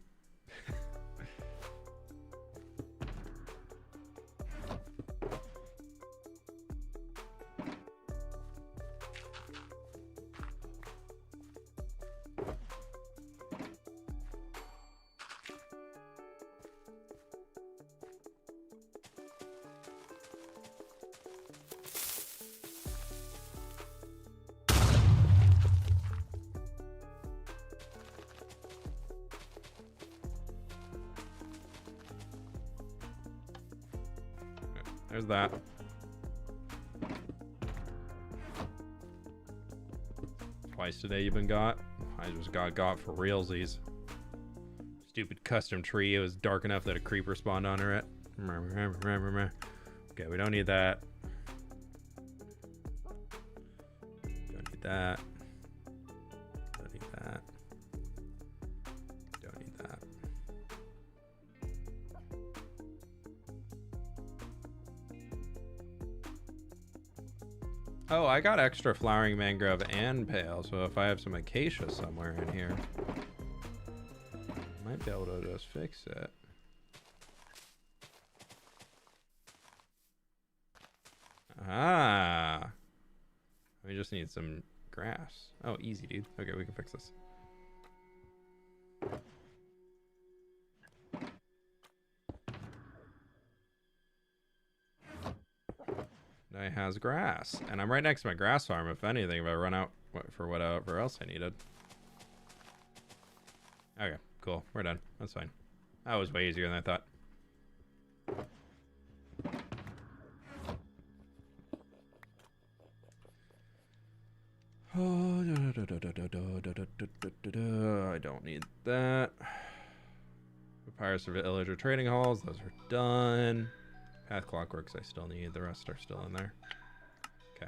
There's that. Twice today you've been got. I just got for realsies. Stupid custom tree. It was dark enough that a creeper spawned on it. Okay, we don't need that. Don't need that. Don't need that. Don't need that. Oh, I got extra flowering mangrove and pale, so if I have some acacia somewhere in here, I might be able to just fix it. Ah, we just need some grass. Oh, easy, dude. Okay, we can fix this. It has grass, and I'm right next to my grass farm. If anything, if I run out for whatever else I needed. Okay, cool. We're done. That's fine. That was way easier than I thought. I don't need that. Papyrus Villager trading halls. Those are done. Path clockworks I still need. The rest are still in there. Okay.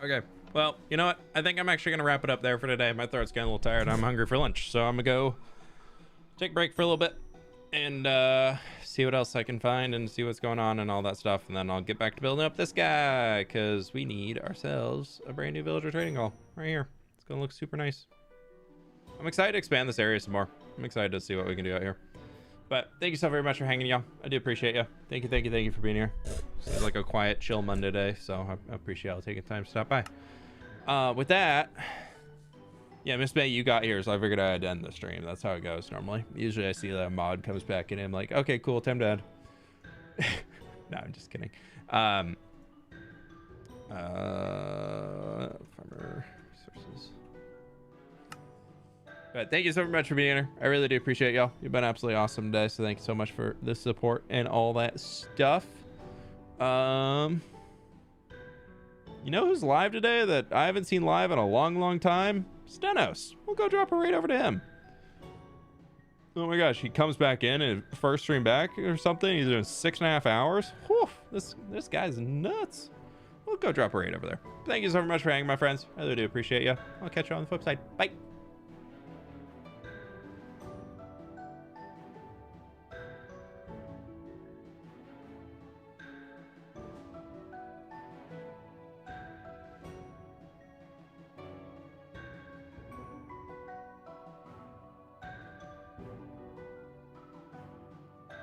Okay. Well, you know what? I think I'm actually going to wrap it up there for today. My throat's getting a little tired. I'm hungry for lunch. So I'm going to go take a break for a little bit and see what else I can find and see what's going on and all that stuff. And then I'll get back to building up this guy because we need ourselves a brand new villager trading hall right here. It's going to look super nice. I'm excited to expand this area some more. I'm excited to see what we can do out here. But thank you so very much for hanging, y'all. I do appreciate you. Thank you for being here. It's like a quiet, chill Monday day, so I appreciate y'all taking time to stop by. With that, yeah, Miss May, you got here, so I figured I'd end the stream. That's how it goes normally. Usually I see that a mod comes back in and I'm like, okay, cool, time to end. No, I'm just kidding. Farmer resources. But thank you so much for being here. I really do appreciate y'all. You've been absolutely awesome today, so thank you so much for the support and all that stuff. You know who's live today that I haven't seen live in a long time? Stenos. We'll go drop a raid over to him. Oh my gosh, he comes back in and first stream back or something. He's doing 6.5 hours. Whew, this guy's nuts. We'll go drop a raid over there. Thank you so much for hanging, my friends. I really do appreciate you. I'll catch you on the flip side. Bye.